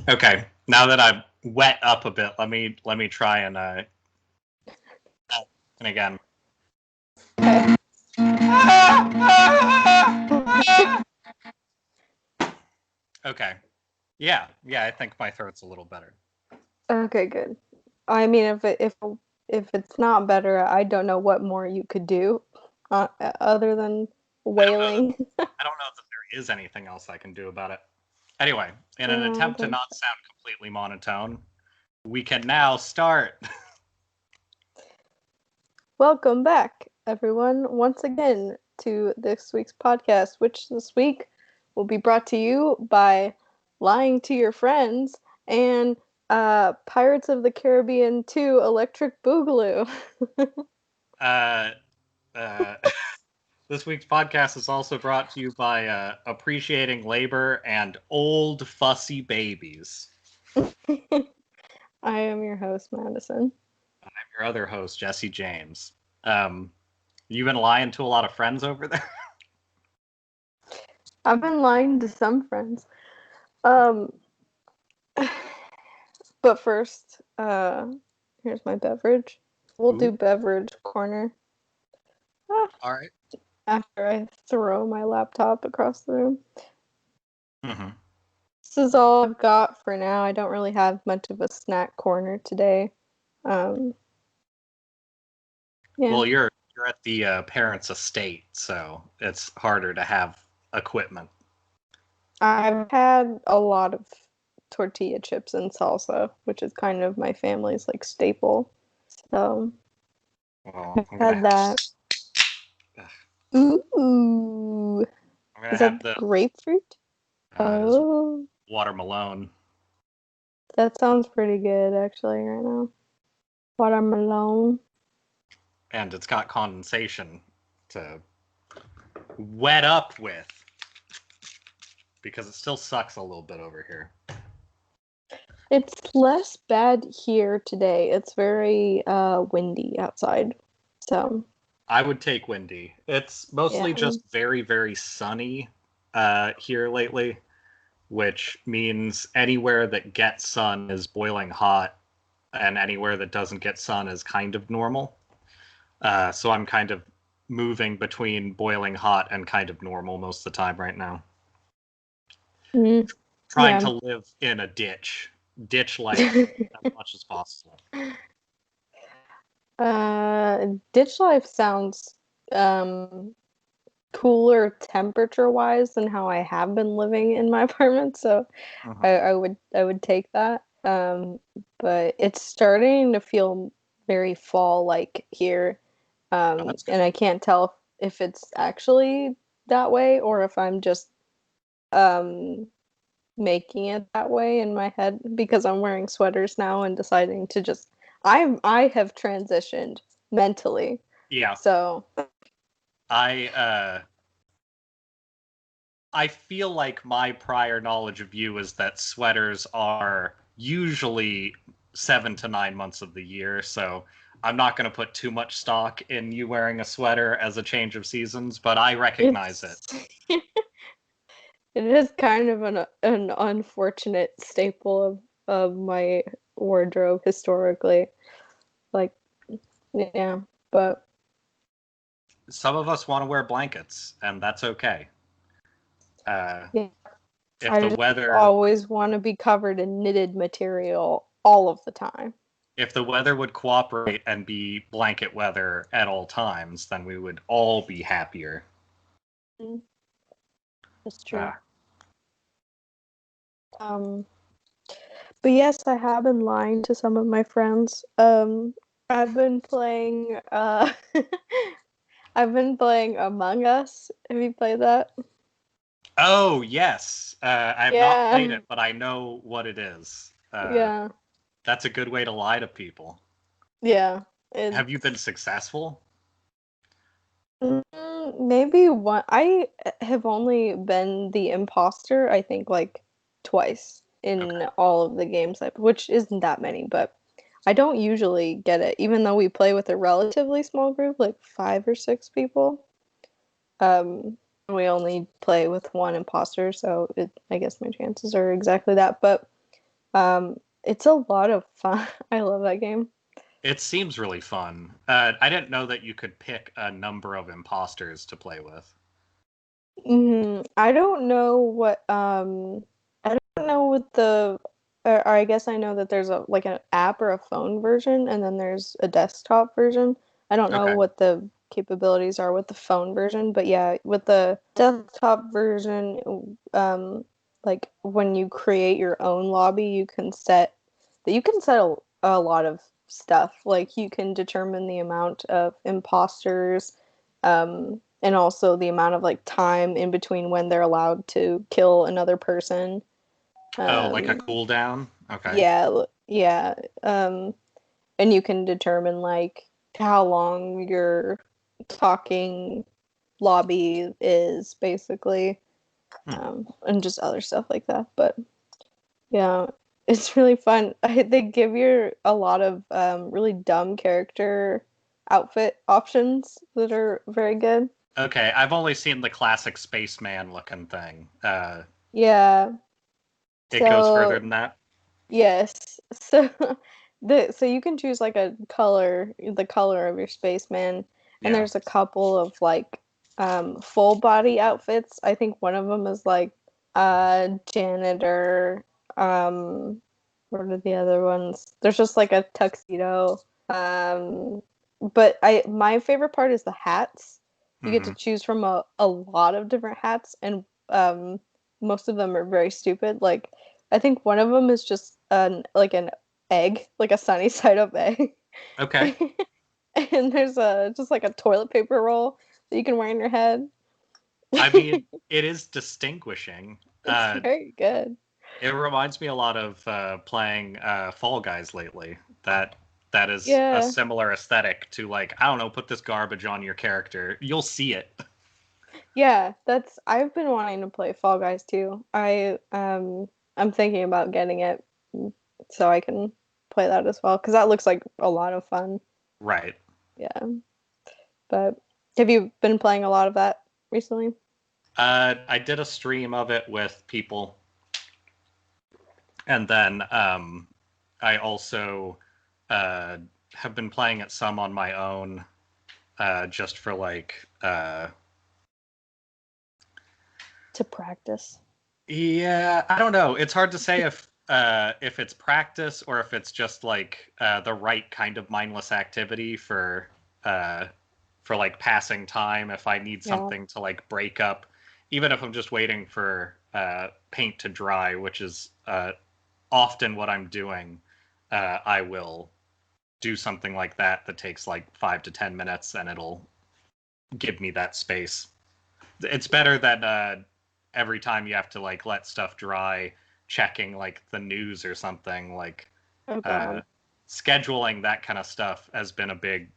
Okay, now that I've wet up a bit, let me try and again. Okay. Okay. Yeah, I think my throat's a little better. Okay, good. I mean, if it's not better, I don't know what more you could do, other than wailing. I don't know that there is anything else I can do about it. Anyway, in an Yeah, I attempt to think not sound completely monotone, we can now start. Welcome back, everyone, once again to this week's podcast, which this week will be brought to you by Lying to Your Friends and Pirates of the Caribbean 2 Electric Boogaloo. uh, uh, this week's podcast is also brought to you by Appreciating Labor and Old Fussy Babies. I am your host, Madison. I'm your other host, Jesse James. You been lying to a lot of friends over there? I've been lying to some friends. Um, but first, here's my beverage. We'll do beverage corner. All right. After I throw my laptop across the room. Mm-hmm. This is all I've got for now. I don't really have much of a snack corner today. Yeah. Well, you're at the parents' estate, so it's harder to have equipment. I've had a lot of tortilla chips and salsa, which is kind of my family's like staple. So Well, I've had that. Ooh. I'm gonna Is have that the grapefruit? Oh. watermelon. That sounds pretty good actually right now. Watermelon. And it's got condensation to wet up with. Because it still sucks a little bit over here. It's less bad here today. It's very windy outside. So I would take windy. It's mostly just very, very sunny here lately, which means anywhere that gets sun is boiling hot, and anywhere that doesn't get sun is kind of normal. So I'm kind of moving between boiling hot and kind of normal most of the time right now. Trying to live in a ditch life as much as possible. Ditch life sounds cooler temperature wise than how I have been living in my apartment, so I would take that. But it's starting to feel very fall like here. And I can't tell if it's actually that way or if I'm just making it that way in my head because I'm wearing sweaters now and deciding to just I have transitioned mentally. Yeah. So I feel like my prior knowledge of you is that sweaters are usually 7 to 9 months of the year, so I'm not going to put too much stock in you wearing a sweater as a change of seasons, but I recognize it. It is kind of an unfortunate staple of my wardrobe historically. Like, yeah, but some of us want to wear blankets, and that's okay. Yeah. If I the just weather always want to be covered in knitted material all of the time. if the weather would cooperate and be blanket weather at all times, then we would all be happier. That's true. But yes, I have been lying to some of my friends. I've been playing I've been playing Among Us. Have you played that? Oh, yes. I have not played it, but I know what it is. Yeah. That's a good way to lie to people. Yeah. Have you been successful? Maybe one. I have only been the imposter, I think, like twice in all of the games, which isn't that many, but I don't usually get it, even though we play with a relatively small group, like 5 or 6 people. We only play with one imposter, so I guess my chances are exactly that. But It's a lot of fun. I love that game. It seems really fun. I didn't know that you could pick a number of imposters to play with. I don't know what I don't know what or I guess I know that there's a like an app or a phone version and then there's a desktop version. I don't know Okay. what the capabilities are with the phone version, but yeah, with the desktop version, like when you create your own lobby, you can set a lot of stuff. Like you can determine the amount of imposters, and also the amount of like time in between when they're allowed to kill another person. Oh, like a Um, cooldown? Okay. yeah. And you can determine like how long your talking lobby is basically, Hmm. and just other stuff like that. But yeah, it's really fun. They give you a lot of really dumb character outfit options that are very good. Okay, I've only seen the classic spaceman looking thing. Yeah. It goes further So than that? yes. So so you can choose like a color, the color of your spaceman, and Yeah. there's a couple of like full body outfits. I think one of them is like janitor. What are the other ones? There's just like a tuxedo. But I my favorite part is the hats. You get Hmm. to choose from a lot of different hats, and most of them are very stupid. Like I think one of them is just an egg, like a sunny side up egg. Okay. And there's a just like a toilet paper roll that you can wear in your head. I mean, it is distinguishing. It's very good. It reminds me a lot of playing Fall Guys lately. That is a Yeah. similar aesthetic to like, I don't know, put this garbage on your character. You'll see it. Yeah, that's I've been wanting to play Fall Guys too. I'm thinking about getting it so I can play that as well because that looks like a lot of fun. Right. Yeah. But have you been playing a lot of that recently? I did a stream of it with people, and then I also uh, have been playing it some on my own, just for like, To practice. yeah, I don't know. It's hard to say if it's practice or if it's just like the right kind of mindless activity uh, for like passing time. If I need Yeah. something to like break up, even if I'm just waiting for paint to dry, which is often what I'm doing, I will do something like that that takes like 5 to 10 minutes, and it'll give me that space. It's better than every time you have to like let stuff dry, checking like the news or something. Like Oh uh, God. scheduling that kind of stuff has been a big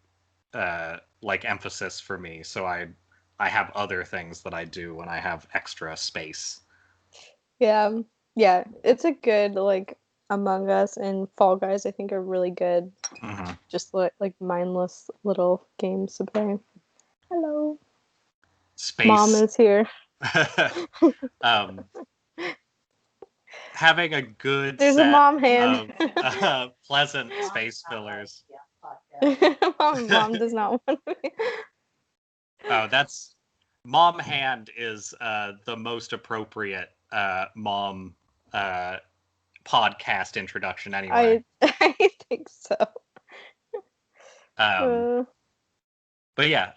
like emphasis for me. So I have other things that I do when I have extra space. Yeah. Yeah. It's a good like Among Us and Fall Guys I think are really good. Hmm. Just like mindless little games to play. Hello. Mom Space. is here. um, Having a good There's a set mom hand. of pleasant space fillers. Mom does not want me. Oh, that's mom hand is the most appropriate mom uh, podcast introduction anyway. I think so. Um, Uh, but yeah,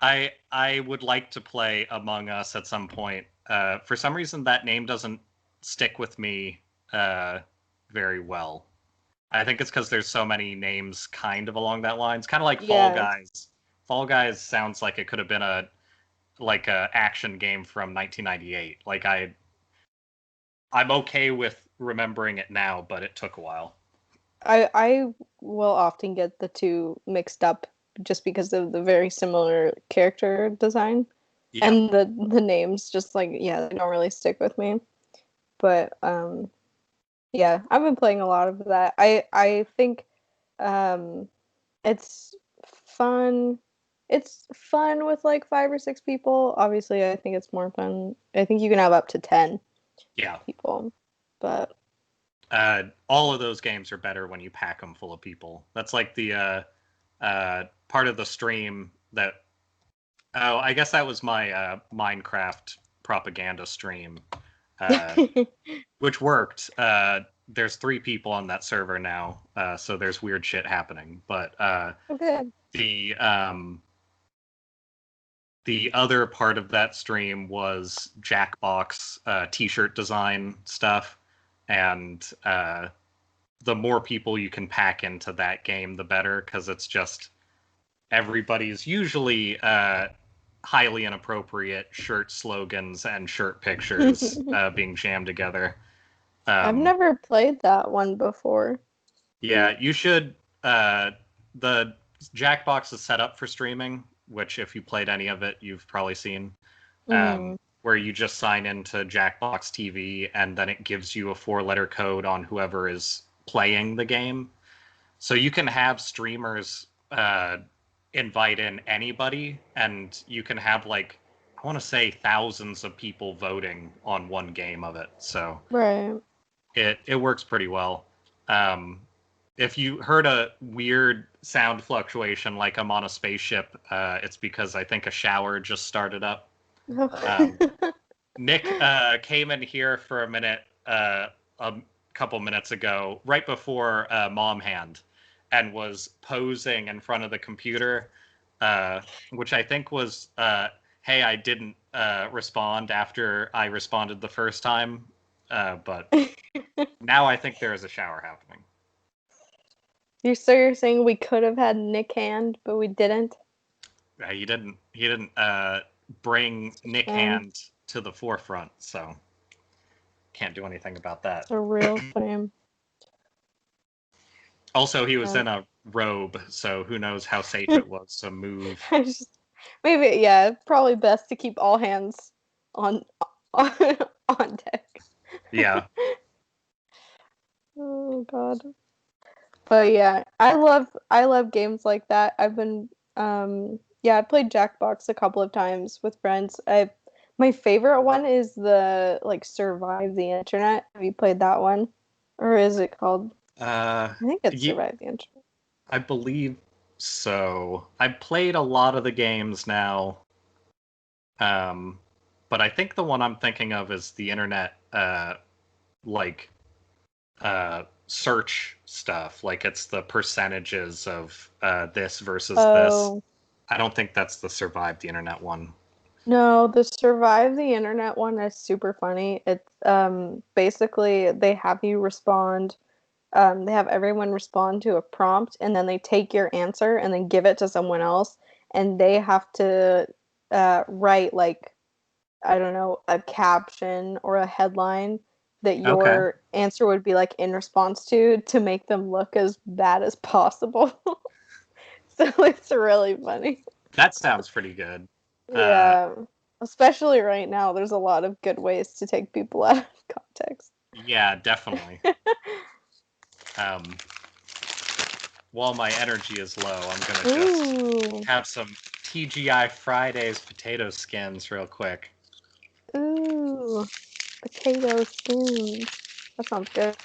I would like to play Among Us at some point. For some reason, that name doesn't stick with me uh, very well. I think it's because there's so many names kind of along that line. It's kind of like Fall yeah. Guys. Fall Guys sounds like it could have been a action game from 1998. Like I'm okay with remembering it now, but it took a while. I will often get the two mixed up just because of the very similar character design Yeah. and the names just like yeah, they don't really stick with me. But yeah, I've been playing a lot of that. I think um it's fun. It's fun with like 5 or 6 people. Obviously, I think it's more fun. I think you can have up to 10 Yeah. people. But All of those games are better when you pack them full of people. That's like the part of the stream that. Oh, I guess that was my Minecraft propaganda stream, which worked. There's 3 people on that server now, so there's weird shit happening. But Okay. The other part of that stream was Jackbox t-shirt design stuff, and the more people you can pack into that game, the better, because it's just everybody's usually highly inappropriate shirt slogans and shirt pictures being jammed together. I've never played that one before. Yeah, you should. The Jackbox is set up for streaming, which if you played any of it, you've probably seen. Where you just sign into Jackbox TV and then it gives you a 4-letter code on whoever is playing the game. So you can have streamers invite in anybody, and you can have like, I want to say thousands of people voting on one game of it. So right. It works pretty well. If you heard a weird sound fluctuation like I'm on a spaceship, it's because I think a shower just started up. Nick came in here for a minute a couple minutes ago, right before Mom Hand, and was posing in front of the computer, which I think was, hey, I didn't respond after I responded the first time, but now I think there is a shower happening. You're saying we could have had Nick Hand, but we didn't? He didn't bring Nick Hand to the forefront, so can't do anything about that. It's a real shame. Also, he was in a robe, so who knows how safe it was to move. Maybe, yeah, probably best to keep all hands on deck. Yeah. Oh God. But yeah, I love games like that. I've been I played Jackbox a couple of times with friends. My favorite one is the like Survive the Internet. Have you played that one? Or is it called I think it's Survive the Internet. I believe so. I've played a lot of the games now. But I think the one I'm thinking of is the internet search stuff. Like it's the percentages of this versus this. I don't think that's the Survive the Internet one. No, the Survive the Internet one is super funny. It's basically they have you respond. They have everyone respond to a prompt, and then they take your answer and then give it to someone else, and they have to write like, I don't know, a caption or a headline that your answer would be like in response to make them look as bad as possible. So it's really funny. That sounds pretty good. Yeah. Especially right now, there's a lot of good ways to take people out of context. Yeah, definitely. While my energy is low, I'm gonna just have some TGI Fridays potato skins real quick. Ooh, potato skins. That sounds good.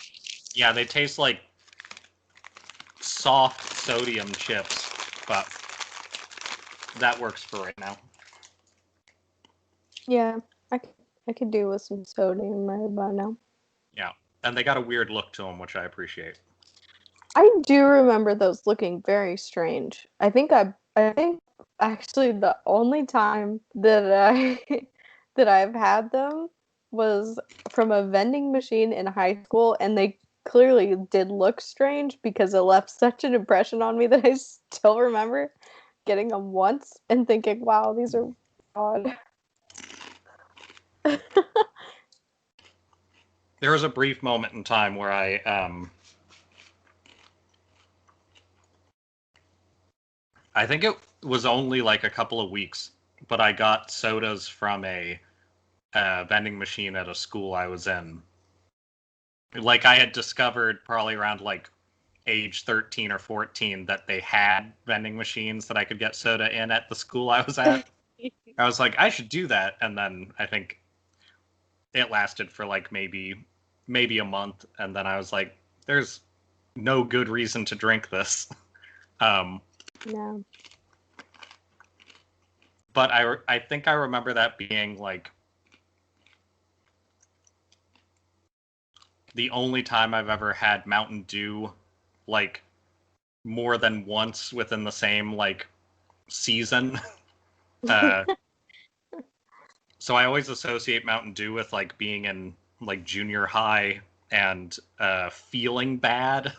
Yeah, they taste like soft sodium chips, but that works for right now. Yeah, I could do with some sodium right about now. Yeah, and they got a weird look to them, which I appreciate. I do remember those looking very strange. I think actually the only time that that I've had them was from a vending machine in high school, and they clearly did look strange because it left such an impression on me that I still remember getting them once and thinking, wow, these are odd. There was a brief moment in time where I think it was only like a couple of weeks, but I got sodas from a vending machine at a school I was in. Like I had discovered probably around like age 13 or 14 that they had vending machines that I could get soda in at the school I was at. I was like, I should do that. And then I think it lasted for like maybe maybe a month, and then I was like, there's no good reason to drink this. No. But I think I remember that being like the only time I've ever had Mountain Dew like more than once within the same like season. Uh, so I always associate Mountain Dew with like being in like junior high and feeling bad.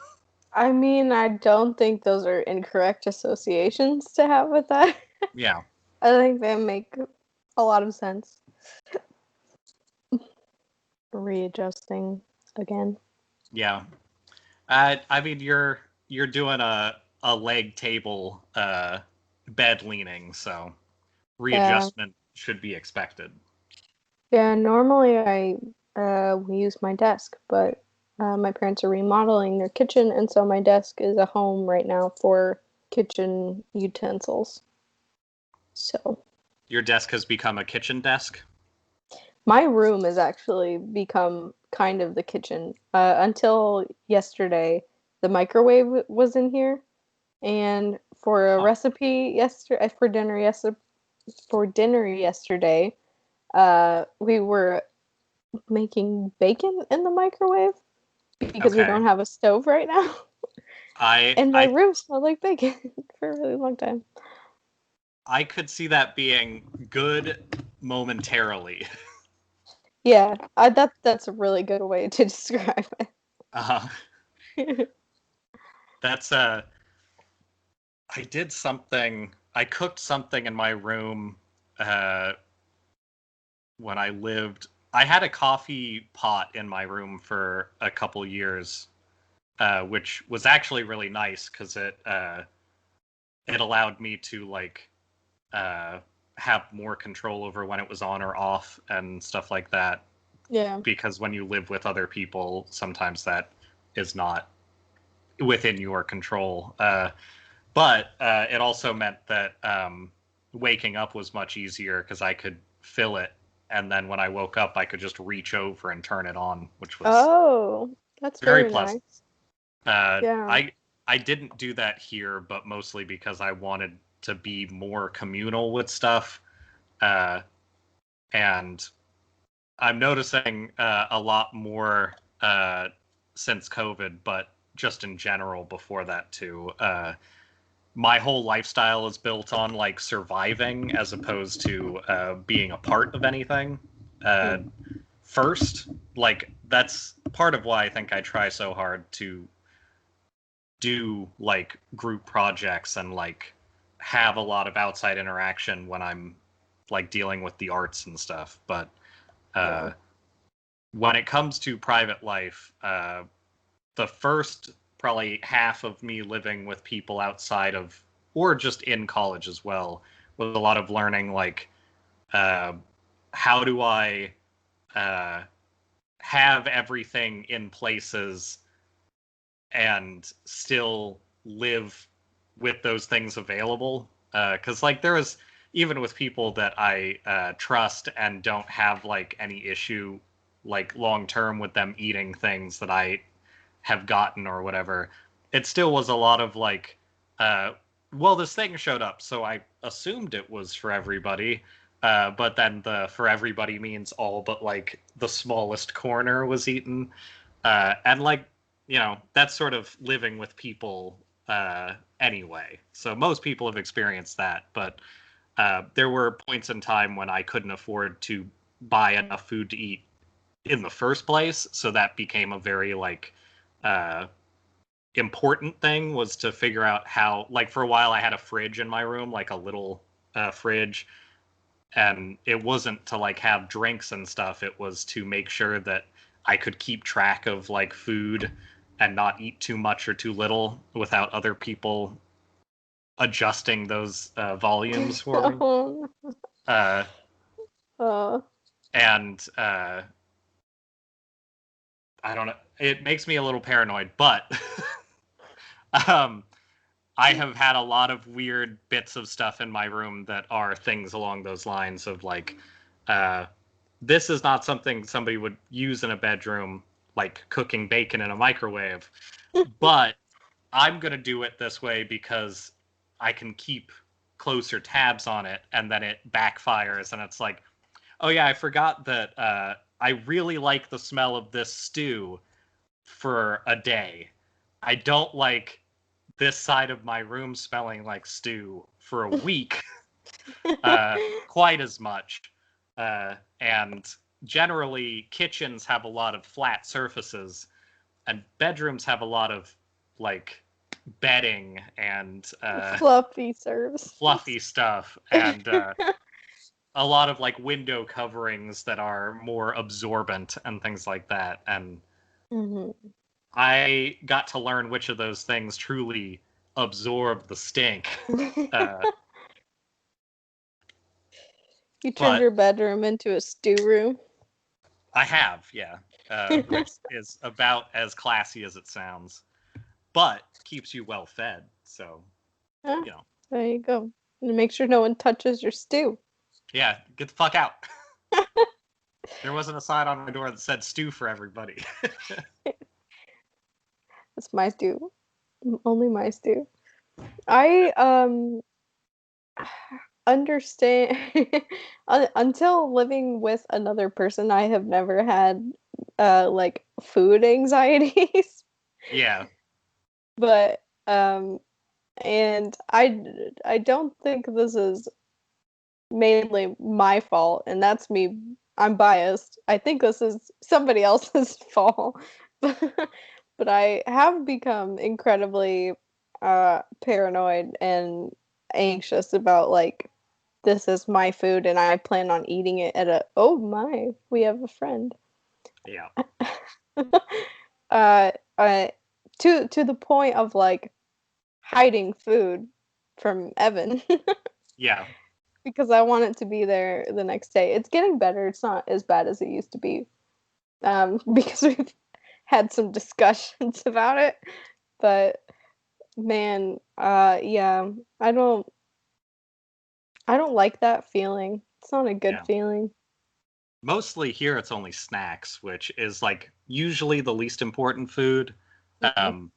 I mean, I don't think those are incorrect associations to have with that. Yeah. I think they make a lot of sense. Readjusting again. Yeah. I mean, you're doing a leg table bed leaning, so Yeah. readjustment should be expected. Yeah, normally we use my desk, but my parents are remodeling their kitchen, and so my desk is a home right now for kitchen utensils. So Your desk has become a kitchen desk? my room has actually become kind of the kitchen. Until yesterday, the microwave was in here, and for a Huh. recipe yesterday for dinner yesterday, we were making bacon in the microwave because we Okay. don't have a stove right now. I And my I room smelled like bacon for a really long time. I could see that being good momentarily. Yeah, that's a really good way to describe Uh, it. that's I did something. I cooked something in my room uh, when I lived. I had a coffee pot in my room for a couple years, which was actually really nice because it allowed me to like uh, have more control over when it was on or off and stuff like that. Yeah. Because when you live with other people, sometimes that is not within your control. But it also meant that waking up was much easier because I could fill it, and then when I woke up, I could just reach over and turn it on, which was Oh, that's very very pleasant. nice. Uh, Yeah. I I didn't do that here, but mostly because I wanted to be more communal with stuff, uh, and I'm noticing a lot more since COVID, but just in general before that too. My whole lifestyle is built on like surviving as opposed to being a part of anything. Uh, Mm. First, like that's part of why I think I try so hard to do like group projects and like have a lot of outside interaction when I'm like dealing with the arts and stuff. But Yeah. uh, when it comes to private life, the first probably half of me living with people outside of or just in college as well was a lot of learning like uh, how do I uh, have everything in places and still live with those things available because like there was even with people that I trust and don't have like any issue like long term with them eating things that I have gotten or whatever, it still was a lot of like, uh, well, this thing showed up, so I assumed it was for everybody. But then the for everybody means all but like the smallest corner was eaten. And like, that's sort of living with people anyway. So most people have experienced that. But there were points in time when I couldn't afford to buy enough food to eat in the first place. So that became a very like uh, important thing was to figure out how like for a while I had a fridge in my room, like a little fridge, and it wasn't to like have drinks and stuff. It was to make sure that I could keep track of like food and not eat too much or too little without other people adjusting those volumes for me. Oh, Uh, uh, and I don't know. It makes me a little paranoid, but um, I have had a lot of weird bits of stuff in my room that are things along those lines of like, uh, this is not something somebody would use in a bedroom. like cooking bacon in a microwave. But I'm going to do it this way because I can keep closer tabs on it, and then it backfires, and it's like, oh yeah, I forgot that I really like the smell of this stew for a day. I don't like this side of my room smelling like stew for a week quite as much. And generally, kitchens have a lot of flat surfaces, and bedrooms have a lot of like bedding and Fluffy serves. fluffy stuff, and a lot of like window coverings that are more absorbent and things like that. And I got to learn which of those things truly absorb the stink. You turned But your bedroom into a stew room. I have, yeah, which is about as classy as it sounds, but keeps you well fed. So, Huh? you know, There you go. And make sure no one touches your stew. yeah, get the fuck out. There wasn't a sign on my door that said stew for everybody. That's my stew. Only my stew. I understand until living with another person, I have never had like food anxieties. Yeah, But and I don't think this is mainly my fault, and that's me. I'm biased. I think this is somebody else's fault. But I have become incredibly paranoid and anxious about like this is my food and I plan on eating it at a oh my, we have a friend. yeah, uh, uh to the point of like hiding food from Evan yeah. because I want it to be there the next day. It's getting better. It's not as bad as it used to be. Because we've had some discussions about it. But man, yeah, I don't like that feeling. It's not a good Yeah. feeling. Mostly here it's only snacks, which is like usually the least important food. Mhm. Um,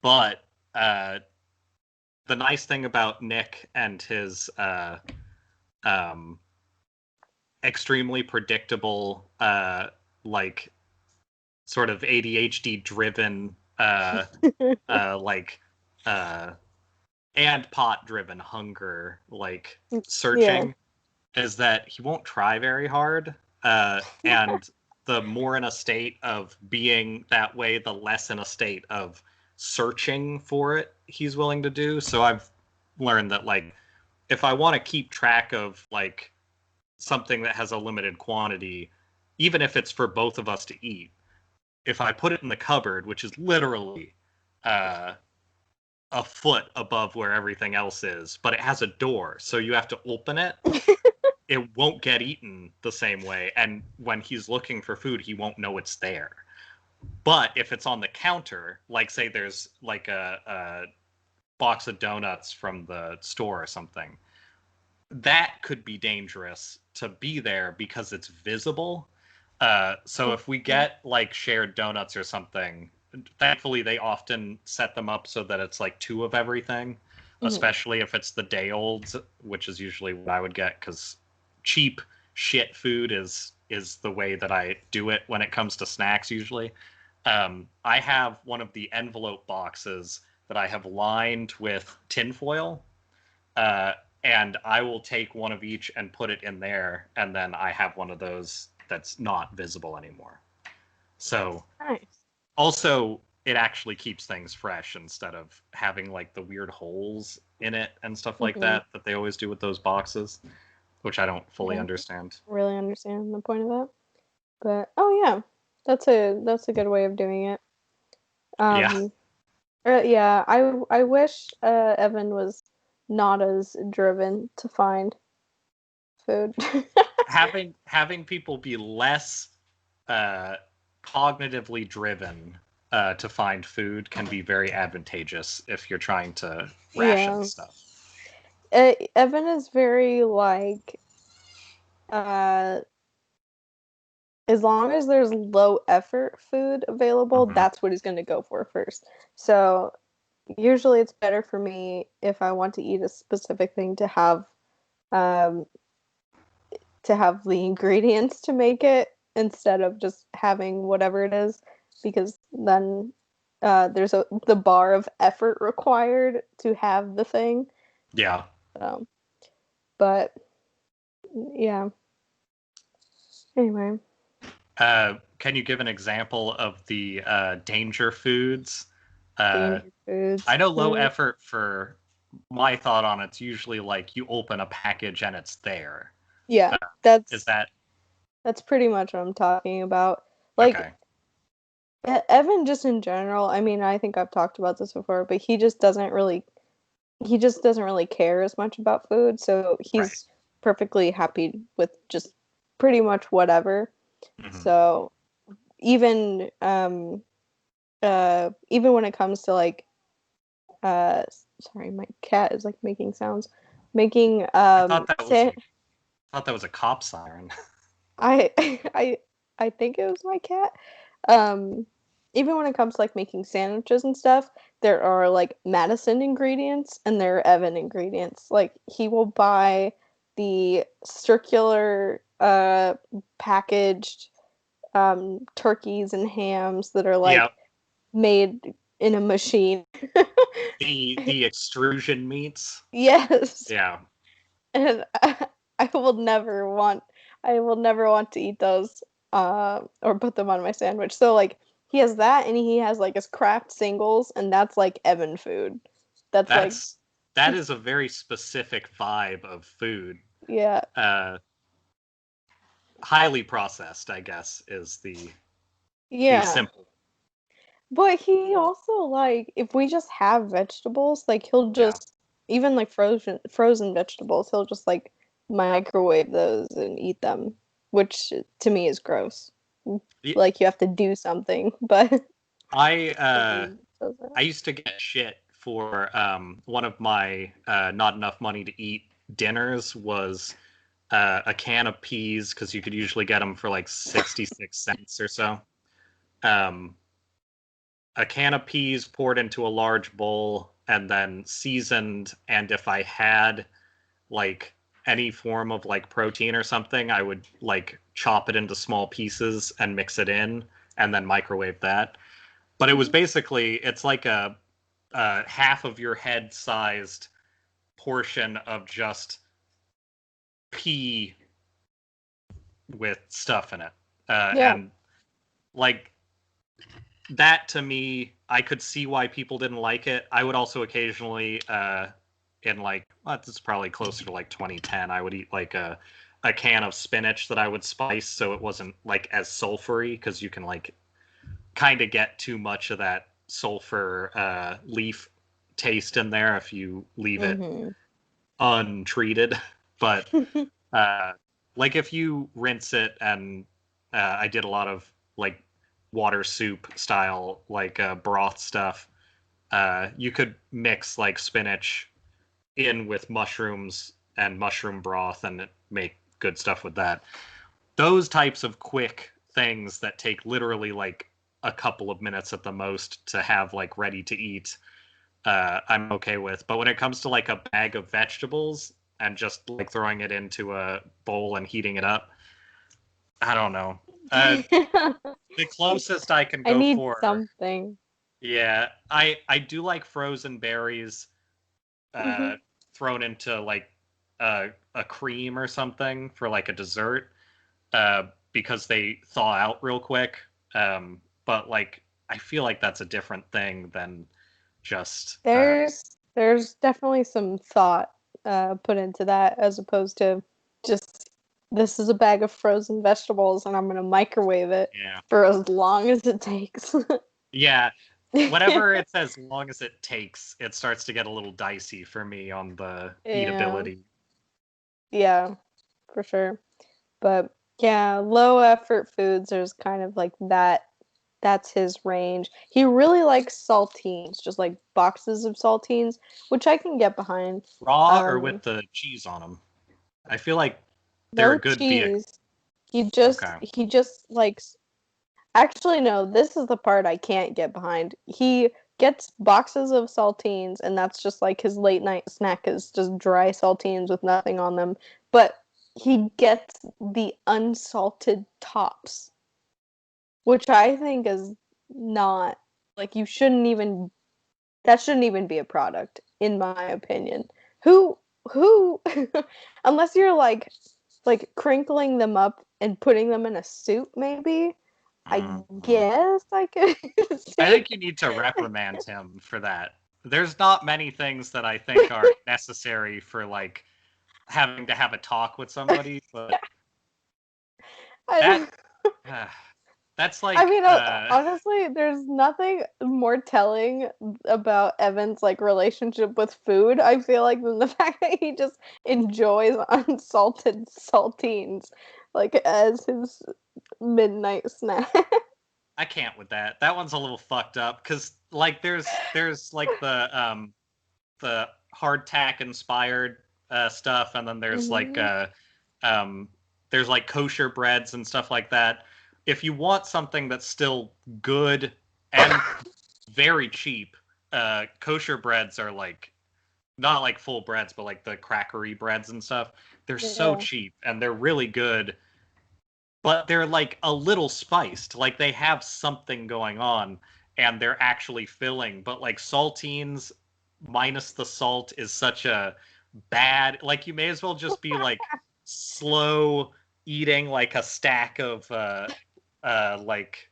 but the nice thing about Nick and his um, extremely predictable, like sort of ADHD driven, like uh, and pot driven hunger, like Yeah. searching, is that he won't try very hard. And the more in a state of being that way, the less in a state of searching for it he's willing to do. So I've learned that like if I want to keep track of like something that has a limited quantity, even if it's for both of us to eat, if I put it in the cupboard, which is literally uh, a foot above where everything else is, but it has a door, so you have to open it. It won't get eaten the same way, and when he's looking for food, he won't know it's there. But if it's on the counter, like say there's like a box of donuts from the store or something, that could be dangerous to be there because it's visible. So if we get like shared donuts or something, thankfully they often set them up so that it's like two of everything, Mhm. especially if it's the day olds, which is usually what I would get because cheap shit food is the way that I do it when it comes to snacks usually. I have one of the envelope boxes that I have lined with tinfoil. Uh, and I will take one of each and put it in there, and then I have one of those that's not visible anymore. So Nice. also it actually keeps things fresh instead of having like the weird holes in it and stuff like Mhm. that they always do with those boxes, which I don't fully Yeah, understand. really understand the point of that. But oh yeah, that's a good way of doing it. Yeah. Um, yeah, I wish Evan was not as driven to find food. Having people be less uh, cognitively driven to find food can be very advantageous if you're trying to ration Yeah. stuff. Evan is very like uh as long as there's low effort food available, Mm-hmm. that's what he's going to go for first. So usually it's better for me if I want to eat a specific thing um, to have the ingredients to make it instead of just having whatever it is, because then there's the bar of effort required to have the thing. Yeah. Um, but yeah. Anyway, Can you give an example of the danger foods? danger I foods. know low effort for my thought on it's usually like you open a package and it's there. Yeah, Uh, is that's that that's pretty much what I'm talking about. Like okay? Evan, just in general. I mean, I think I've talked about this before, but he just doesn't really care as much about food, so Right. he's perfectly happy with just pretty much whatever. Hmm. So even even when it comes to like uh sorry, my cat is like making sounds. Making I thought that was say a thought that was a cop siren. I I I think it was my cat. Um, Even when it comes to like making sandwiches and stuff, there are like Madison ingredients and there are Evan ingredients. Like he will buy the circular packaged turkeys and hams that are Yeah, like made in a machine. the extrusion meats. Yes. Yeah, And I will never want to eat those or put them on my sandwich. So like he has that and he has like his Kraft singles and that's like Evan food. That's like that's that is a very specific vibe of food. yeah. Uh, Highly processed, I guess, is the Yeah. simple. But he also like if we just have vegetables, like he'll Yeah. just even like frozen vegetables, he'll just like microwave those and eat them, which to me is gross. Y- Like you have to do something, but I he does that. I used to get shit for one of my not enough money to eat dinners was a can of peas because you could usually get them for like 66 cents or so. Um, a can of peas poured into a large bowl and then seasoned. And if I had like any form of like protein or something, I would like chop it into small pieces and mix it in and then microwave that. But it was basically it's like a half of your head sized portion of just pea with stuff in it. Yeah. And like that to me, I could see why people didn't like it. I would also occasionally, in like, well, this is probably closer to like 2010, I would eat like a can of spinach that I would spice so it wasn't like as sulfury because you can like kind of get too much of that sulfur leaf taste in there if you leave it Mhm. untreated. But uh, like if you rinse it and I did a lot of like water soup style like broth stuff. You could mix like spinach in with mushrooms and mushroom broth and make good stuff with that. Those types of quick things that take literally like a couple of minutes at the most to have like ready to eat, I'm okay with. But when it comes to like a bag of vegetables and just like throwing it into a bowl and heating it up, I don't know. Uh, the closest I can I go need for, something. yeah, I do like frozen berries Mhm. uh, thrown into like a cream or something for like a dessert because they thaw out real quick. But like I feel like that's a different thing than just There's definitely some thought put into that as opposed to just this is a bag of frozen vegetables and I'm gonna microwave it yeah. for as long as it takes. Yeah, whatever it says, long as it takes, it starts to get a little dicey for me on the Yeah, eatability. yeah, for sure. But yeah, low effort foods, there's kind of like that's his range. He really likes saltines, just like boxes of saltines, which I can get behind. Raw or Um, with the cheese on them? I feel like they're no a good vehicle. cheese. Okay. He just likes. Actually, no, this is the part I can't get behind. He gets boxes of saltines, and that's just like his late night snack is just dry saltines with nothing on them. But he gets the unsalted tops, which I think is not like you shouldn't even that shouldn't even be a product, in my opinion. Who unless you're like crinkling them up and putting them in a soup, maybe I Mm-hmm. guess I could I see. think you need to reprimand him for that. There's not many things that I think are necessary for like having to have a talk with somebody, but that I, uh, that's I like mean, honestly, there's nothing more telling about Evan's like relationship with food, I feel like, than the fact that he just enjoys unsalted saltines like as his midnight snack. I can't with that. That one's a little fucked up because like there's like the hardtack inspired stuff, and then Mhm. um, there's like kosher breads and stuff like that. If you want something that's still good and very cheap, kosher breads are like not like full breads, but like the crackery breads and stuff. They're so Yeah. cheap and they're really good, but they're like a little spiced. Like they have something going on and they're actually filling. But like saltines minus the salt is such a bad, like you may as well just be like slow eating like a stack of like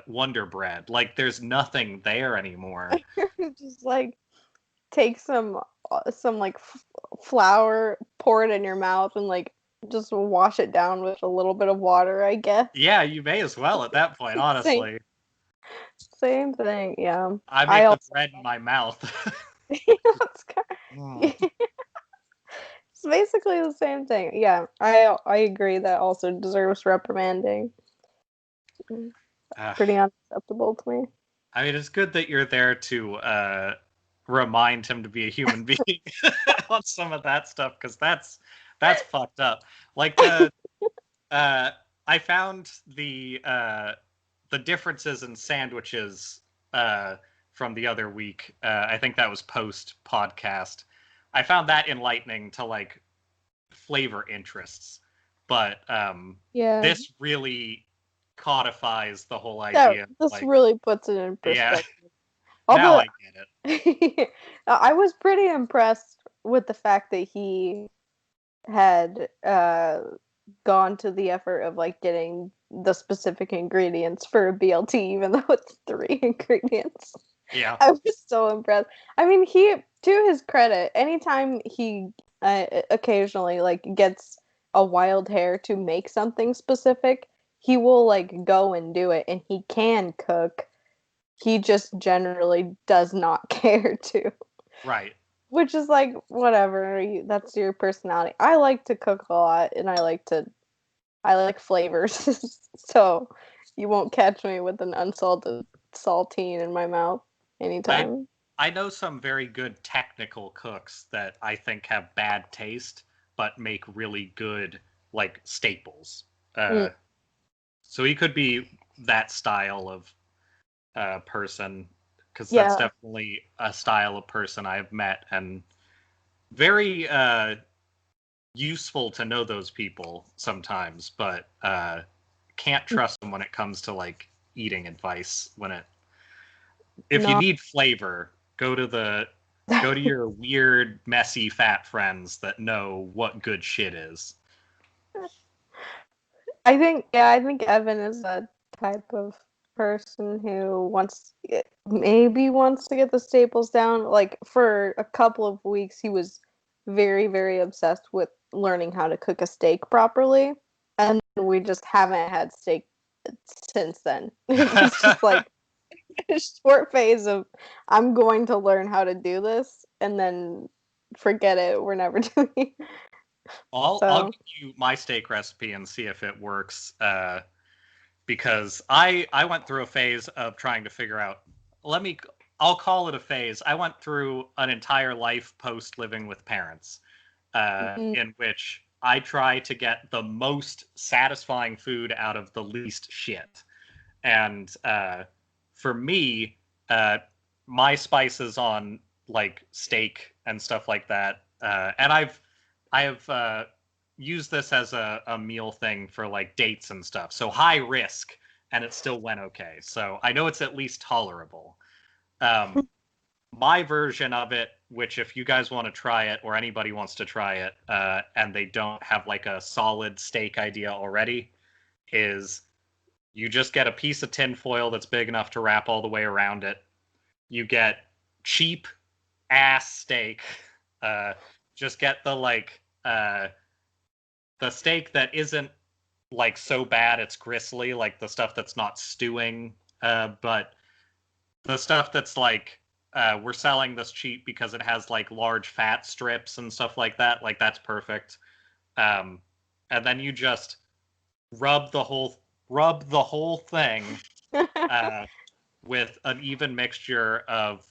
Wonder Bread. Like there's nothing there anymore. Just like take some like flour, pour it in your mouth, and like just wash it down with a little bit of water, I guess. Yeah, you may as well at that point, Same honestly. same thing. Yeah. I I make the also bread in my mouth. it's Mm. it's basically the same thing. Yeah. I agree that also deserves reprimanding. Mm, pretty unacceptable to me. I mean, it's good that you're there to remind him to be a human being on some of that stuff because that's fucked up. Like uh, I found the differences in sandwiches from the other week. I think that was post podcast. I found that enlightening to like flavor interests, but Yeah. this really codifies the whole That idea. this Like, really puts it in yeah, perspective. now Although I get it. I was pretty impressed with the fact that he had gone to the effort of like getting the specific ingredients for a BLT, even though it's three ingredients. Yeah. I was so impressed. I mean, he, to his credit, anytime he occasionally like gets a wild hair to make something specific, he will like go and do it, and he can cook. He just generally does not care to. Right. Which is like whatever, that's your personality. I like to cook a lot, and I like flavors. So you won't catch me with an unsalted saltine in my mouth I anytime. I know some very good technical cooks that I think have bad taste but make really good like staples. Mm, So he could be that style of person because that's yeah. definitely a style of person I've met and very useful to know those people sometimes, but can't trust them when it comes to like eating advice. When it if you No. need flavor, go to your weird, messy, fat friends that know what good shit is. I think Evan is a type of person who maybe wants to get the staples down. Like for a couple of weeks he was very, very obsessed with learning how to cook a steak properly. And we just haven't had steak since then. It's just like a short phase of I'm going to learn how to do this and then forget it. We're never doing it. I'll So give you my steak recipe and see if it works. Because I went through a phase of trying to figure out. Let me. I'll call it a phase. I went through an entire life post living with parents, mm, in which I try to get the most satisfying food out of the least shit. And for me, my spices on like steak and stuff like that, and I have used this as a meal thing for like dates and stuff. So high risk, and it still went okay. So I know it's at least tolerable. My version of it, which if you guys want to try it or anybody wants to try it, and they don't have like a solid steak idea already, is you just get a piece of tin foil that's big enough to wrap all the way around it. You get cheap ass steak. Just get the steak that isn't like so bad it's gristly, like the stuff that's not stewing, but the stuff that's like we're selling this cheap because it has like large fat strips and stuff like that. Like that's perfect. And then you just rub the whole thing with an even mixture of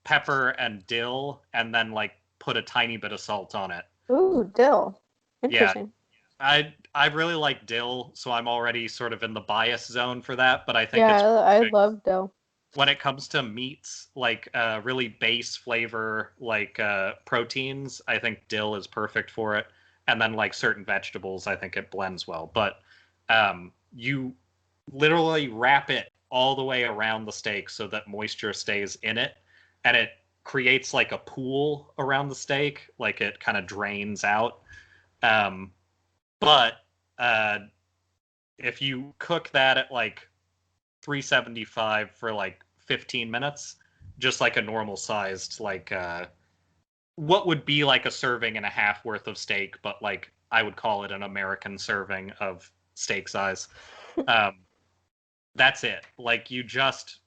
pepper and dill, and then like put a tiny bit of salt on it. Ooh, dill. Interesting. Yeah, I really like dill, so I'm already sort of in the bias zone for that. But I think Yeah, it's I love dill. when it comes to meats, like really base flavor, like proteins. I think dill is perfect for it, and then like certain vegetables, I think it blends well. But you literally wrap it all the way around the steak so that moisture stays in it, and it creates like a pool around the steak, like it kind of drains out. But if you cook that at like 375 for like 15 minutes, just like a normal sized, like what would be like a serving and a half worth of steak, but like I would call it an American serving of steak size. That's it. Like you just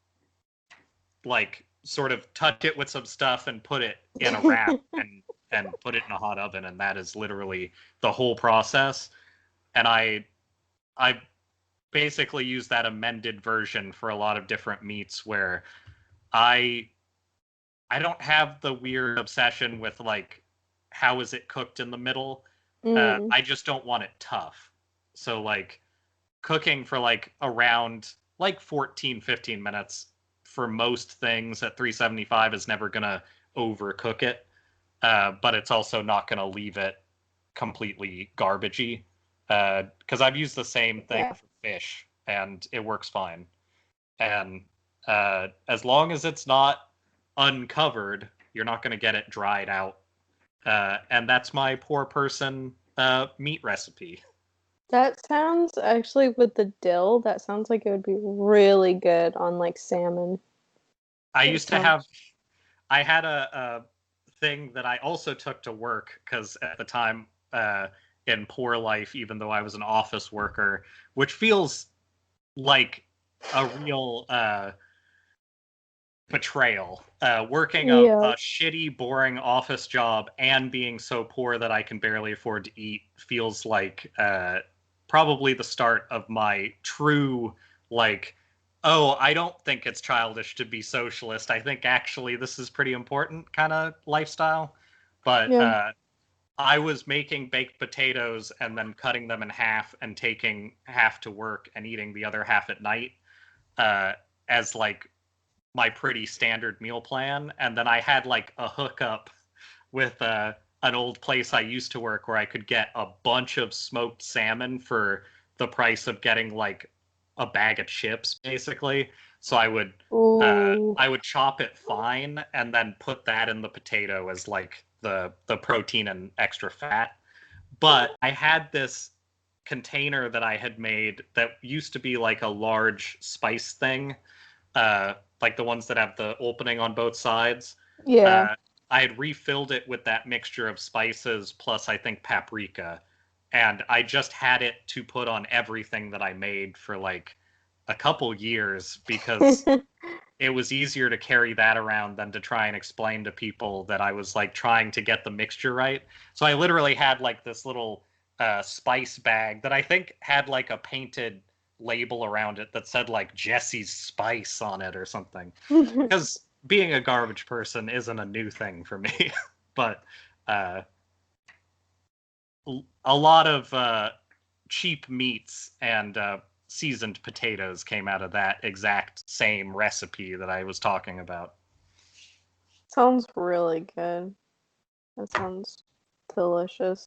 like sort of touch it with some stuff and put it in a wrap and put it in a hot oven, and that is literally the whole process. And I basically use that amended version for a lot of different meats where I I don't have the weird obsession with like how is it cooked in the middle. I just don't want it tough. So like cooking for like around like 14-15 minutes for most things at 375 is never gonna overcook it, but it's also not gonna leave it completely garbagey. Because I've used the same thing for fish and it works fine. And as long as it's not uncovered, you're not going to get it dried out. And that's my poor person meat recipe. That sounds actually with the dill, that sounds like it would be really good on like salmon. I had a thing that I also took to work because at the time in poor life, even though I was an office worker, which feels like a real betrayal. Working a shitty, boring office job and being so poor that I can barely afford to eat feels like probably the start of my true, like, oh, I don't think it's childish to be socialist. I think actually this is pretty important kind of lifestyle. But I was making baked potatoes and then cutting them in half and taking half to work and eating the other half at night as like my pretty standard meal plan. And then I had like a hookup with an old place I used to work where I could get a bunch of smoked salmon for the price of getting like a bag of chips, basically. So I would chop it fine and then put that in the potato as like the protein and extra fat. But I had this container that I had made that used to be like a large spice thing, like the ones that have the opening on both sides. I had refilled it with that mixture of spices plus I think paprika, and I just had it to put on everything that I made for like a couple years because it was easier to carry that around than to try and explain to people that I was like trying to get the mixture right. So I literally had like this little spice bag that I think had like a painted label around it that said like Jesse's Spice on it or something. Because being a garbage person isn't a new thing for me. But a lot of cheap meats and seasoned potatoes came out of that exact same recipe that I was talking about. Sounds really good. That sounds delicious.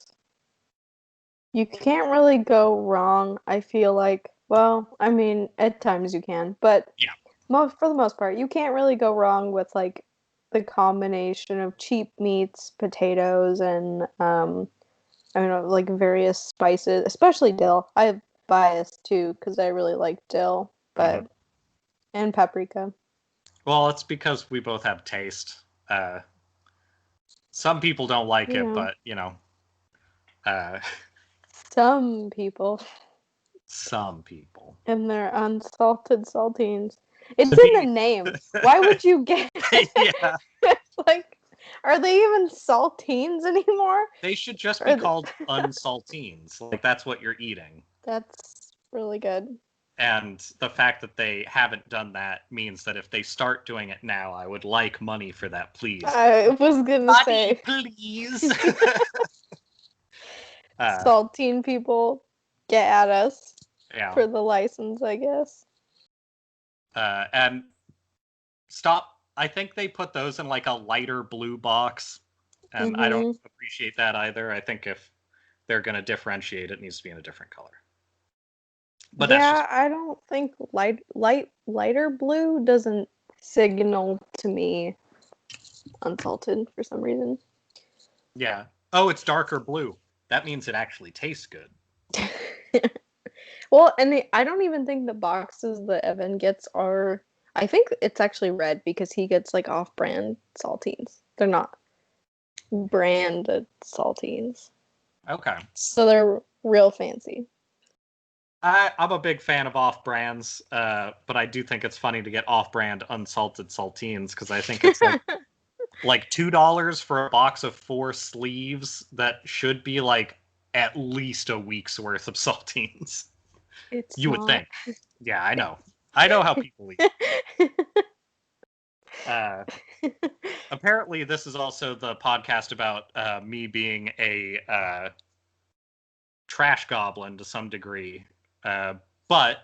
You can't really go wrong, I feel like. Well, I mean, at times you can, but Yeah. for the most part, you can't really go wrong with like the combination of cheap meats, potatoes, and I mean, like various spices, especially dill. I have bias too because I really like dill, Mm-hmm. but and paprika. Well, it's because we both have taste. Some people don't like it, Yeah, but uh, some people some people. and their unsalted saltines. It's To in the be, name. Why would you get yeah, like? Are they even saltines anymore? they should just be Or th- called unsaltines. Like that's what you're eating. that's really good. And the fact that they haven't done that means that if they start doing it now, I would like money for that, please. I was gonna Money, say please. uh, saltine people get at us yeah. for the license, I guess. And stop. I think they put those in like a lighter blue box, and I don't Mm-hmm. appreciate that either. I think if they're going to differentiate, it needs to be in a different color. But that's just Yeah, I don't think lighter blue doesn't signal to me unsalted for some reason. yeah. Oh, it's darker blue. That means it actually tastes good. Well, and I don't even think the boxes that Evan gets are. I think it's actually red because he gets like off-brand saltines. They're not branded saltines, Okay. so they're real fancy. I'm a big fan of off-brands, but I do think it's funny to get off-brand unsalted saltines because I think it's like $2 for a box of 4 sleeves that should be like at least a week's worth of saltines. It's You would not. think. Yeah, I know. I know how people eat. Uh, Apparently, this is also the podcast about me being a trash goblin to some degree. Uh, but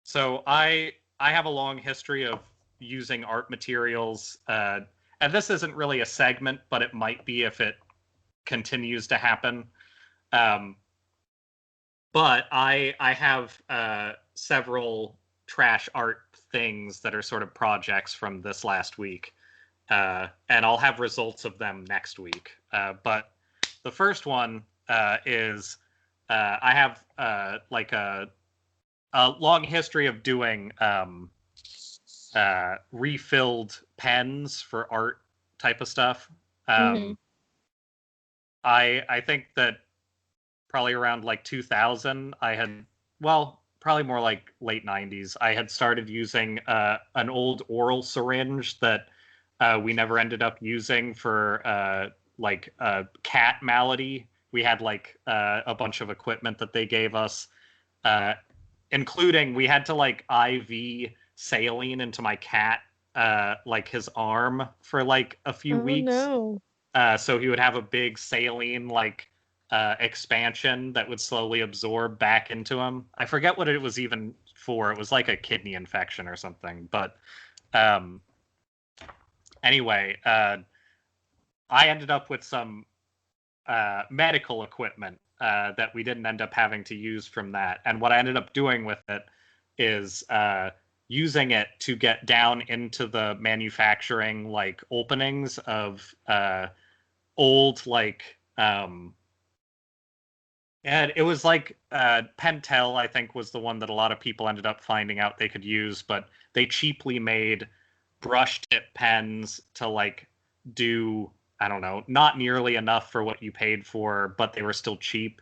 so I have a long history of using art materials, and this isn't really a segment, but it might be if it continues to happen. Um, but I have several trash art things that are sort of projects from this last week, and I'll have results of them next week. But the first one is I have like a long history of doing refilled pens for art type of stuff. Mm-hmm. I think that probably around like 2000, I had, well, probably more like late 90s, I had started using an old oral syringe that we never ended up using for like a cat malady. We had like a bunch of equipment that they gave us, uh, including we had to like IV saline into my cat, like his arm for like a few Oh weeks. no. So he would have a big saline like expansion that would slowly absorb back into him. I forget what it was even for. It was like a kidney infection or something. But um, anyway, I ended up with some medical equipment that we didn't end up having to use from that. And what I ended up doing with it is using it to get down into the manufacturing like openings of old like and it was like Pentel, I think, was the one that a lot of people ended up finding out they could use, but they cheaply made brush tip pens to like do, I don't know, not nearly enough for what you paid for, but they were still cheap.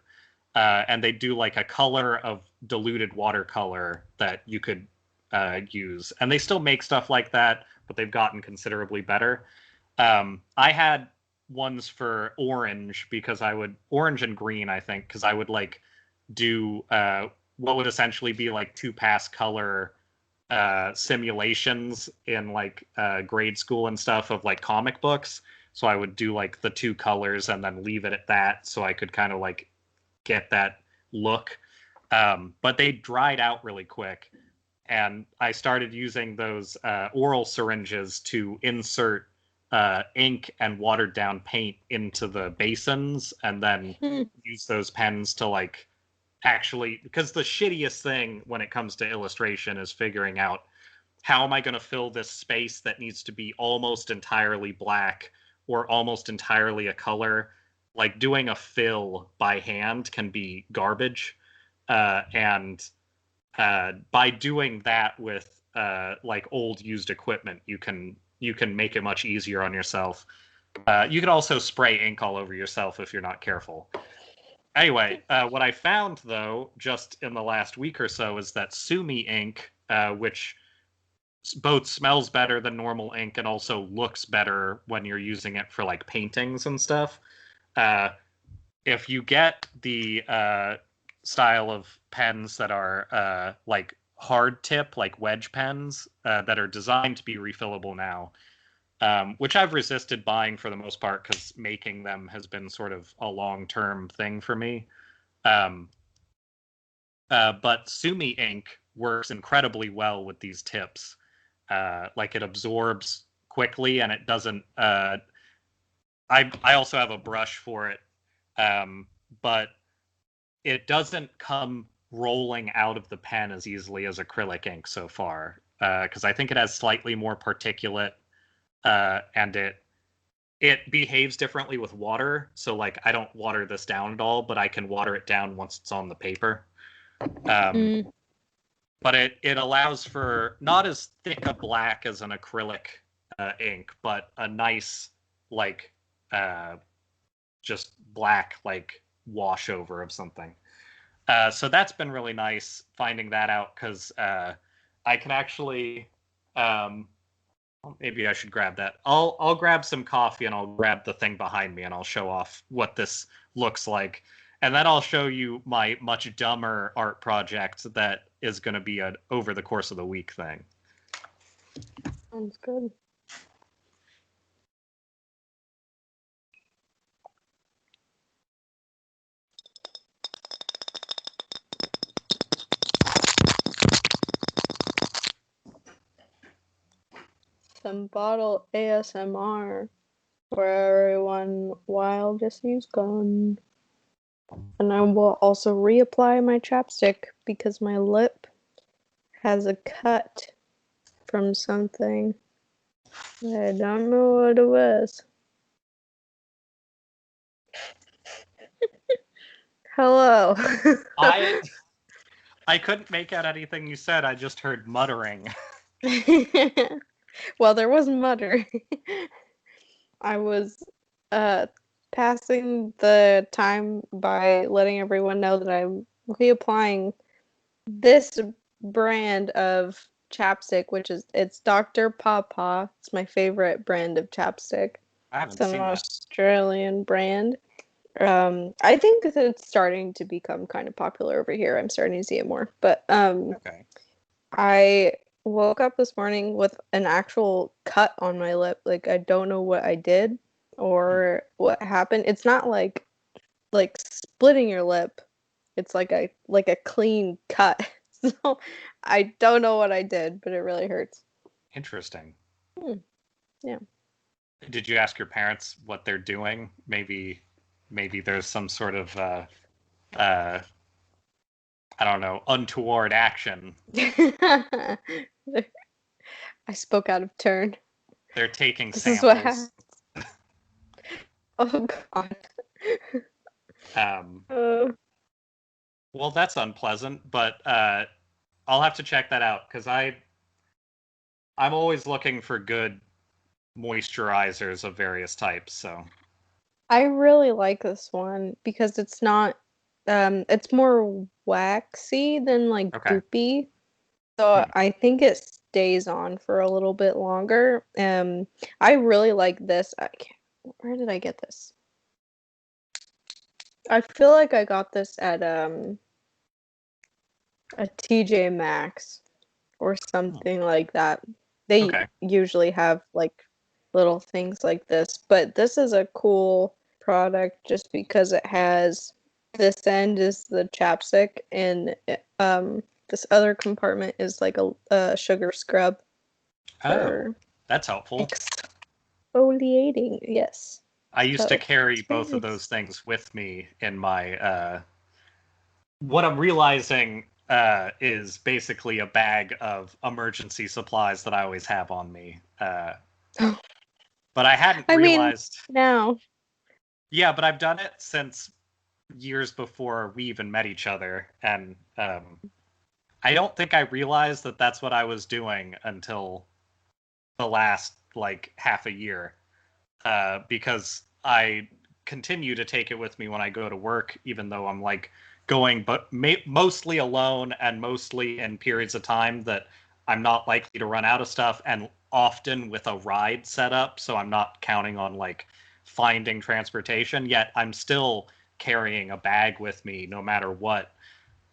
And they do like a color of diluted watercolor that you could use. And they still make stuff like that, but they've gotten considerably better. I had ones for orange because I would orange and green, I think, because I would like do what would essentially be like 2-pass color simulations in like grade school and stuff of like comic books. So I would do like the two colors and then leave it at that, so I could kind of like get that look. But they dried out really quick, and I started using those oral syringes to insert ink and watered down paint into the basins, and then use those pens to like actually, because the shittiest thing when it comes to illustration is figuring out how am I going to fill this space that needs to be almost entirely black or almost entirely a color. Like doing a fill by hand can be garbage, and by doing that with like old used equipment, you can make it much easier on yourself. You can also spray ink all over yourself if you're not careful. Anyway, what I found though, just in the last week or so, is that Sumi ink, which both smells better than normal ink and also looks better when you're using it for like paintings and stuff. Uh, if you get the style of pens that are like hard tip, like wedge pens that are designed to be refillable now, which I've resisted buying for the most part because making them has been sort of a long-term thing for me. Um, but Sumi ink works incredibly well with these tips. Like it absorbs quickly and it doesn't. I also have a brush for it, but it doesn't come rolling out of the pen as easily as acrylic ink so far, because I think it has slightly more particulate, and it behaves differently with water. So like I don't water this down at all, but I can water it down once it's on the paper. But it allows for not as thick a black as an acrylic ink, but a nice like just black like wash over of something. So that's been really nice finding that out, because I can actually well, maybe I should grab that. I'll grab some coffee and I'll grab the thing behind me and I'll show off what this looks like. And then I'll show you my much dumber art project that is going to be an over the course of the week thing. Sounds good. Some bottle ASMR for everyone while Jesse's gone. And I will also reapply my chapstick because my lip has a cut from something. I don't know what it was. Hello. I couldn't make out anything you said. I just heard muttering. Well, there was muttering. I was passing the time by letting everyone know that I'm reapplying this brand of chapstick, which is it's Dr. Pawpaw. It's my favorite brand of chapstick. I haven't It's an seen that. Australian brand. I think that it's starting to become kind of popular over here. I'm starting to see it more. But Okay. I woke up this morning with an actual cut on my lip. Like I don't know what I did or what happened. It's not like splitting your lip. It's like a clean cut. So I don't know what I did, but it really hurts. Interesting. Yeah. Did you ask your parents what they're doing? Maybe there's some sort of I don't know, untoward action. I spoke out of turn. They're taking This samples. is what happens. Oh god. Well, that's unpleasant, but I'll have to check that out because I'm always looking for good moisturizers of various types. So I really like this one because it's not it's more waxy than like goopy. So I think it stays on for a little bit longer. I really like this. Where did I get this? I feel like I got this at a TJ Maxx or something like that. They usually have like little things like this. But this is a cool product just because it has, this end is the chapstick, and this other compartment is like a sugar scrub Oh, for that's helpful. exfoliating. Yes. I used to So carry it's very both of nice. those things with me in my what I'm realizing is basically a bag of emergency supplies that I always have on me. But I hadn't I mean, realized. now. Yeah, but I've done it since years before we even met each other, and I don't think I realized that that's what I was doing until the last like half a year, because I continue to take it with me when I go to work, even though I'm like going, but mostly alone and mostly in periods of time that I'm not likely to run out of stuff, and often with a ride set up, so I'm not counting on like finding transportation. Yet I'm still carrying a bag with me no matter what,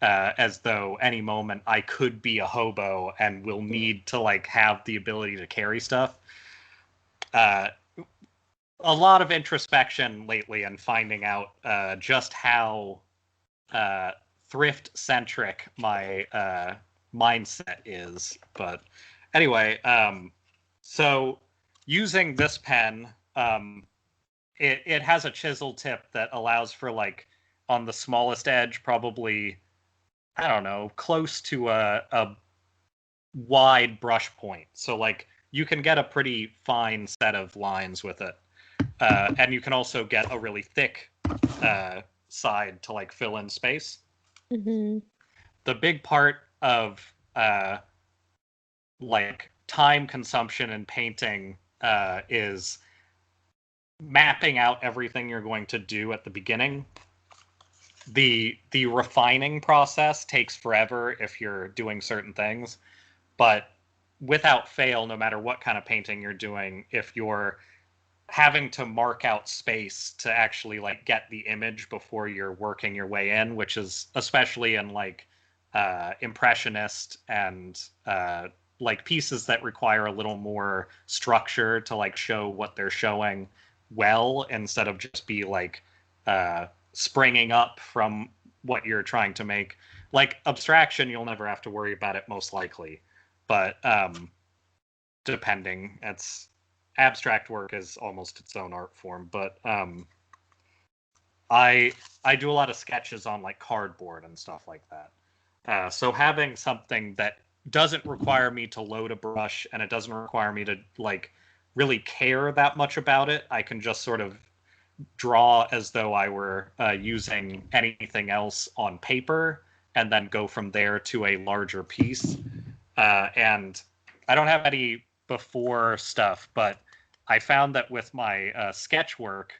as though any moment I could be a hobo and will need to like have the ability to carry stuff. Uh, a lot of introspection lately and finding out just how thrift centric my mindset is. But anyway, so using this pen, it has a chisel tip that allows for like on the smallest edge, probably, I don't know, close to a wide brush point. So like you can get a pretty fine set of lines with it. And you can also get a really thick side to like fill in space. Mm-hmm. The big part of like time consumption in painting is mapping out everything you're going to do at the beginning. The refining process takes forever if you're doing certain things, but without fail, no matter what kind of painting you're doing, if you're having to mark out space to actually like get the image before you're working your way in, which is especially in like impressionist and like pieces that require a little more structure to like show what they're showing well, instead of just be like springing up from what you're trying to make. Like abstraction, you'll never have to worry about it most likely, but depending, it's abstract work is almost its own art form. But I I do a lot of sketches on like cardboard and stuff like that. So having something that doesn't require me to load a brush, and it doesn't require me to like really care that much about it, I can just sort of draw as though I were using anything else on paper, and then go from there to a larger piece. And I don't have any before stuff, but I found that with my sketch work,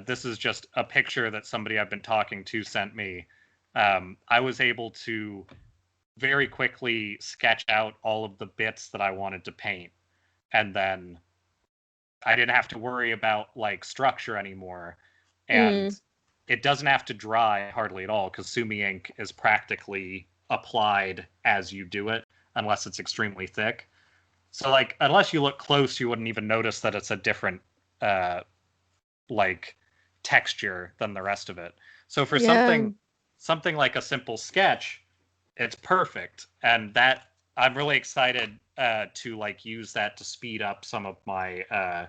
this is just a picture that somebody I've been talking to sent me. I was able to very quickly sketch out all of the bits that I wanted to paint, and then I didn't have to worry about like structure anymore. And Mm. it doesn't have to dry hardly at all, because Sumi ink is practically applied as you do it, unless it's extremely thick. So like unless you look close, you wouldn't even notice that it's a different uh, like texture than the rest of it. So for Yeah. something like a simple sketch, it's perfect, and that I'm really excited to like use that to speed up some of my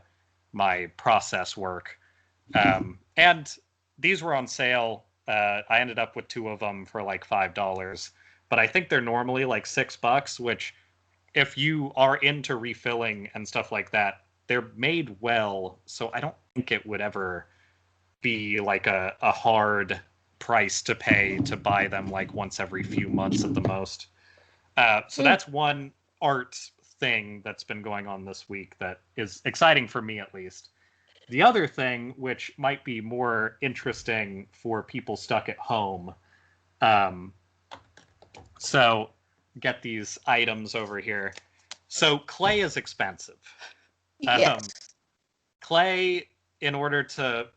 my process work. And these were on sale. I ended up with two of them for like $5, but I think they're normally like $6, which if you are into refilling and stuff like that, they're made well. So I don't think it would ever be like a hard price to pay to buy them like once every few months at the most. So Mm. that's one art thing that's been going on this week that is exciting for me at least. The other thing, which might be more interesting for people stuck at home, um, so get these items over here. So clay is expensive. Yes. Um, clay, in order to,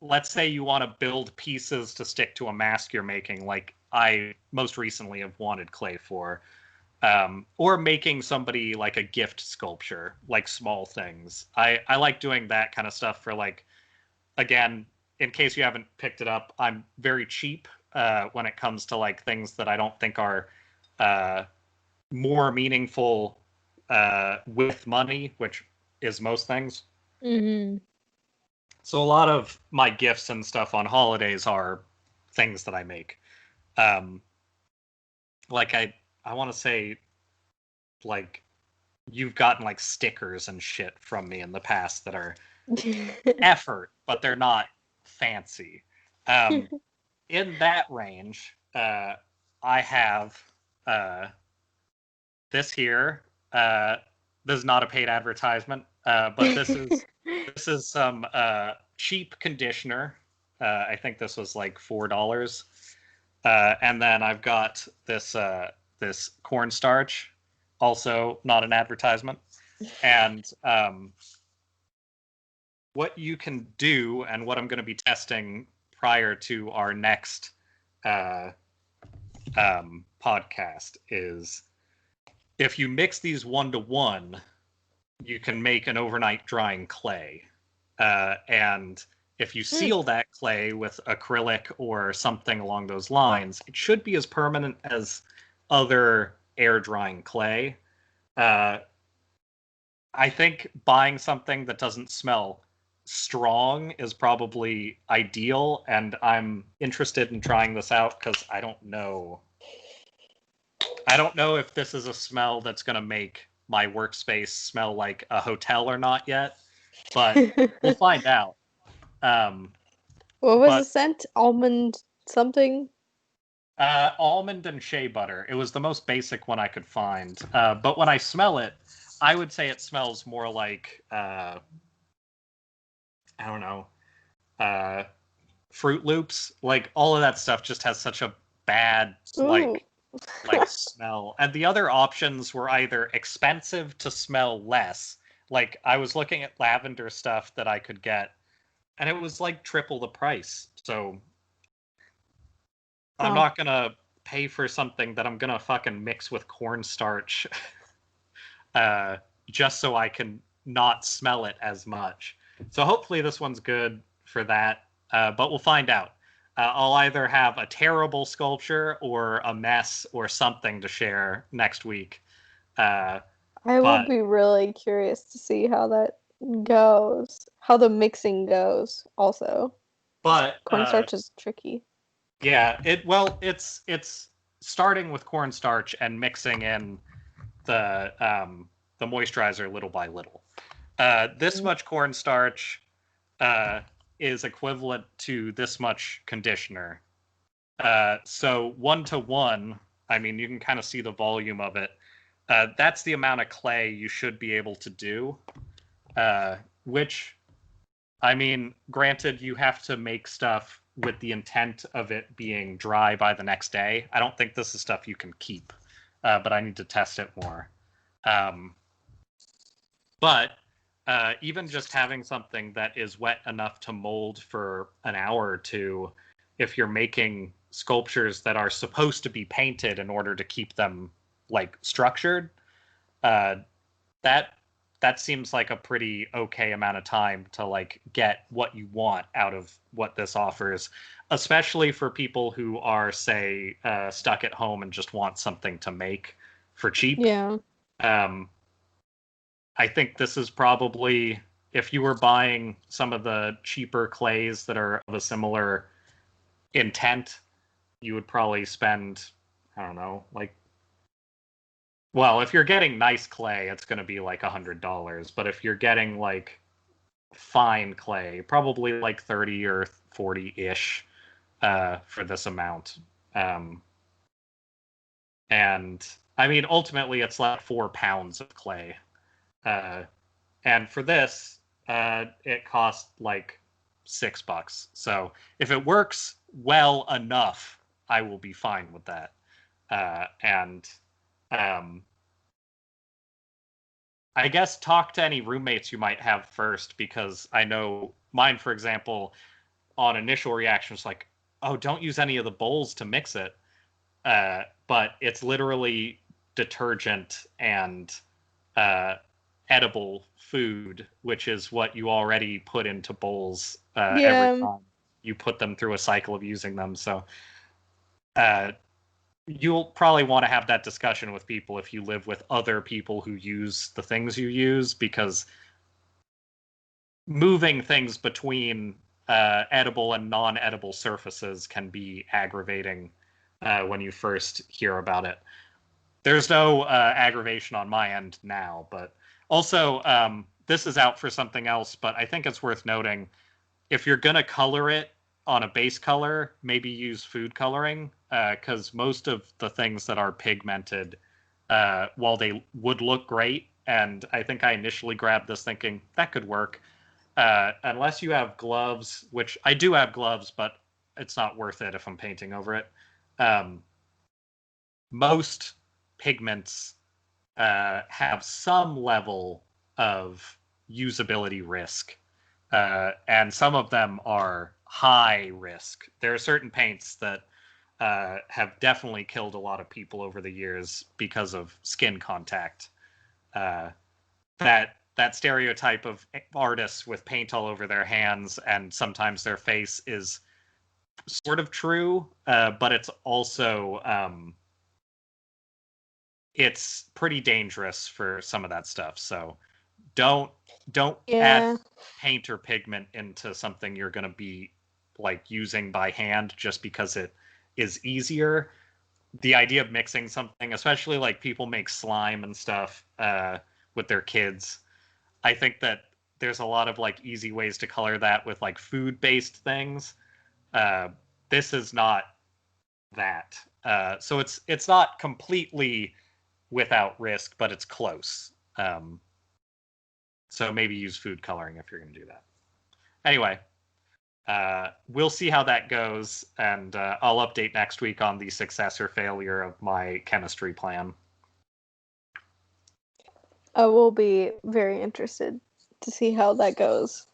let's say you want to build pieces to stick to a mask you're making, like I most recently have wanted clay for. Or making somebody like a gift sculpture, like small things. I like doing that kind of stuff for like, again, in case you haven't picked it up, I'm very cheap when it comes to like things that I don't think are more meaningful with money, which is most things. Mm-hmm. So a lot of my gifts and stuff on holidays are things that I make. Um, like I want to say like you've gotten like stickers and shit from me in the past that are effort, but they're not fancy. Um, in that range, I have uh, this here. This is not a paid advertisement, but this is some cheap conditioner. I think this was like $4. And then I've got this cornstarch, also not an advertisement. And what you can do, and what I'm going to be testing prior to our next uh, podcast, is if you mix these 1-to-1, you can make an overnight drying clay. And if you seal that clay with acrylic or something along those lines, it should be as permanent as other air drying clay. I think buying something that doesn't smell strong is probably ideal, and I'm interested in trying this out because I don't know. I don't know if this is a smell that's going to make my workspace smell like a hotel or not yet, but we'll find out. What was the But scent? Almond something? almond and shea butter. It was the most basic one I could find. But when I smell it, I would say it smells more like I don't know, uh, Fruit Loops. Like all of that stuff just has such a bad Ooh. like smell. And the other options were either expensive to smell less. Like I was looking at lavender stuff that I could get, and it was like triple the price. So I'm Wow. not gonna pay for something that I'm gonna fucking mix with cornstarch uh, just so I can not smell it as much. So hopefully this one's good for that, but we'll find out. I'll either have a terrible sculpture or a mess or something to share next week. Uh, I will but be really curious to see how that goes. How the mixing goes also. Because but cornstarch is tricky. yeah, it's starting with cornstarch and mixing in the moisturizer little by little. This much cornstarch uh, is equivalent to this much conditioner. So 1-to-1, I mean, you can kind of see the volume of it. That's the amount of clay you should be able to do. Which, I mean, granted, you have to make stuff with the intent of it being dry by the next day. I don't think this is stuff you can keep, but I need to test it more. Um, but even just having something that is wet enough to mold for an hour or two, if you're making sculptures that are supposed to be painted in order to keep them like structured, uh, that that seems like a pretty okay amount of time to like get what you want out of what this offers, especially for people who are say stuck at home and just want something to make for cheap. Yeah. um, I think this is probably, if you were buying some of the cheaper clays that are of a similar intent, you would probably spend, I don't know, like, well, if you're getting nice clay, it's going to be like $100. But if you're getting like fine clay, probably like 30 or 40-ish for this amount. And I mean, ultimately, it's like 4 pounds of clay. Uh, And for this, it cost like $6. So if it works well enough, I will be fine with that. And um, I guess talk to any roommates you might have first, because I know mine, for example, on initial reaction was like, "Oh, don't use any of the bowls to mix it." But it's literally detergent and edible food, which is what you already put into bowls every time you put them through a cycle of using them. So you'll probably want to have that discussion with people if you live with other people who use the things you use, because moving things between edible and non-edible surfaces can be aggravating when you first hear about it. There's no aggravation on my end now, but also this is out for something else, but I think it's worth noting, if you're going to color it on a base color, maybe use food coloring, because most of the things that are pigmented, while they would look great, and I think I initially grabbed this thinking that could work, unless you have gloves, which I do have gloves, but it's not worth it if I'm painting over it. Most pigments have some level of usability risk, and some of them are high risk. There are certain paints that have definitely killed a lot of people over the years because of skin contact. That stereotype of artists with paint all over their hands and sometimes their face is sort of true, but it's also it's pretty dangerous for some of that stuff. So don't add paint or pigment into something you're going to be like using by hand just because it is easier. The idea of mixing something, especially like people make slime and stuff with their kids, I think that there's a lot of like easy ways to color that with like food-based things. This is not that. So it's not completely without risk, but it's close. So maybe use food coloring if you're going to do that. Anyway, we'll see how that goes, and I'll update next week on the success or failure of my chemistry plan. I will be very interested to see how that goes.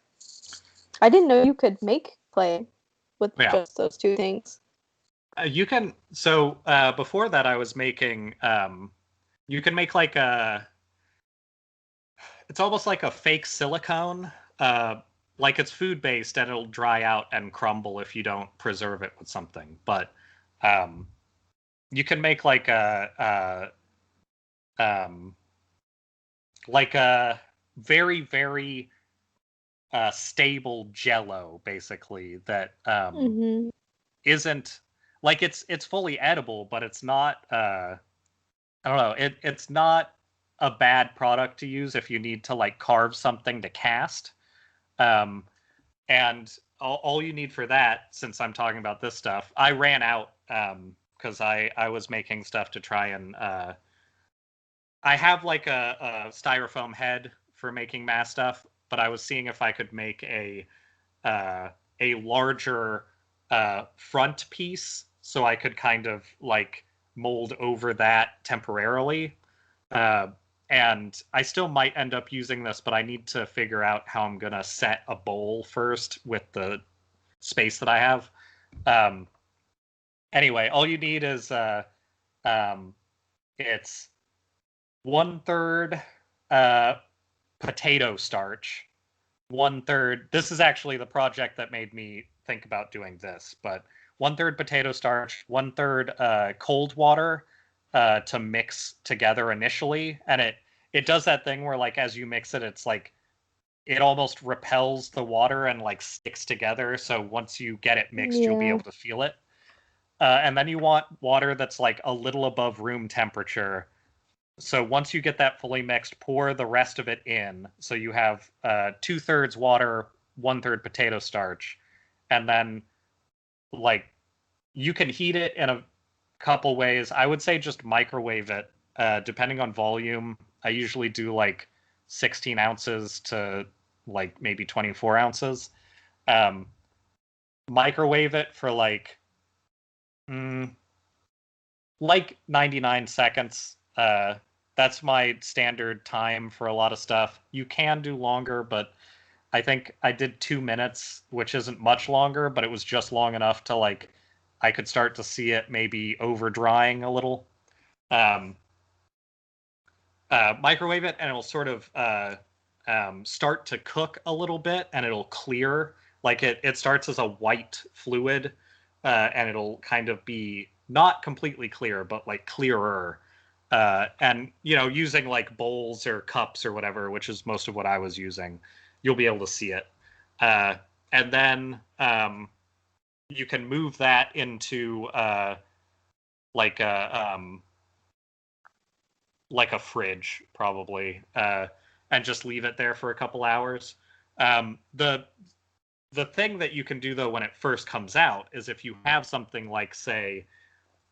I didn't know you could make clay with just those two things. You can. So before that, I was making. You can make like a. It's almost like a fake silicone. Like it's food based and it'll dry out and crumble if you don't preserve it with something. But you can make like a very, very stable Jello, basically, that isn't like it's fully edible, but it's not. I don't know. It's not a bad product to use if you need to like carve something to cast. And all you need for that, since I'm talking about this stuff, I ran out because I was making stuff to try and I have like a styrofoam head for making mass stuff, but I was seeing if I could make a larger front piece so I could kind of like mold over that temporarily. And I still might end up using this, but I need to figure out how I'm going to set a bowl first with the space that I have. Anyway, all you need is it's 1/3 potato starch, 1/3. This is actually the project that made me think about doing this, but 1/3 potato starch, 1/3 cold water to mix together initially, and it does that thing where like as you mix it, it's like it almost repels the water and like sticks together. So once you get it mixed, you'll be able to feel it. And then you want water that's like a little above room temperature. So once you get that fully mixed, pour the rest of it in. So you have 2/3 water, 1/3 potato starch, and then like you can heat it in a couple ways. I would say just microwave it, depending on volume. I usually do like 16 ounces to like maybe 24 ounces. Microwave it for like 99 seconds. That's my standard time for a lot of stuff. You can do longer, but I think I did 2 minutes, which isn't much longer, but it was just long enough to like I could start to see it maybe over drying a little. microwave it, and it'll sort of start to cook a little bit, and it'll clear. Like it starts as a white fluid, and it'll kind of be not completely clear, but like clearer. And using like bowls or cups or whatever, which is most of what I was using, you'll be able to see it. And then you can move that into like a fridge probably, and just leave it there for a couple hours. The thing that you can do though when it first comes out is if you have something like, say,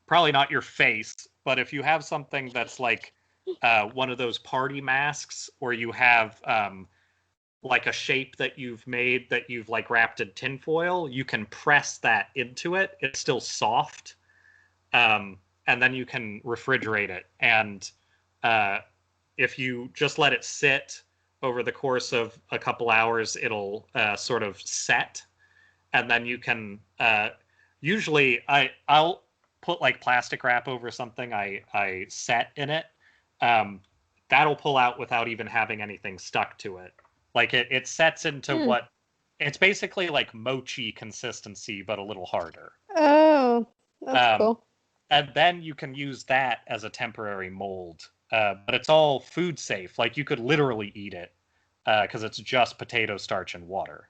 probably not your face, but if you have something that's like one of those party masks, or you have like a shape that you've made that you've like wrapped in tinfoil, you can press that into it. It's still soft. And then you can refrigerate it. And if you just let it sit over the course of a couple hours, it'll sort of set. And then you can usually I'll put like plastic wrap over something I set in it. That'll pull out without even having anything stuck to it. Like it sets into what it's basically like mochi consistency, but a little harder. Oh, that's cool. And then you can use that as a temporary mold. But it's all food safe. Like you could literally eat it because it's just potato starch and water.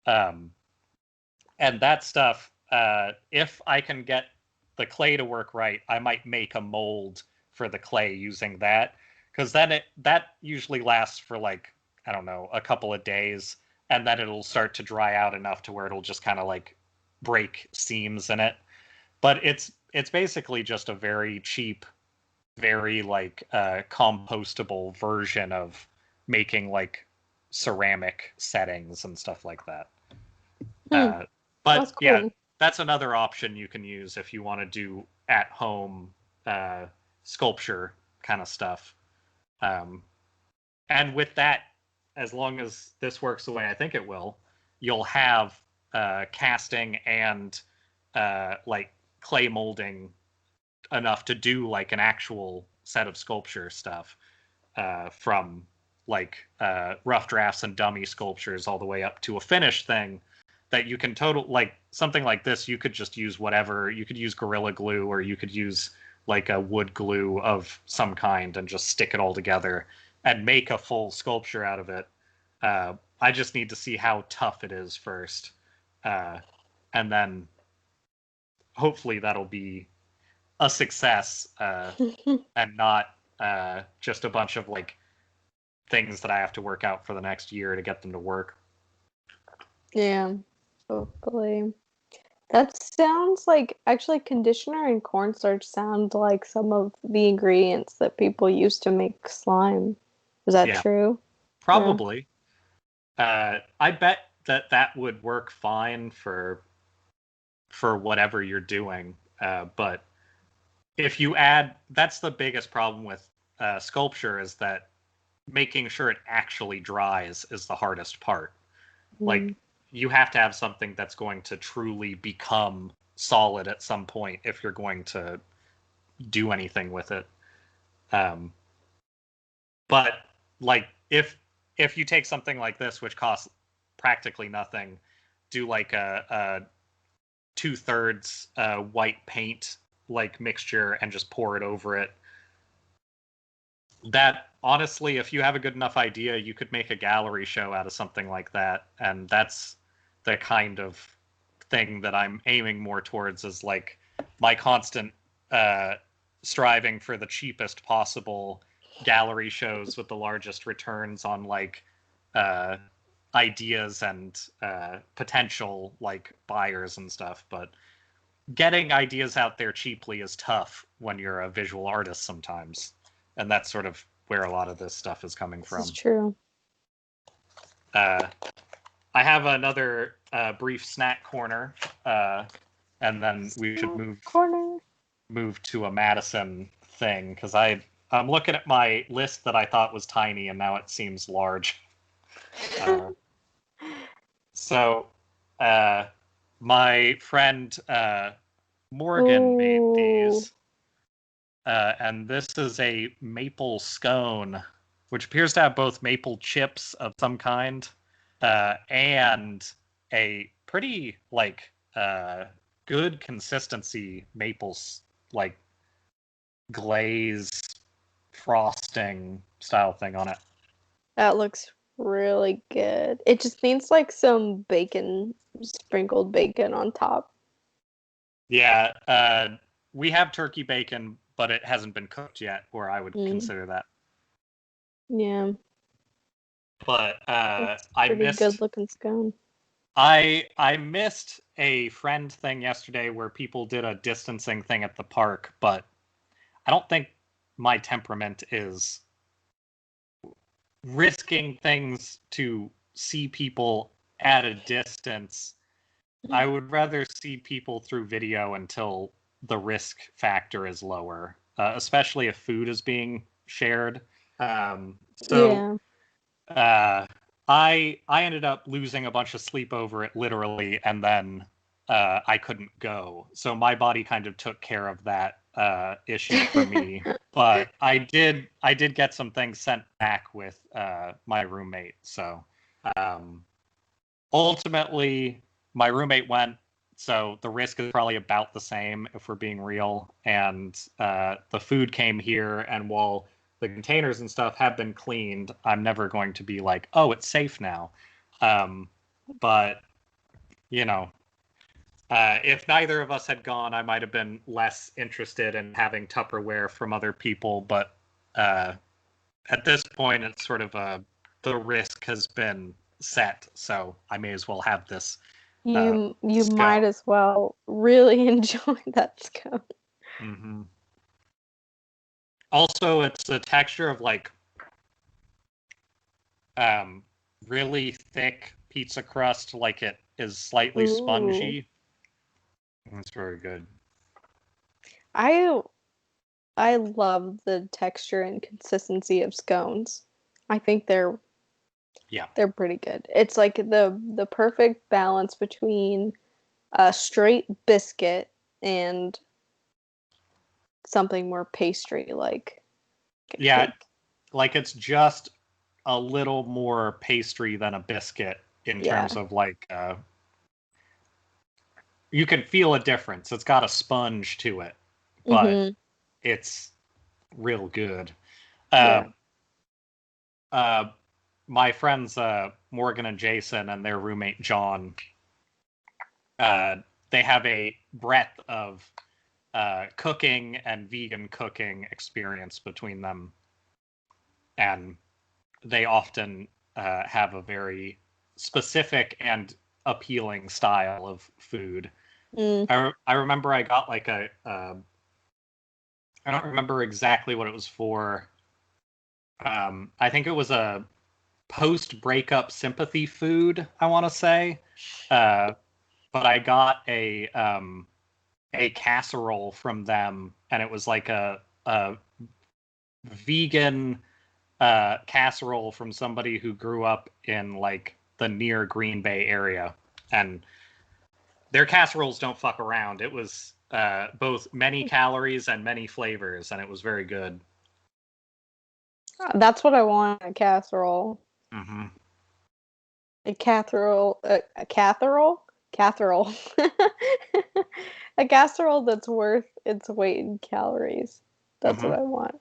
And that stuff, if I can get the clay to work right, I might make a mold for the clay using that, because then that usually lasts for like, I don't know, a couple of days, and then it'll start to dry out enough to where it'll just kind of like break seams in it. But it's basically just a very cheap, very like compostable version of making like ceramic settings and stuff like that. But cool. Yeah, that's another option you can use if you want to do at home sculpture kind of stuff. And with that, as long as this works the way I think it will, you'll have casting and like clay molding enough to do like an actual set of sculpture stuff, from like rough drafts and dummy sculptures all the way up to a finished thing that you can like something like this. You could just use whatever. You could use Gorilla Glue, or you could use like a wood glue of some kind and just stick it all together and make a full sculpture out of it. I just need to see how tough it is first, and then hopefully that'll be a success, and not just a bunch of like things that I have to work out for the next year to get them to work. Yeah, hopefully. That sounds like, actually, conditioner and cornstarch sound like some of the ingredients that people use to make slime. Is that true? Probably. Yeah. I bet that would work fine for whatever you're doing. But if you add, that's the biggest problem with sculpture, is that making sure it actually dries is the hardest part. Like, you have to have something that's going to truly become solid at some point if you're going to do anything with it. But like if you take something like this, which costs practically nothing, do like a 2/3 white paint like mixture and just pour it over it. That, honestly, if you have a good enough idea, you could make a gallery show out of something like that. And that's the kind of thing that I'm aiming more towards, is like my constant striving for the cheapest possible gallery shows with the largest returns on like ideas and potential like buyers and stuff. But getting ideas out there cheaply is tough when you're a visual artist sometimes. And that's sort of where a lot of this stuff is coming from. This is true. I have another brief snack corner, and then we should move to a Madison thing, because I'm looking at my list that I thought was tiny, and now it seems large. So my friend Morgan made these. and this is a maple scone, which appears to have both maple chips of some kind and a pretty good consistency maple like glaze frosting style thing on it. That looks really good. It just needs like some bacon, sprinkled bacon on top. Yeah, we have turkey bacon, but it hasn't been cooked yet, or I would consider that. Yeah. But That's I pretty missed. good looking scone. I missed a friend thing yesterday where people did a distancing thing at the park, but I don't think my temperament is risking things to see people at a distance. I would rather see people through video until the risk factor is lower, especially if food is being shared. So I ended up losing a bunch of sleep over it, literally, and then I couldn't go. So my body kind of took care of that issue for me. But I did get some things sent back with my roommate. So ultimately, my roommate went. So the risk is probably about the same if we're being real. And the food came here, and while the containers and stuff have been cleaned, I'm never going to be like, oh, it's safe now. But you know, if neither of us had gone, I might have been less interested in having Tupperware from other people. But at this point, it's sort of the risk has been set, so I may as well have this. You scone. might as well really enjoy that scone. Mm-hmm. Also, it's the texture of like really thick pizza crust, like it is slightly spongy. It's very good. I love the texture and consistency of scones. I think they're pretty good. It's like the perfect balance between a straight biscuit and something more pastry like Yeah, cake. like it's just a little more pastry than a biscuit in terms of like you can feel a difference. It's got a sponge to it, but it's real good. Yeah. My friends Morgan and Jason and their roommate John, they have a breadth of cooking and vegan cooking experience between them, and they often have a very specific and appealing style of food. I remember I got like I don't remember exactly what it was for. I think it was a post breakup sympathy food, I want to say. But I got a casserole from them, and it was like a vegan casserole from somebody who grew up in like the near Green Bay area, and their casseroles don't fuck around. It was both many calories and many flavors, and it was very good. That's what I want, a casserole. Mm-hmm. A casserole, a casserole, casserole, a casserole that's worth its weight in calories. That's Mm-hmm. what I want.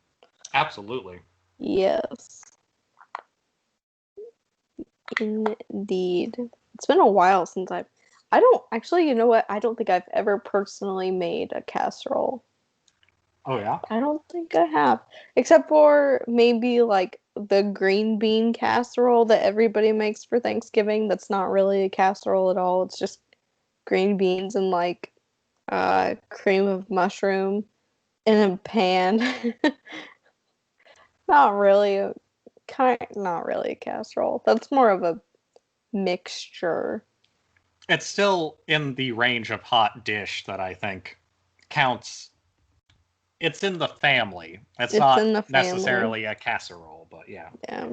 Absolutely. Yes, indeed. It's been a while since I don't actually, you know what? I don't think I've ever personally made a casserole. Oh yeah. I don't think I have, except for maybe like the green bean casserole that everybody makes for Thanksgiving. That's not really a casserole at all. It's just green beans and like cream of mushroom in a pan. Not really a casserole. That's more of a mixture. It's still in the range of hot dish that I think counts. It's in the family. It's It's not in the family. necessarily a casserole, but yeah. Yeah.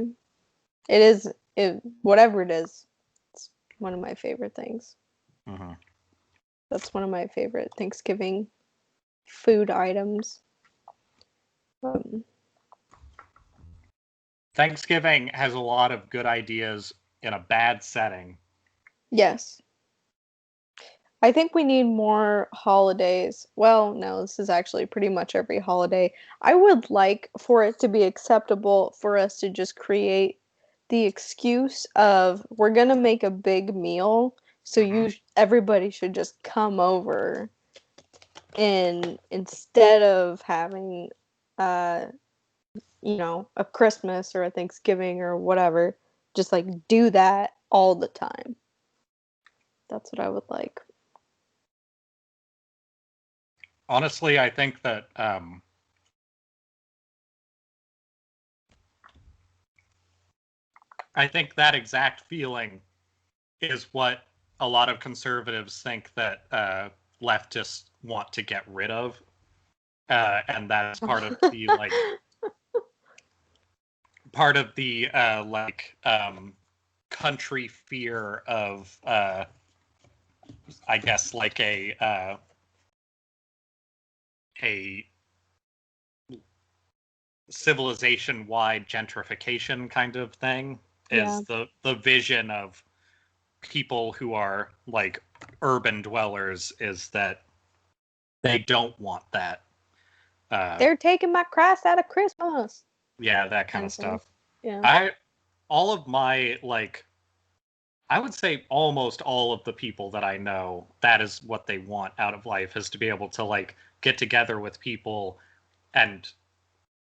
It is whatever it is. It's one of my favorite things. Mm-hmm. That's one of my favorite Thanksgiving food items. Um, Thanksgiving has a lot of good ideas in a bad setting. yes. I think we need more holidays. Well, no, this is actually pretty much every holiday. I would like for it to be acceptable for us to just create the excuse of we're gonna make a big meal, so everybody should just come over, and instead of having uh a Christmas or a Thanksgiving or whatever, just like do that all the time. That's what I would like. Honestly, I think that exact feeling is what a lot of conservatives think that leftists want to get rid of, and that's part of the country fear of I guess like a civilization-wide gentrification kind of thing. Yeah. Is the vision of people who are like urban dwellers is that they don't want that. They're taking my Christ out of Christmas. Yeah, that kind Kind of of thing. stuff. Yeah. All of my I would say almost all of the people that I know, that is what they want out of life, is to be able to like get together with people and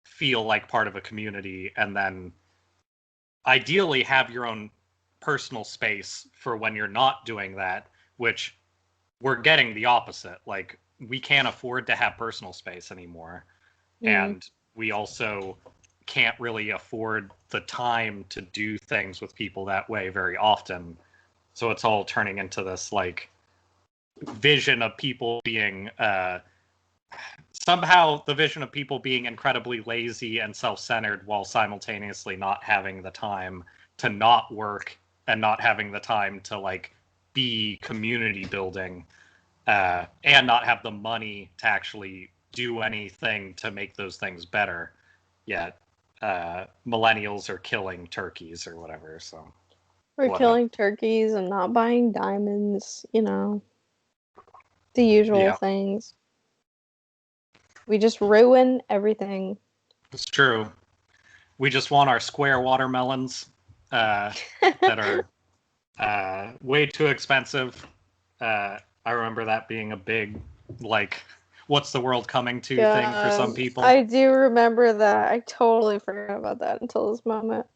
feel like part of a community, and then ideally have your own personal space for when you're not doing that, which we're getting the opposite. Like, we can't afford to have personal space anymore. And we also can't really afford the time to do things with people that way very often. So it's all turning into this like vision of people being somehow the vision of people being incredibly lazy and self-centered while simultaneously not having the time to not work and not having the time to like be community building, and not have the money to actually do anything to make those things better. Yet millennials are killing turkeys or whatever. So We're whatever. killing turkeys and not buying diamonds, the usual Yeah, things. We just ruin everything. it's true. We just want our square watermelons that are way too expensive. I remember that being a big, like, what's the world coming to thing for some people. I do remember that. I totally forgot about that until this moment.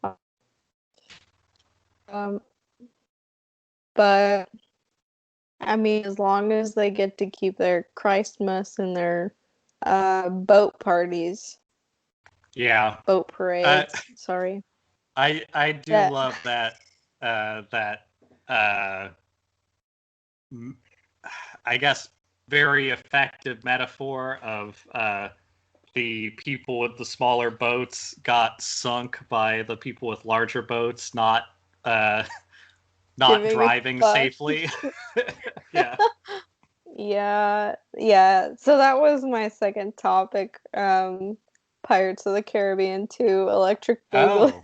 Um, but I mean, as long as they get to keep their Christmas and their boat parties, Yeah. boat parades. Sorry. I do That love that uh, I guess very effective metaphor of the people with the smaller boats got sunk by the people with larger boats uh, not giving a driving fuck. safely. Yeah. Yeah. So that was my second topic. Pirates of the Caribbean 2, Electric Boogaloo. Oh,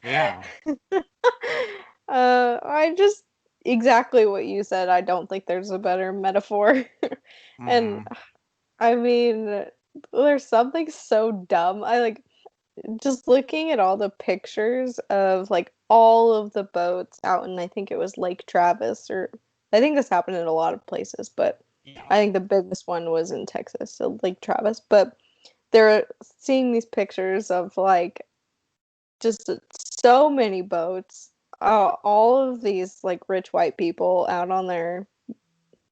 yeah. I just exactly what you said. I don't think there's a better metaphor. And Mm-hmm. I mean, there's something so dumb. I like just looking at all the pictures of like all of the boats out in, I think it was Lake Travis, or I think this happened in a lot of places, but Yeah. I think the biggest one was in Texas, so Lake Travis. But they're seeing these pictures of like just so many boats, all of these like rich white people out on their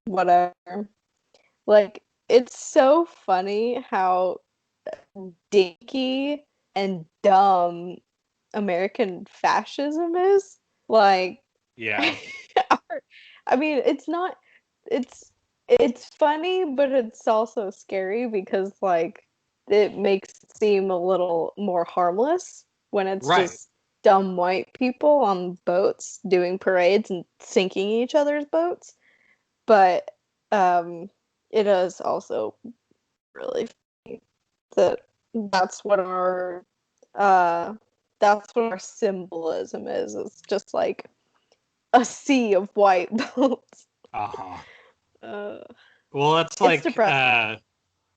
whatever. Like, it's so funny how dinky and dumb American fascism is. Like, Yeah. I mean, it's it's funny, but it's also scary because like it makes it seem a little more harmless when it's Right. just dumb white people on boats doing parades and sinking each other's boats. But um it is also really funny that that's what our uh that's what our symbolism is. It's just like a sea of white boats. Uh-huh. Uh, Well, it's it's like depressing.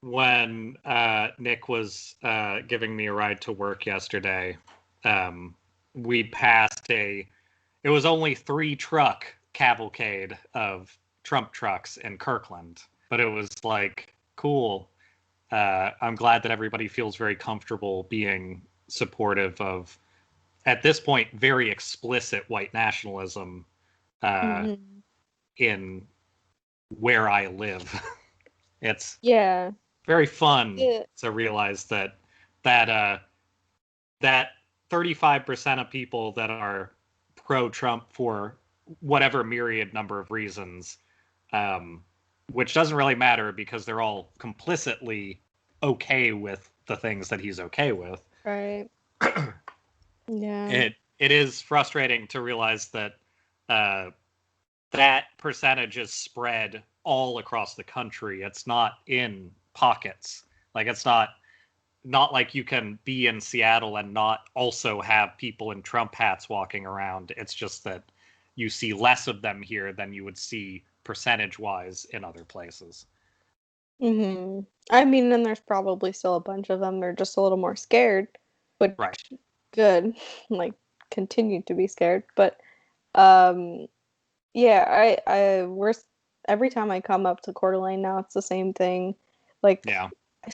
when Nick was giving me a ride to work yesterday. Um, we passed it was only 3 truck cavalcade of Trump trucks in Kirkland, but it was like cool. I'm glad that everybody feels very comfortable being supportive of, at this point, very explicit white nationalism uh, Hmm. in where I live. It's Yeah. very fun It, to realize that that 35% of people that are pro-Trump for whatever myriad number of reasons, um, which doesn't really matter because they're all complicitly okay with the things that he's okay with. right. Yeah. It is frustrating to realize that uh, that percentage is spread all across the country. It's not in pockets. Like it's not like you can be in Seattle and not also have people in Trump hats walking around. It's just that you see less of them here than you would see percentage wise in other places. Hmm. I mean, and there's probably still a bunch of them. They're just a little more scared, which Right. good. Like, continue to be scared. But um, yeah, every time I come up to Coeur d'Alene now, it's the same thing. Like, Yeah.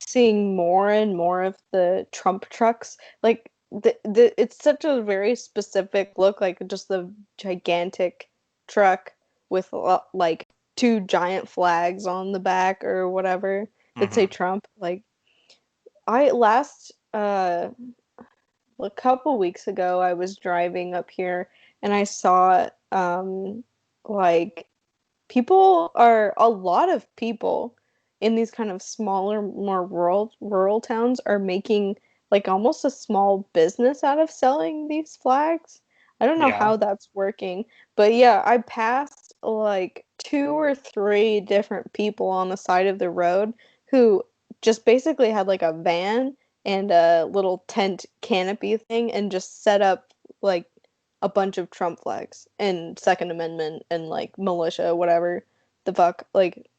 seeing more and more of the Trump trucks. Like, it's such a very specific look, like just the gigantic truck with like two giant flags on the back or whatever that say Hmm. Trump. Like, I last a couple weeks ago, I was driving up here and I saw like a lot of people in these kind of smaller, more rural towns are making like almost a small business out of selling these flags. I don't know Yeah. how that's working, but yeah, I passed like two or three different people on the side of the road who just basically had like a van and a little tent canopy thing and just set up like a bunch of Trump flags and Second Amendment and like militia, whatever the fuck. Like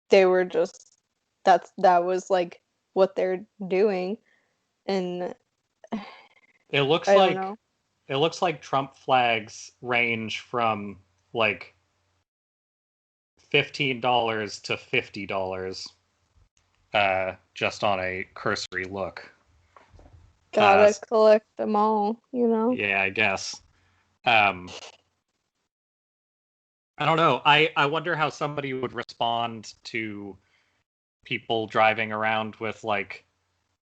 they were just that was like what they're doing, and It looks I don't like know. it looks like Trump flags range from like $15 to $50, just on a cursory look. Uh, Gotta collect them all, you know. yeah, I guess. Um, I don't know. I wonder how somebody would respond to people driving around with like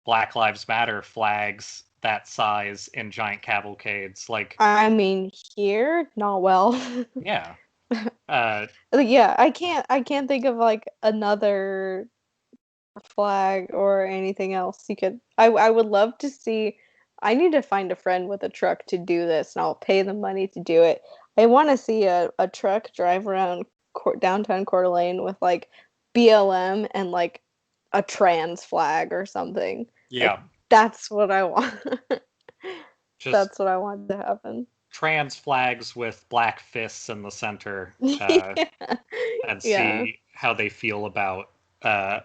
Black Lives Matter flags that size in giant cavalcades. Like, I mean, here, not well. yeah. Uh, Like, yeah, I can't think of like another flag or anything else you could. I would love to see. I need to find a friend with a truck to do this, and I'll pay them money to do it. I want to see a truck drive around downtown Coeur d'Alene with like BLM and like a trans flag or something. Like, yeah, that's what I want. just That's what I want to happen. trans flags with black fists in the center, Yeah. and Yeah. see how they feel about uh,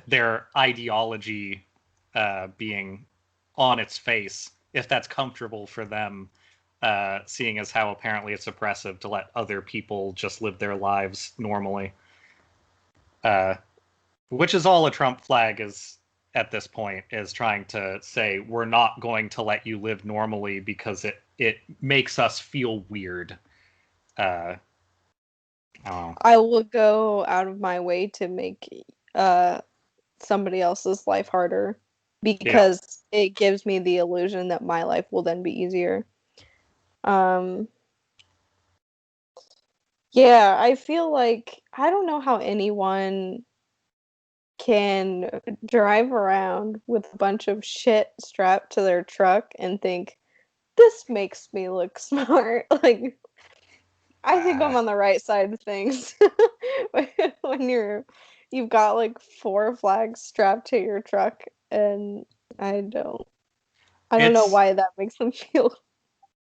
their ideology being on its face, if that's comfortable for them, seeing as how apparently it's oppressive to let other people just live their lives normally. Uh, which is all a Trump flag is at this point, is trying to say we're not going to let you live normally because it makes us feel weird. Uh, oh I will go out of my way to make uh somebody else's life harder yeah, because it gives me the illusion that my life will then be easier. Um, yeah, I feel like I don't know how anyone can drive around with a bunch of shit strapped to their truck and think this makes me look smart. Like, I think uh, I'm on the right side of things. When you've got like four flags strapped to your truck and I don't know It's why that makes them feel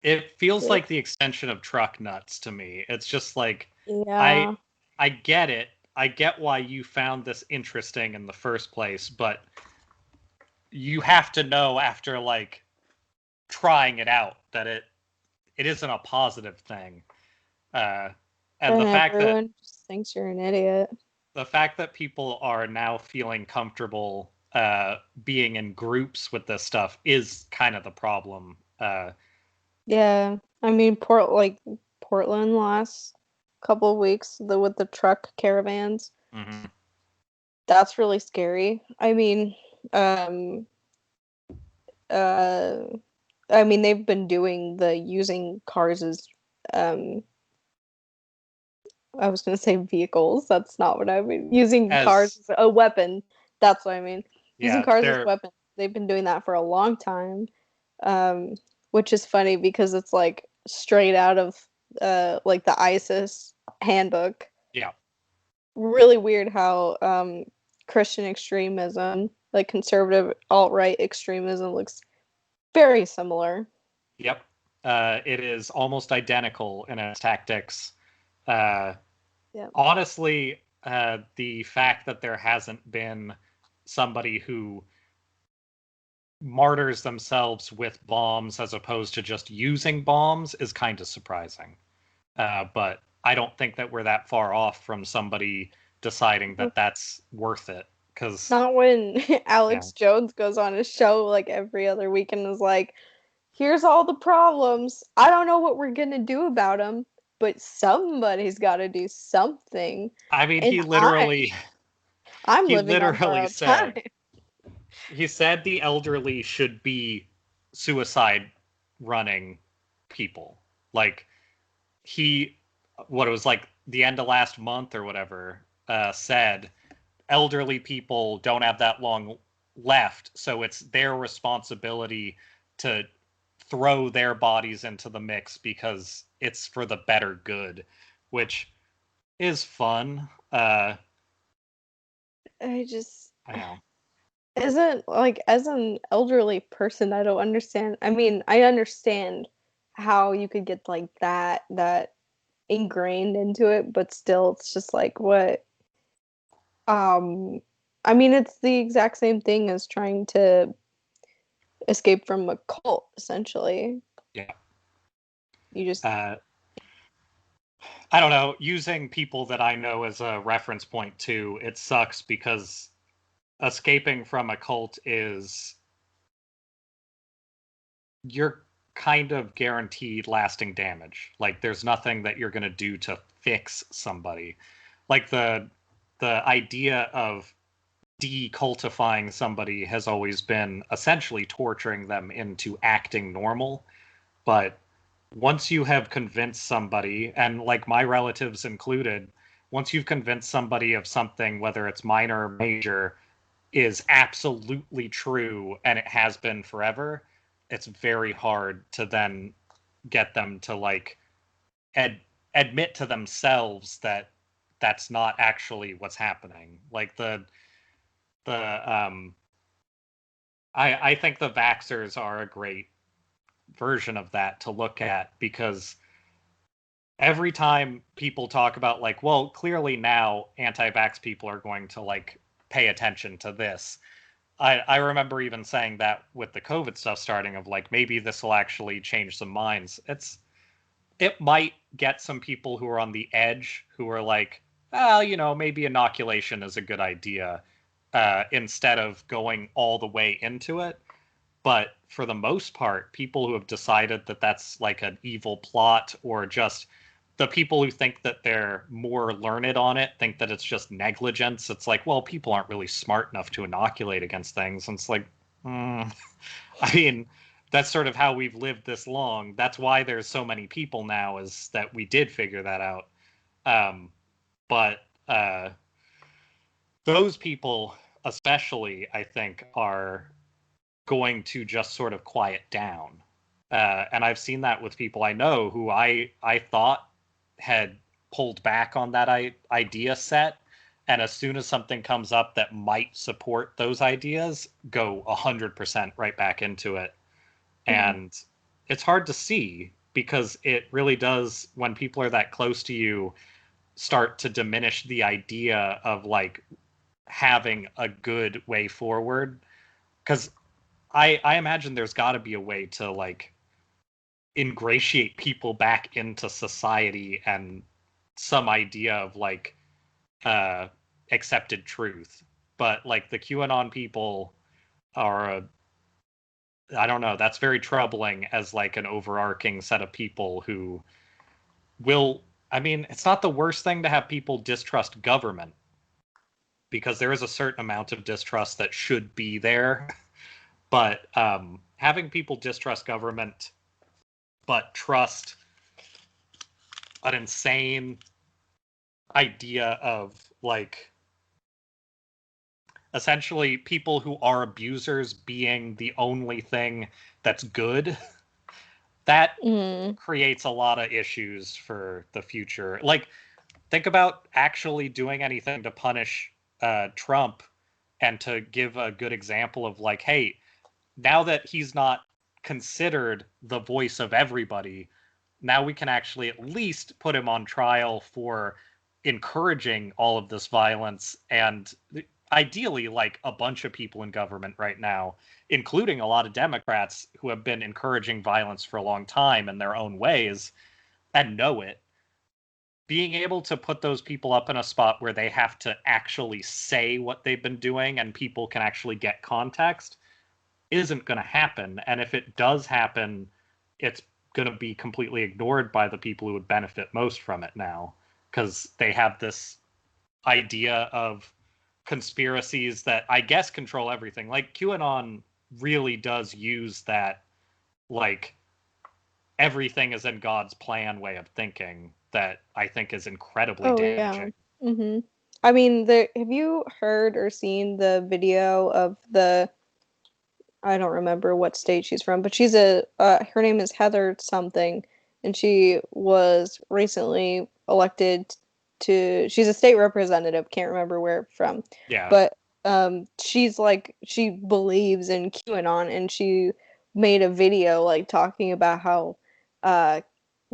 it feels good. like the extension of truck nuts to me. It's just like I Yeah. I get it. I get why you found this interesting in the first place, but you have to know after like trying it out that it isn't a positive thing. Uh, and And everyone just thinks you're an idiot. the fact that people are now feeling comfortable being in groups with this stuff is kind of the problem. Yeah. I mean, Portland last couple of weeks with the truck caravans. Mm-hmm. That's really scary. Um, uh, they've been doing the using cars as, um, I was gonna say vehicles. That's not what I mean. Using cars As as a weapon. That's what I mean. Using yeah, cars as they're weapons. They've been doing that for a long time. Um, which is funny because it's like straight out of like the ISIS handbook. yeah, Really weird how Christian extremism, like conservative alt-right extremism, looks very similar. yep. It is almost identical in its tactics. Uh, Yeah. Honestly, the fact that there hasn't been somebody who martyrs themselves with bombs as opposed to just using bombs is kind of surprising. But I don't think that we're that far off from somebody deciding that that's worth it. Because, Not when yeah, Alex Jones goes on his show like every other week and is like, here's all the problems. I don't know what we're gonna do about them, but somebody's got to do something. I mean, And I'm he living on literally borrowed time. said, he said the elderly should be suicide running people. Like, he, what it was like the end of last month or whatever, said elderly people don't have that long left, so it's their responsibility to throw their bodies into the mix because it's for the better good, which is fun. I just I know. isn't like as an elderly person, I don't understand. I mean, I understand how you could get like that ingrained into it, but still it's just like what um I mean, it's the exact same thing as trying to escape from a cult, essentially. Yeah. You just Uh, I don't know. Using people that I know as a reference point too, it sucks because escaping from a cult is you're kind of guaranteed lasting damage. Like there's nothing that you're going to do to fix somebody. Like the idea of decultifying somebody has always been essentially torturing them into acting normal, but once you have convinced somebody, and like my relatives included, once you've convinced somebody of something, whether it's minor or major, is absolutely true and it has been forever, it's very hard to then get them to like ad- admit to themselves that that's not actually what's happening. Like the I think the vaxxers are a great version of that to look at because every time people talk about like, well, clearly now anti-vax people are going to like pay attention to this. I remember even saying that with the COVID stuff starting of like maybe this will actually change some minds. It might get some people who are on the edge who are like, well, maybe inoculation is a good idea, instead of going all the way into it. But for the most part, people who have decided that that's like an evil plot, or just the people who think that they're more learned on it think that it's just negligence. It's like, well, people aren't really smart enough to inoculate against things. And it's like, mm. I mean, that's sort of how we've lived this long. That's why there's so many people now, is that we did figure that out. Um, but those people, especially, I think, are going to just sort of quiet down. And I've seen that with people I know who I thought had pulled back on that idea set, And as soon as something comes up that might support those ideas, go 100% right back into it. And it's hard to see because it really does, when people are that close to you, start to diminish the idea of like having a good way forward. Because I imagine there's got to be a way to like ingratiate people back into society and some idea of like uh accepted truth. But like the QAnon people are I don't know, that's very troubling as like an overarching set of people who will, I mean, it's not the worst thing to have people distrust government because there is a certain amount of distrust that should be there. But having people distrust government but trust an insane idea of like essentially people who are abusers being the only thing that's good, that creates a lot of issues for the future. Like, think about actually doing anything to punish Trump and to give a good example of like, hey, now that he's not considered the voice of everybody, now we can actually at least put him on trial for encouraging all of this violence. And ideally, like a bunch of people in government right now, including a lot of Democrats who have been encouraging violence for a long time in their own ways and know it, being able to put those people up in a spot where they have to actually say what they've been doing and people can actually get context isn't going to happen. And if it does happen, it's going to be completely ignored by the people who would benefit most from it now because they have this idea of conspiracies that I guess control everything. Like QAnon really does use that, like, everything is in God's plan way of thinking that I think is incredibly damaging. Yeah. I mean, have you heard or seen the video of the, I don't remember what state she's from, but she's her name is Heather something, and she was recently elected she's a state representative, can't remember where from. Yeah. But she's like, she believes in QAnon, and she made a video like talking about how uh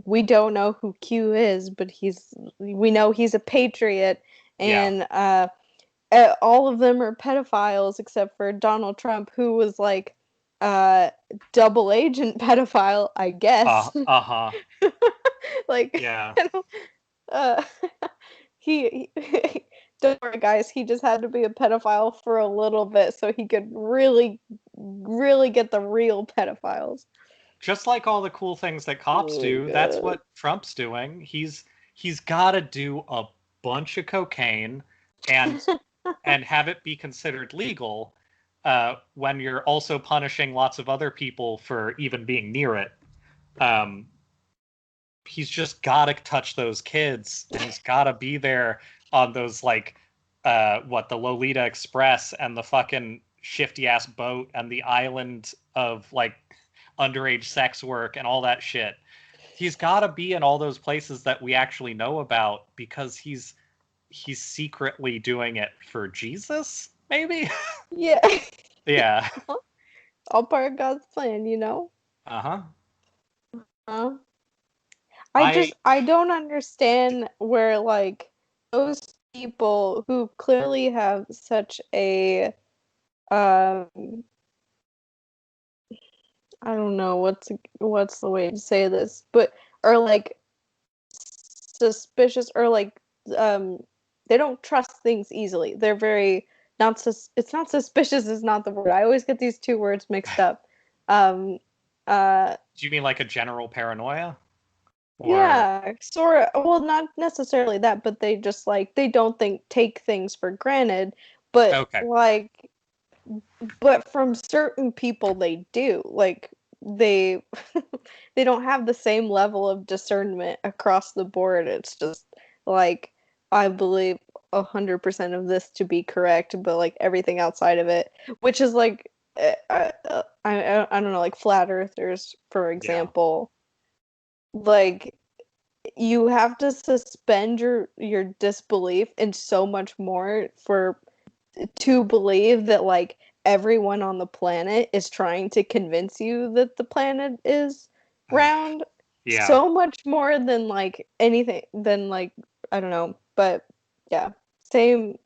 we don't know who Q is, but we know he's a patriot, Yeah. and all of them are pedophiles except for Donald Trump, who was like uh double agent pedophile, I guess. Uh-huh. Like, Yeah. uh he don't worry guys, he just had to be a pedophile for a little bit so he could really really get the real pedophiles. Just like all the cool things that cops Oh do, that's god. what Trump's doing. He's got to do a bunch of cocaine and have it be considered legal when you're also punishing lots of other people for even being near it. Um, he's just got to touch those kids, and he's got to be there on those like the Lolita Express and the fucking shifty ass boat and the island of like underage sex work and all that shit. He's got to be in all those places that we actually know about because he's secretly doing it for Jesus, maybe. Yeah. Yeah. All part of God's plan, you know. Uh-huh. uh, I I don't understand where like those people who clearly have such a um I don't know what's the way to say this, but are like suspicious, or like um they don't trust things easily. They're very not it's not suspicious is not the word. I always get these two words mixed up. Um Do you mean like a general paranoia? Or Yeah, sort of. Well, not necessarily that, but they just like they don't take things for granted, but okay. like but from certain people they do. Like they they don't have the same level of discernment across the board. It's just like I believe 100% of this to be correct, but like everything outside of it, which is like I don't know, like flat earthers, for Yeah. example, like you have to suspend your disbelief in so much more to believe that like everyone on the planet is trying to convince you that the planet is round. Yeah. So much more than like anything than like I don't know, but yeah, same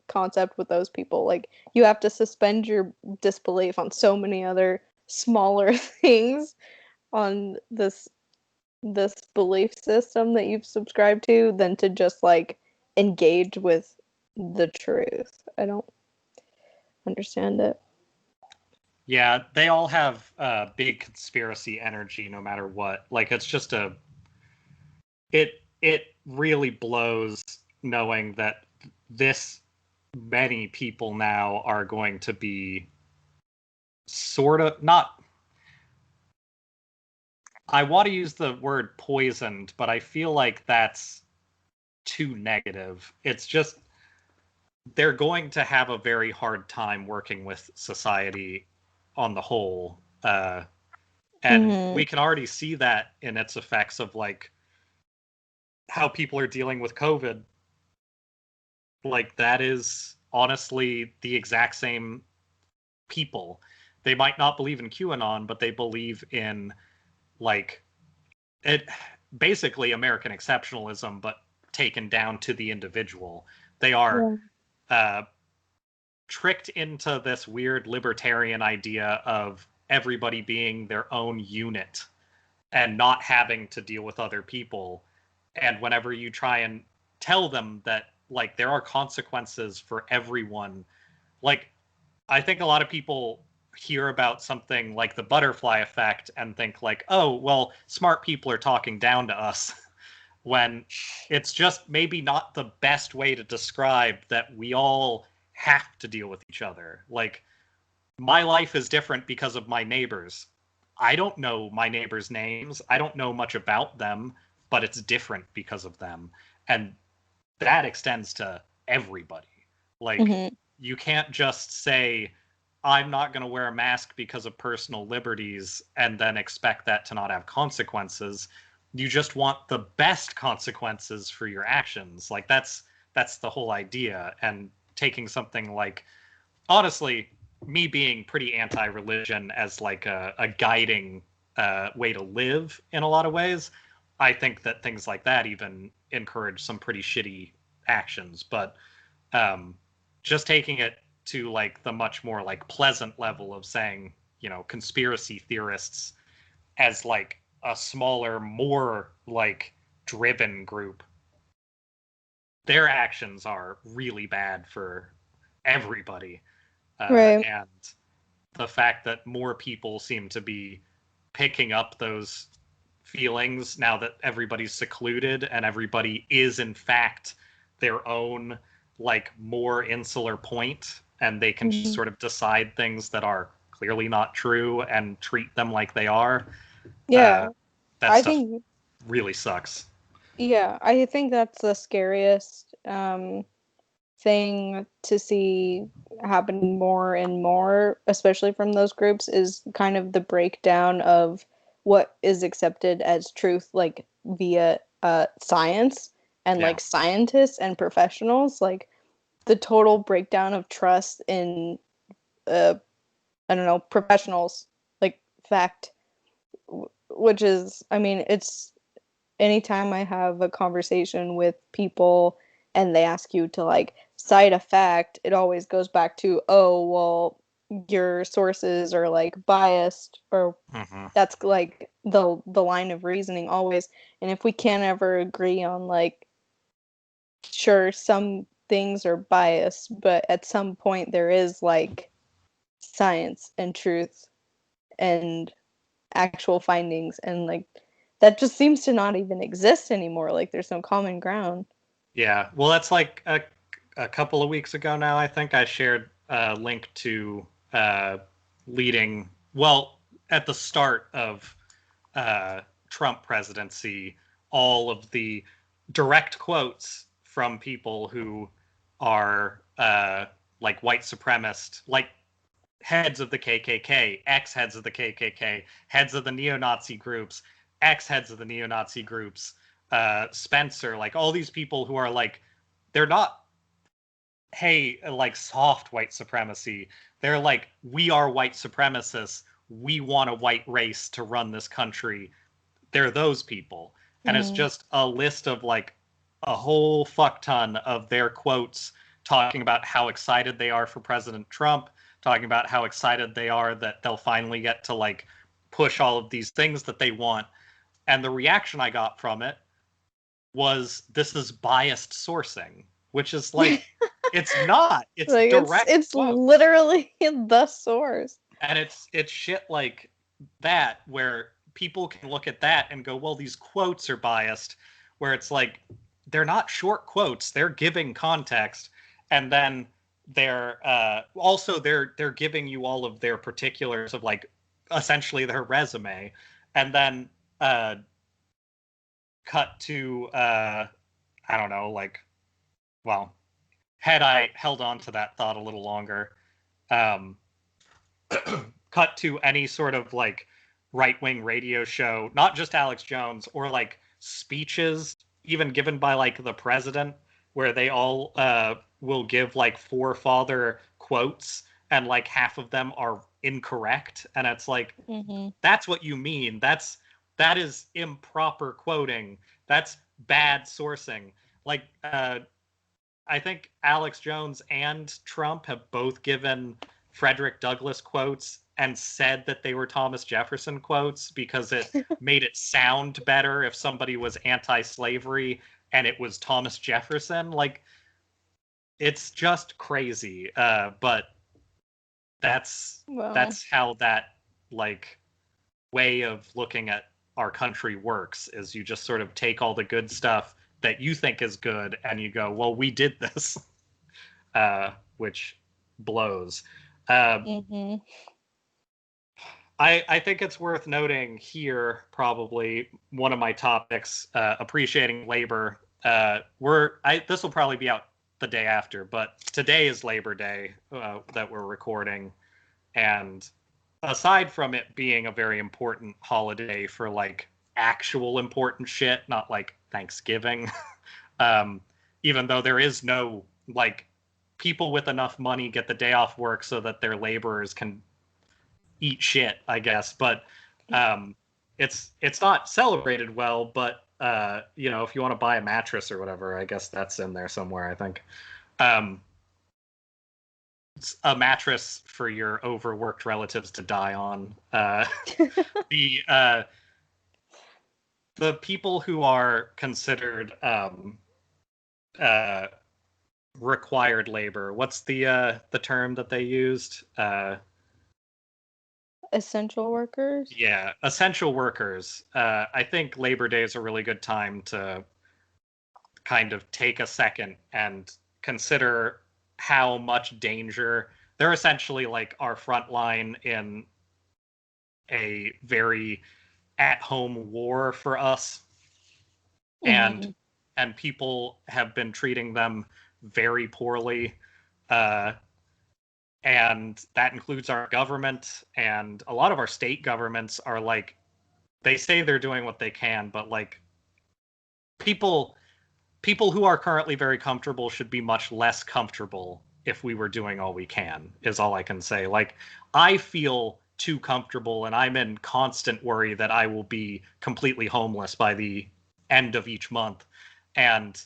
concept with those people. Like you have to suspend your disbelief on so many other smaller things on this belief system that you've subscribed to than to just like engage with the truth. I don't understand it. Yeah, they all have big conspiracy energy no matter what. Like it's just it really blows knowing that this many people now are going to be sort of not, I want to use the word poisoned, but I feel like that's too negative. It's just they're going to have a very hard time working with society on the whole. And we can already see that in its effects of like how people are dealing with COVID. Like that is honestly the exact same people. They might not believe in QAnon, but they believe in like it basically American exceptionalism, but taken down to the individual. They are Yeah. uh, tricked into this weird libertarian idea of everybody being their own unit and not having to deal with other people. And whenever you try and tell them that like there are consequences for everyone, like I think a lot of people hear about something like the butterfly effect and think like, oh, well, smart people are talking down to us when it's just maybe not the best way to describe that we all have to deal with each other. Like my life is different because of my neighbors. I don't know my neighbors' names. I don't know much about them, but it's different because of them. And that extends to everybody. Like, Mm-hmm. you can't just say, I'm not going to wear a mask because of personal liberties and then expect that to not have consequences. You just want the best consequences for your actions. Like that's the whole idea. And taking something like honestly, me being pretty anti-religion as like a guiding way to live in a lot of ways, I think that things like that even encourage some pretty shitty actions. But um, just taking it to like the much more like pleasant level of saying, you know, conspiracy theorists as like a smaller, more like driven group, their actions are really bad for everybody. Right. And the fact that more people seem to be picking up those feelings now that everybody's secluded and everybody is in fact their own like more insular point and they can just Mm-hmm. sort of decide things that are clearly not true and treat them like they are. uh, Yeah. that I stuff think really sucks. yeah, I think that's the scariest thing to see happening more and more, especially from those groups, is kind of the breakdown of what is accepted as truth, like via science and Yeah. like scientists and professionals, like the total breakdown of trust in uh, I don't know, professionals, like fact, which is, I mean, it's anytime I have a conversation with people and they ask you to like cite a fact, it always goes back to, oh, well, your sources are like biased, or Hmm. that's like the line of reasoning always. And if we can't ever agree on like, sure, some things are biased, but at some point there is like science and truth and actual findings, and like that just seems to not even exist anymore. Like there's no common ground. Yeah, well, that's like a couple of weeks ago now. I think I shared a link to leading. Well, at the start of Trump presidency, all of the direct quotes from people who are like white supremacist, like heads of the KKK, ex heads of the KKK, heads of the neo Nazi groups, ex-heads of the neo-Nazi groups, Spencer, like all these people who are like, they're not, hey, like soft white supremacy. They're like, we are white supremacists. We want a white race to run this country. They're those people. And it's just a list of like a whole fuck ton of their quotes talking about how excited they are for President Trump, talking about how excited they are that they'll finally get to like push all of these things that they want. And the reaction I got from it was, this is biased sourcing, which is like, it's not. It's like direct. It's literally the source. And it's shit like that where people can look at that and go, well, these quotes are biased, where it's like, they're not short quotes, they're giving context, and then they're also they're giving you all of their particulars of like essentially their resume, and then cut to I don't know, like, well, had I held on to that thought a little longer, cut to any sort of like right-wing radio show, not just Alex Jones, or like speeches even given by like the president, where they all will give like forefather quotes and like half of them are incorrect, and it's like, that's what you mean. That is improper quoting. That's bad sourcing. Like I think Alex Jones and Trump have both given Frederick Douglass quotes and said that they were Thomas Jefferson quotes because it made it sound better if somebody was anti-slavery and it was Thomas Jefferson. Like, it's just crazy. But that's how that like way of looking at our country works, is you just sort of take all the good stuff that you think is good and you go, well, we did this, which blows. I think it's worth noting here, probably one of my topics, appreciating labor. This will probably be out the day after, but today is Labor Day that we're recording, and aside from it being a very important holiday for like actual important shit, not like Thanksgiving, even though there is no like, people with enough money get the day off work so that their laborers can eat shit, I guess. But it's not celebrated well. But you know, if you want to buy a mattress or whatever, I guess that's in there somewhere, I think. It's a mattress for your overworked relatives to die on. The people who are considered required labor. What's the term that they used? Essential workers? Yeah, essential workers. I think Labor Day is a really good time to kind of take a second and consider how much danger they're essentially like our front line in a very at-home war for us. And people have been treating them very poorly. And that includes our government, and a lot of our state governments are like, they say they're doing what they can, but like people who are currently very comfortable should be much less comfortable if we were doing all we can, is all I can say. Like, I feel too comfortable and I'm in constant worry that I will be completely homeless by the end of each month. And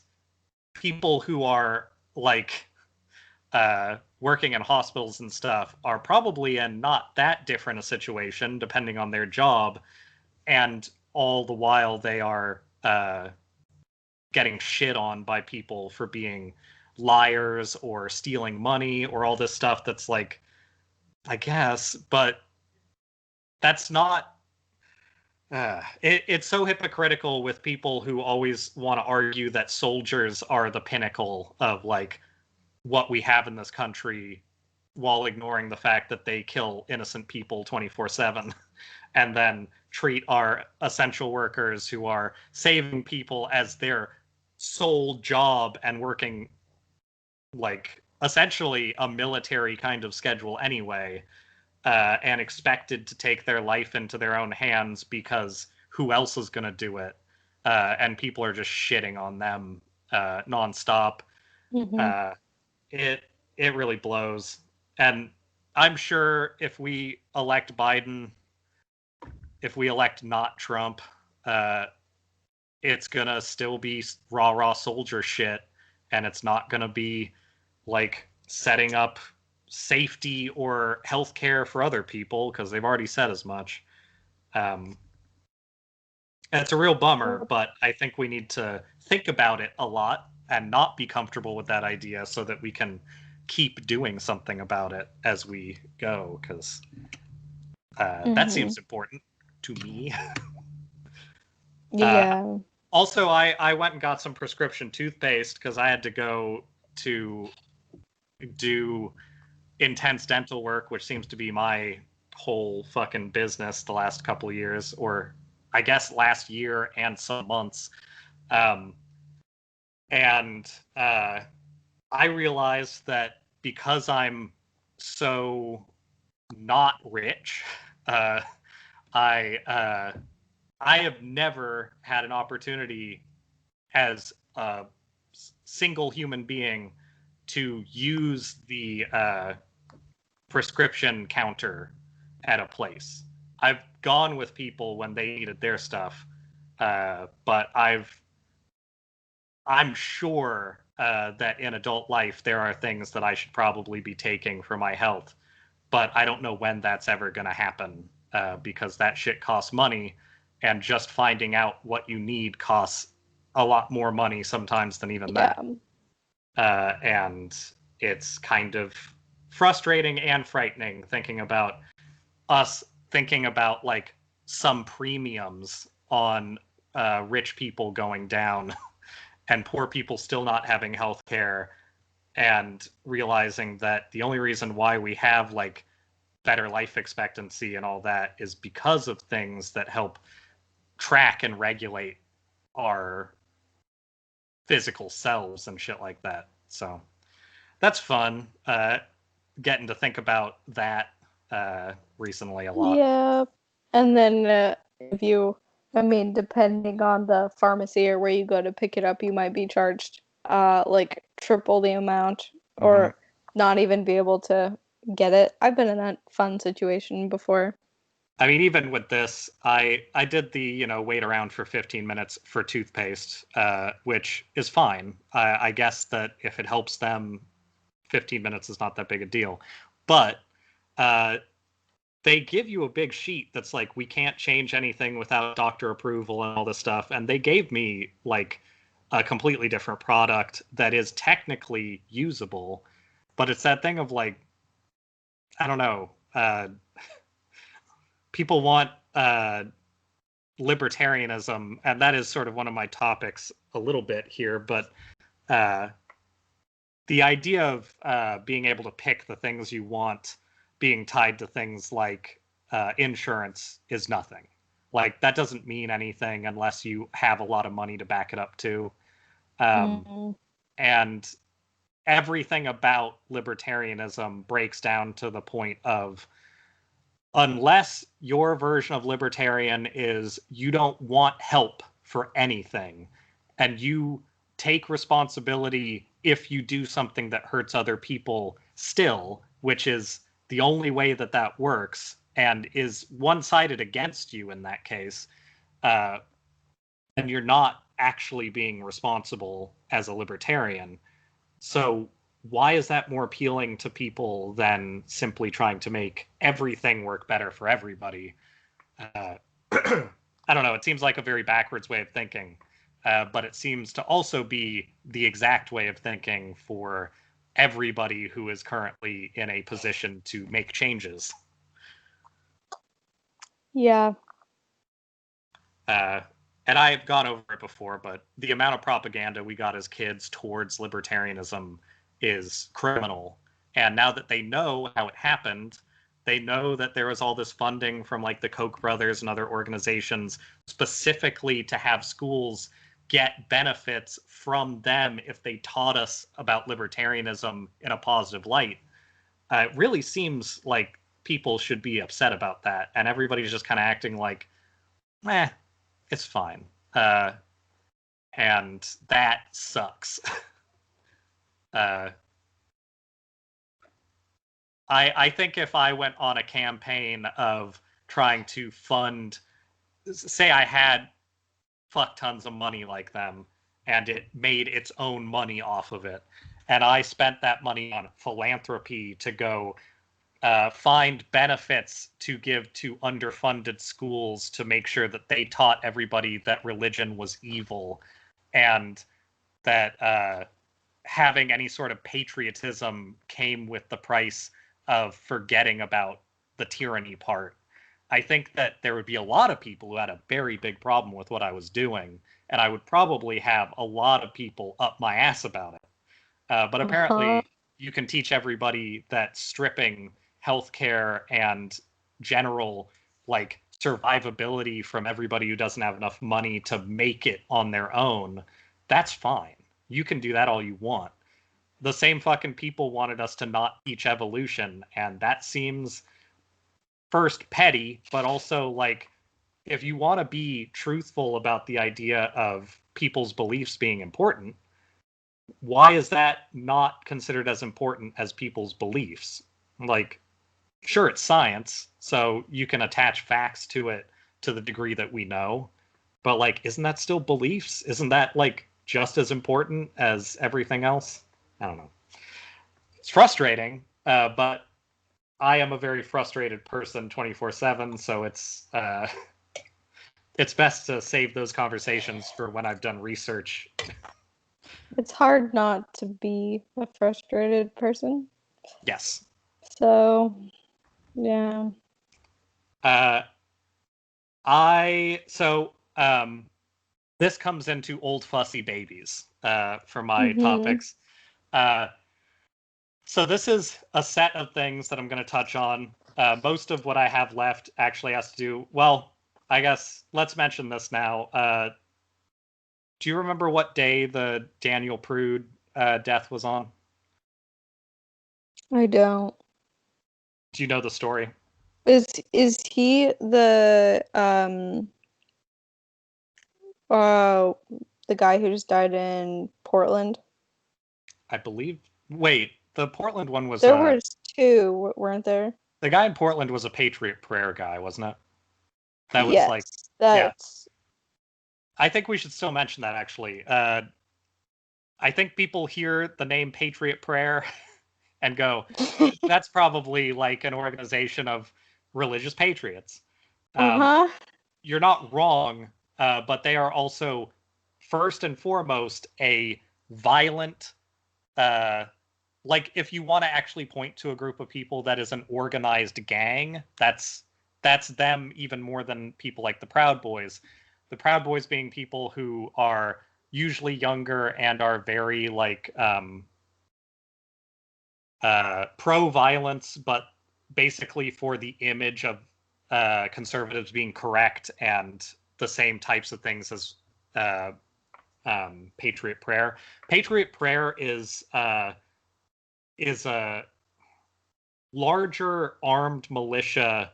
people who are like working in hospitals and stuff are probably in not that different a situation depending on their job, and all the while they are getting shit on by people for being liars or stealing money or all this stuff that's like, I guess, but that's not it's so hypocritical with people who always want to argue that soldiers are the pinnacle of like what we have in this country, while ignoring the fact that they kill innocent people 24/7, and then treat our essential workers who are saving people as their sole job and working like essentially a military kind of schedule anyway, and expected to take their life into their own hands because who else is going to do it? And people are just shitting on them nonstop. Mm-hmm. It really blows. And I'm sure if we elect Biden, if we elect not Trump, it's gonna still be raw soldier shit, and it's not gonna be like setting up safety or healthcare for other people because they've already said as much. Um, it's a real bummer, but I think we need to think about it a lot and not be comfortable with that idea so that we can keep doing something about it as we go, because that seems important to me. Yeah. Also, I went and got some prescription toothpaste because I had to go to do intense dental work, which seems to be my whole fucking business the last couple of years, or I guess last year and some months. Um, and I realized that because I'm so not rich, uh, I I have never had an opportunity as a single human being to use the prescription counter at a place. I've gone with people when they needed their stuff, but I'm sure that in adult life there are things that I should probably be taking for my health, but I don't know when that's ever going to happen because that shit costs money, and just finding out what you need costs a lot more money sometimes than even Yeah. that. And it's kind of frustrating and frightening thinking about us thinking about like some premiums on rich people going down and poor people still not having health care, and realizing that the only reason why we have like better life expectancy and all that is because of things that help track and regulate our physical selves and shit like that. So that's fun. Getting to think about that recently a lot. Yeah. And then if you, I mean, depending on the pharmacy or where you go to pick it up, you might be charged like triple the amount Mm-hmm. or not even be able to get it. I've been in that fun situation before. I mean, even with this, I did the wait around for 15 minutes for toothpaste, which is fine. I guess that if it helps them, 15 minutes is not that big a deal. But uh, they give you a big sheet that's like, we can't change anything without doctor approval and all this stuff. And they gave me like a completely different product that is technically usable, but it's that thing of like, I don't know. People want libertarianism, and that is sort of one of my topics a little bit here. But uh, the idea of being able to pick the things you want being tied to things like insurance is nothing. Like that doesn't mean anything unless you have a lot of money to back it up to. Mm. And everything about libertarianism breaks down to the point of, unless your version of libertarian is you don't want help for anything and you take responsibility if you do something that hurts other people still, which is the only way that that works and is one-sided against you in that case, uh, and you're not actually being responsible as a libertarian. So why is that more appealing to people than simply trying to make everything work better for everybody? Uh, I don't know. It seems like a very backwards way of thinking, but it seems to also be the exact way of thinking for everybody who is currently in a position to make changes. Yeah. Uh, and I've gone over it before, but the amount of propaganda we got as kids towards libertarianism is criminal. And now that they know how it happened, they know that there was all this funding from like the Koch brothers and other organizations specifically to have schools get benefits from them if they taught us about libertarianism in a positive light. It really seems like people should be upset about that. And everybody's just kind of acting like, eh, It's fine. And that sucks. I think if I went on a campaign of trying to fund, say I had fuck tons of money like them, and it made its own money off of it, and I spent that money on philanthropy to go find benefits to give to underfunded schools to make sure that they taught everybody that religion was evil, and that having any sort of patriotism came with the price of forgetting about the tyranny part. I think that there would be a lot of people who had a very big problem with what I was doing, and I would probably have a lot of people up my ass about it. But apparently, you can teach everybody that stripping healthcare and general like survivability from everybody who doesn't have enough money to make it on their own, that's fine. You can do that all you want. The same fucking people wanted us to not teach evolution, and that seems first petty, but also like if you want to be truthful about the idea of people's beliefs being important, why is that not considered as important as people's beliefs? Like, sure, it's science, so you can attach facts to it to the degree that we know, but like, isn't that still beliefs? Isn't that like just as important as everything else? I don't know. It's frustrating, but I am a very frustrated person 24/7, so it's best to save those conversations for when I've done research. It's hard not to be a frustrated person. Yes. So, yeah. This comes into old fussy babies for my topics. So this is a set of things that I'm going to touch on. Most of what I have left actually has to do, well, I guess let's mention this now. Do you remember what day the Daniel Prude death was on? I don't. Do you know the story? Is he the guy who just died in Portland? I believe. Wait, the Portland one was There were two, weren't there? the guy in Portland was a Patriot Prayer guy, wasn't it? That was Yes, like, yeah. that's. I think we should still mention that actually. I think people hear the name Patriot Prayer and go, that's probably like an organization of religious patriots. Uh-huh. You're not wrong, but they are also, first and foremost, a violent, like if you want to actually point to a group of people that is an organized gang, that's them even more than people like the Proud Boys. The Proud Boys being people who are usually younger and are very like pro-violence, but basically for the image of conservatives being correct and the same types of things as Patriot Prayer. Patriot Prayer is a larger armed militia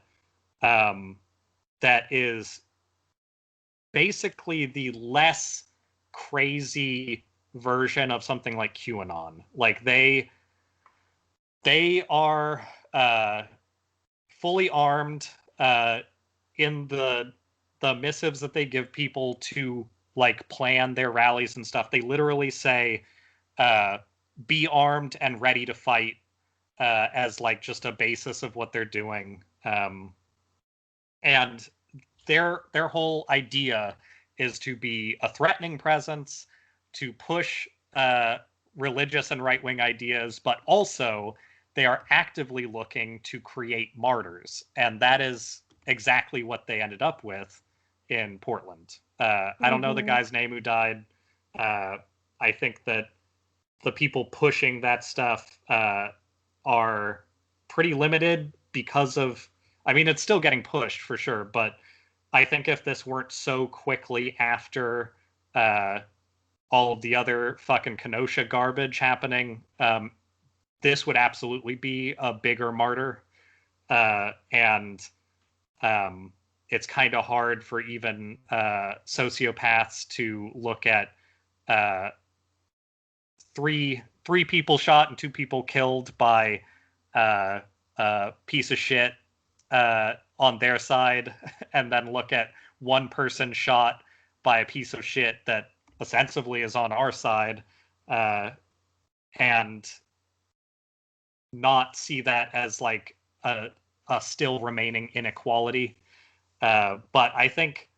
that is basically the less crazy version of something like QAnon. Like they are fully armed in the missives that they give people to like plan their rallies and stuff. They literally say be armed and ready to fight as like just a basis of what they're doing. And their whole idea is to be a threatening presence, to push religious and right-wing ideas, but also they are actively looking to create martyrs, and that is exactly what they ended up with in Portland. I don't know the guy's name who died. I think that the people pushing that stuff are pretty limited because of, I mean, it's still getting pushed for sure, but I think if this weren't so quickly after all of the other fucking Kenosha garbage happening, this would absolutely be a bigger martyr. And it's kind of hard for even sociopaths to look at three people shot and 2 people killed by a piece of shit on their side, and then look at 1 person shot by a piece of shit that ostensibly is on our side, and not see that as like a still remaining inequality. But I think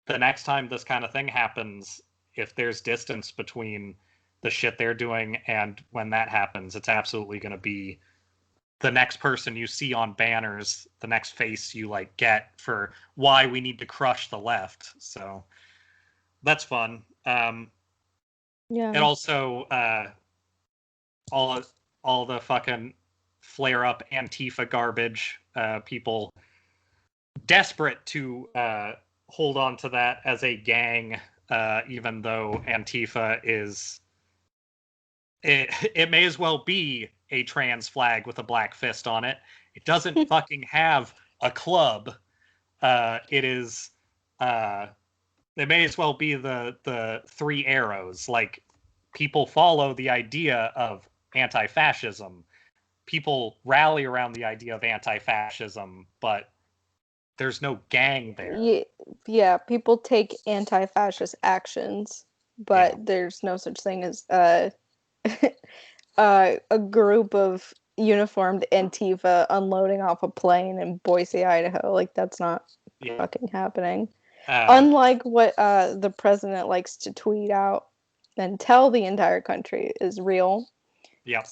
the next time this kind of thing happens, if there's distance between the shit they're doing and when that happens, it's absolutely going to be the next person you see on banners, the next face you like get for why we need to crush the left. So that's fun. It also all the fucking flare up Antifa garbage, people desperate to hold on to that as a gang, even though Antifa is it may as well be a trans flag with a black fist on it. It doesn't fucking have a club. It is it may as well be the 3 arrows. Like, people follow the idea of anti-fascism. People rally around the idea of anti-fascism, but there's no gang there. Yeah, people take anti-fascist actions, but there's no such thing as a group of uniformed Antifa unloading off a plane in Boise, Idaho. Like, that's not fucking happening. Unlike what the president likes to tweet out and tell the entire country is real. Yep.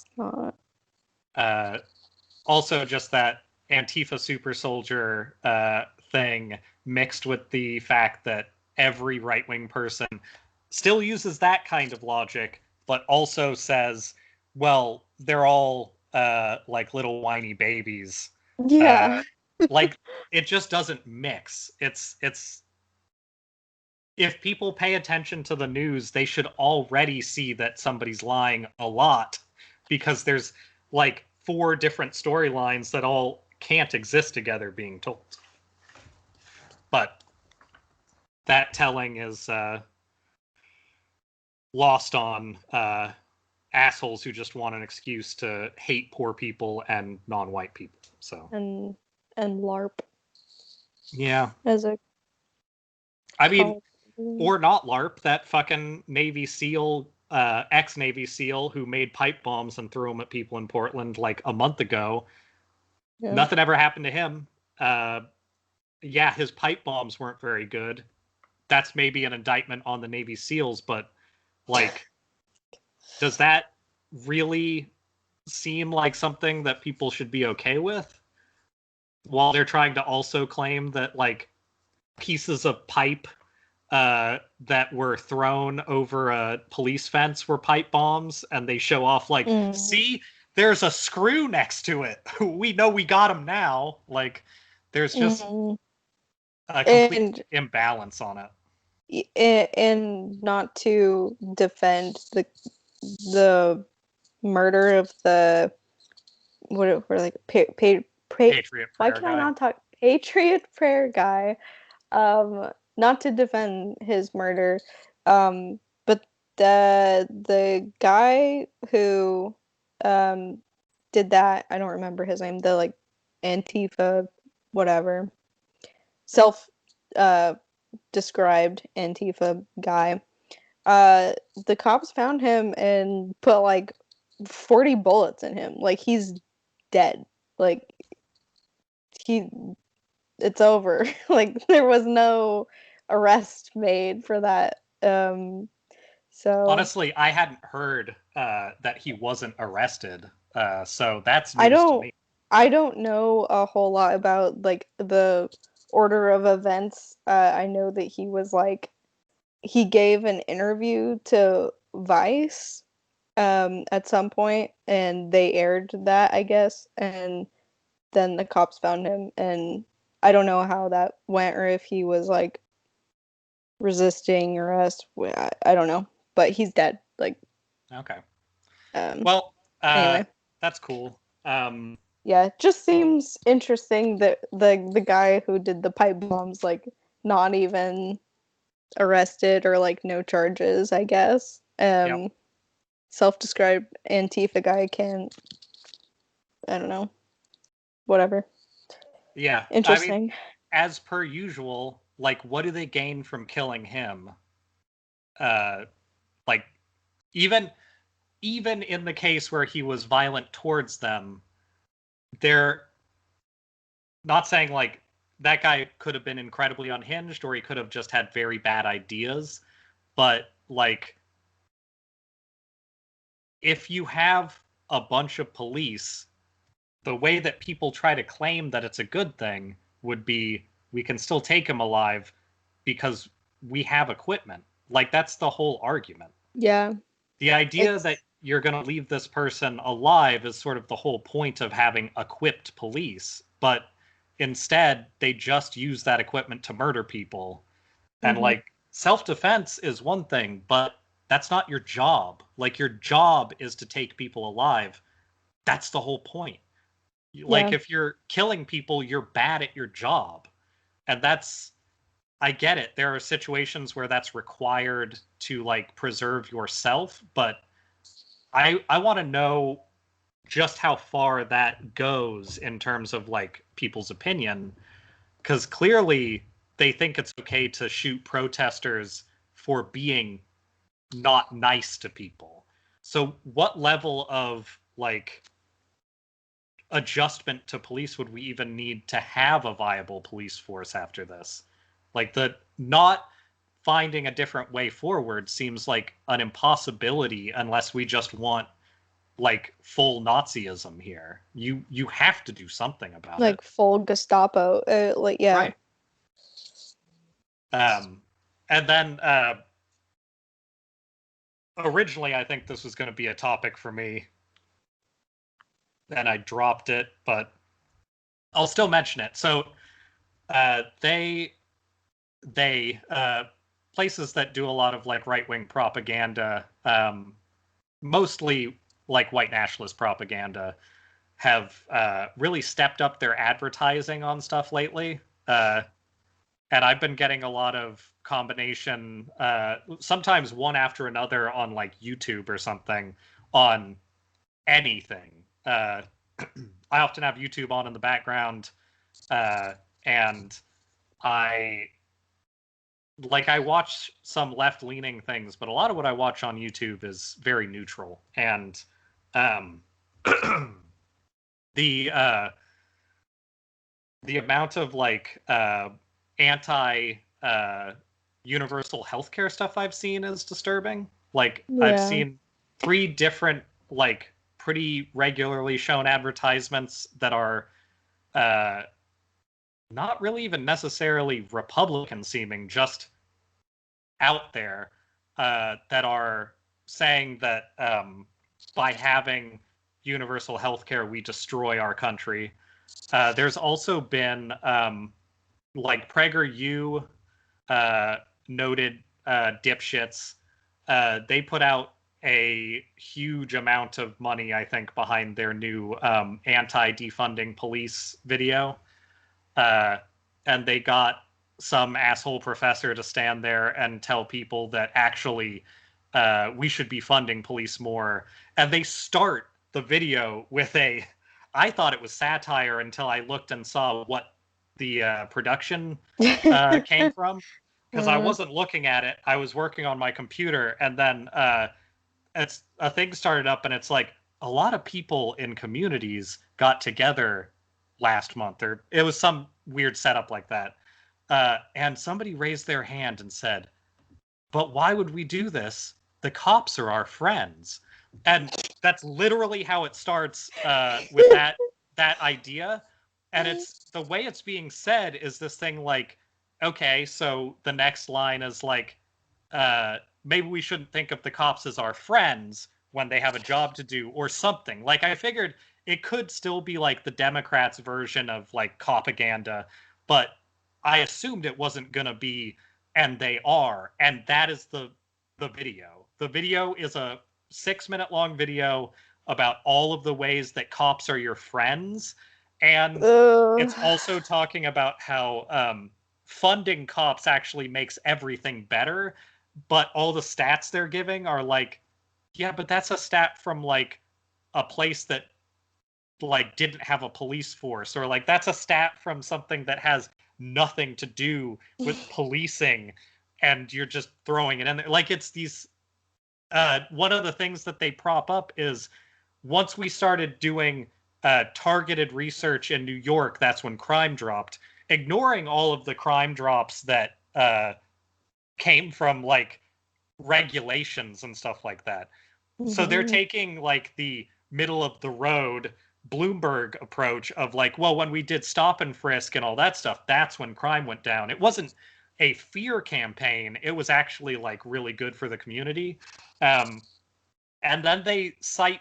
Also, just that Antifa super soldier thing mixed with the fact that every right-wing person still uses that kind of logic, but also says, well, they're all like little whiny babies. Yeah. Like, it just doesn't mix. It's if people pay attention to the news, they should already see that somebody's lying a lot, because there's like 4 different storylines that all can't exist together being told. But that telling is lost on assholes who just want an excuse to hate poor people and non-white people. So and LARP. Yeah. As a I mean, or not LARP, that fucking Navy SEAL, ex-Navy SEAL who made pipe bombs and threw them at people in Portland like a month ago. Yeah. Nothing ever happened to him. Yeah, his pipe bombs weren't very good. That's maybe an indictment on the Navy SEALs, but like, does that really seem like something that people should be okay with? While they're trying to also claim that like pieces of pipe that were thrown over a police fence were pipe bombs, and they show off like, see, there's a screw next to it. We know we got them now. Like, there's just a complete imbalance on it. And not to defend the murder of the Patriot Prayer why can guy. I not talk Patriot Prayer guy? Not to defend his murder, but the guy who did that, I don't remember his name, the like Antifa whatever self described Antifa guy. The cops found him and put like 40 bullets in him. Like, he's dead. Like, it's over. Like, there was no arrest made for that. So honestly, I hadn't heard that he wasn't arrested. So that's news to me. I don't know a whole lot about like the order of events. I know that he was like, he gave an interview to Vice at some point, and they aired that, I guess, and then the cops found him, and I don't know how that went, or if he was like resisting arrest. I don't know, but he's dead. Like, okay. Well, anyway, that's cool. Yeah, it just seems interesting that the guy who did the pipe bombs, like, not even arrested or, like, no charges, I guess. Yep. Self-described Antifa guy can't, I don't know, whatever. Yeah. I mean, Interesting. as per usual, like, what do they gain from killing him? Like, even in the case where he was violent towards them, they're not saying like that guy could have been incredibly unhinged or he could have just had very bad ideas, but like if you have a bunch of police, the way that people try to claim that it's a good thing would be we can still take him alive because we have equipment. Like that's the whole argument. Yeah. The idea that It's you're going to leave this person alive is sort of the whole point of having equipped police, but instead they just use that equipment to murder people. And mhm. like self-defense is one thing, but that's not your job. Like your job is to take people alive. That's the whole point. Like Yeah. if you're killing people, you're bad at your job. And that's I get it. There are situations where that's required to like preserve yourself, but I want to know just how far that goes in terms of like people's opinion because clearly they think it's okay to shoot protesters for being not nice to people. So what level of like adjustment to police would we even need to have a viable police force after this? Like the not finding a different way forward seems like an impossibility unless we just want like full Nazism here. You have to do something about it. Like full Gestapo. Like, yeah. Right. And then originally I think this was going to be a topic for me, and I dropped it, but I'll still mention it. So they places that do a lot of like right wing propaganda, mostly like white nationalist propaganda, have really stepped up their advertising on stuff lately. And I've been getting a lot of combination, sometimes one after another on like YouTube or something on anything. I often have YouTube on in the background, and I I watch some left leaning things, but a lot of what I watch on YouTube is very neutral. And um, the amount of like anti universal healthcare stuff I've seen is disturbing. Like I've Yeah. seen 3 different like pretty regularly shown advertisements that are uh, not really even necessarily Republican seeming, just out there that are saying that by having universal healthcare we destroy our country. There's also been like PragerU, noted dipshits. They put out a huge amount of money, I think, behind their new anti-defunding police video. Uh, and they got some asshole professor to stand there and tell people that actually we should be funding police more. And they start the video with a, I thought it was satire until I looked and saw what the production came from. Because I Uh, wasn't looking at it, I was working on my computer, and then it's a thing started up, and it's like a lot of people in communities got together last month, or it was some weird setup like that. And somebody raised their hand and said, "But why would we do this? The cops are our friends." And that's literally how it starts with that idea. And it's the way it's being said is this thing like, okay, so the next line is like, maybe we shouldn't think of the cops as our friends when they have a job to do or something. Like I figured it could still be like the Democrats' version of like propaganda, but I assumed it wasn't gonna be, and they are, and that is the video. The video is a 6-minute long video about all of the ways that cops are your friends. And it's also talking about how funding cops actually makes everything better, but all the stats they're giving are like, yeah, but that's a stat from like a place that like didn't have a police force, or like that's a stat from something that has nothing to do with policing, and you're just throwing it in there. Like it's these one of the things that they prop up is once we started doing targeted research in New York, that's when crime dropped, ignoring all of the crime drops that came from like regulations and stuff like that. So they're taking like the middle of the road Bloomberg approach of like, well, when we did stop and frisk and all that stuff, that's when crime went down. It wasn't a fear campaign. It was actually like really good for the community. And then they cite,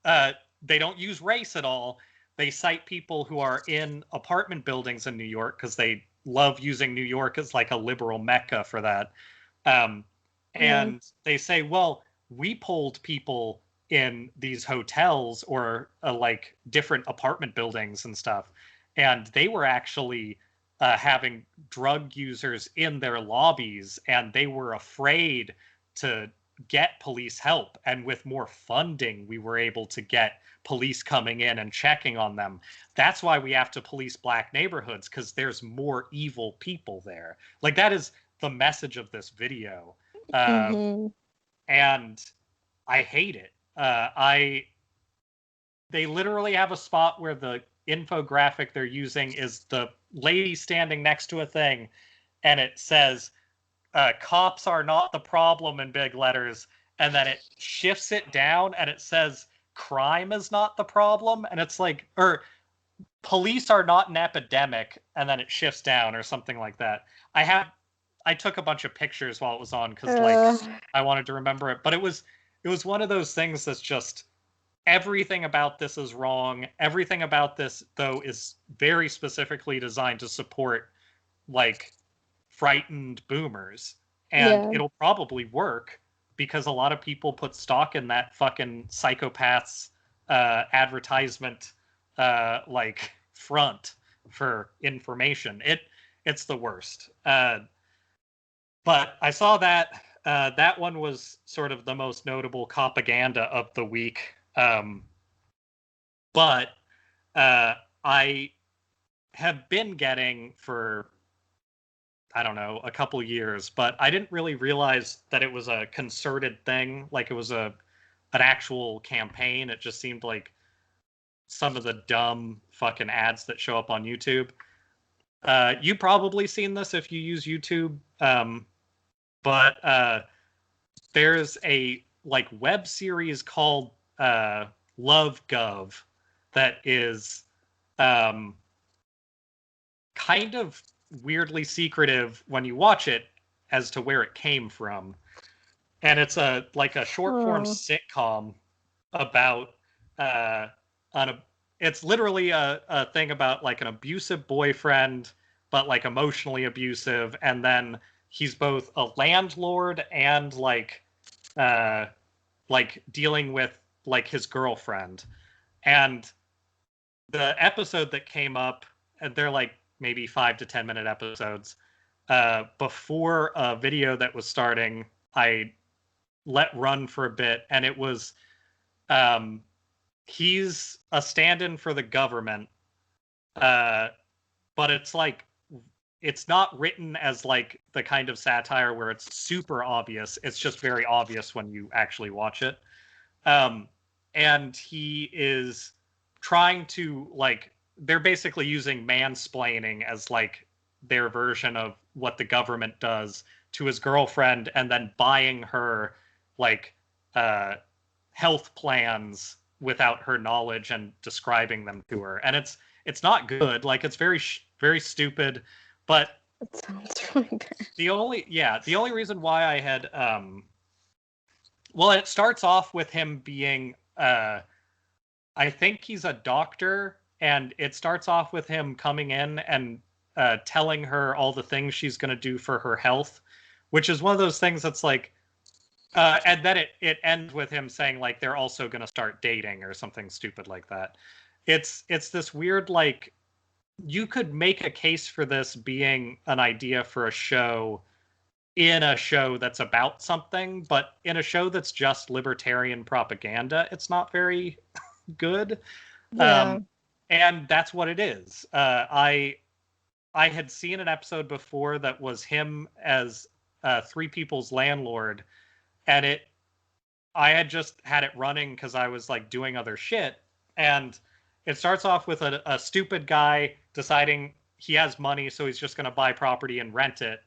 they don't use race at all. They cite people who are in apartment buildings in New York because they love using New York as like a liberal mecca for that. And they say, well, we polled people in these hotels or like different apartment buildings and stuff, and they were actually having drug users in their lobbies, and they were afraid to get police help. And with more funding, we were able to get police coming in and checking on them. That's why we have to police black neighborhoods, because there's more evil people there. Like that is the message of this video. And I hate it. They literally have a spot where the infographic they're using is the lady standing next to a thing, and it says, cops are not the problem in big letters, and then it shifts it down and it says crime is not the problem, and it's like, or police are not an epidemic, and then it shifts down or something like that. I took a bunch of pictures while it was on because like I wanted to remember it, but it was one of those things that's just everything about this is wrong. Everything about this though is very specifically designed to support like frightened boomers, and it'll probably work because a lot of people put stock in that fucking psychopath's advertisement like front for information. It's the worst. But I saw that that one was sort of the most notable propaganda of the week. But I have been getting for, I don't know, a couple years, but I didn't really realize that it was a concerted thing. Like it was an actual campaign. It just seemed like some of the dumb fucking ads that show up on YouTube. You probably seen this if you use YouTube. But there's a like web series called Love Gov that is kind of weirdly secretive when you watch it as to where it came from. And it's a like a short form sitcom about it's literally a thing about like an abusive boyfriend, but like emotionally abusive, and then he's both a landlord and like dealing with like his girlfriend. And the episode that came up, and they're like maybe 5 to 10 minute episodes, before a video that was starting, I let run for a bit, and it was he's a stand-in for the government, but it's like it's not written as like the kind of satire where it's super obvious. It's just very obvious when you actually watch it. And he is trying to like, they're basically using mansplaining as like their version of what the government does to his girlfriend, and then buying her like health plans without her knowledge and describing them to her. And it's not good. Like it's very stupid. But it sounds really bad. The only reason why I had well, it starts off with him being I think he's a doctor, and it starts off with him coming in and telling her all the things she's going to do for her health, which is one of those things that's like, And then it ends with him saying like they're also going to start dating or something stupid like that. It's this weird, like, you could make a case for this being an idea for a show in a show that's about something, but in a show that's just libertarian propaganda, it's not very good. Yeah. And that's what it is. I had seen an episode before that was him as Three People's landlord, and I had just had it running because I was like doing other shit, and it starts off with a stupid guy deciding he has money, so he's just going to buy property and rent it,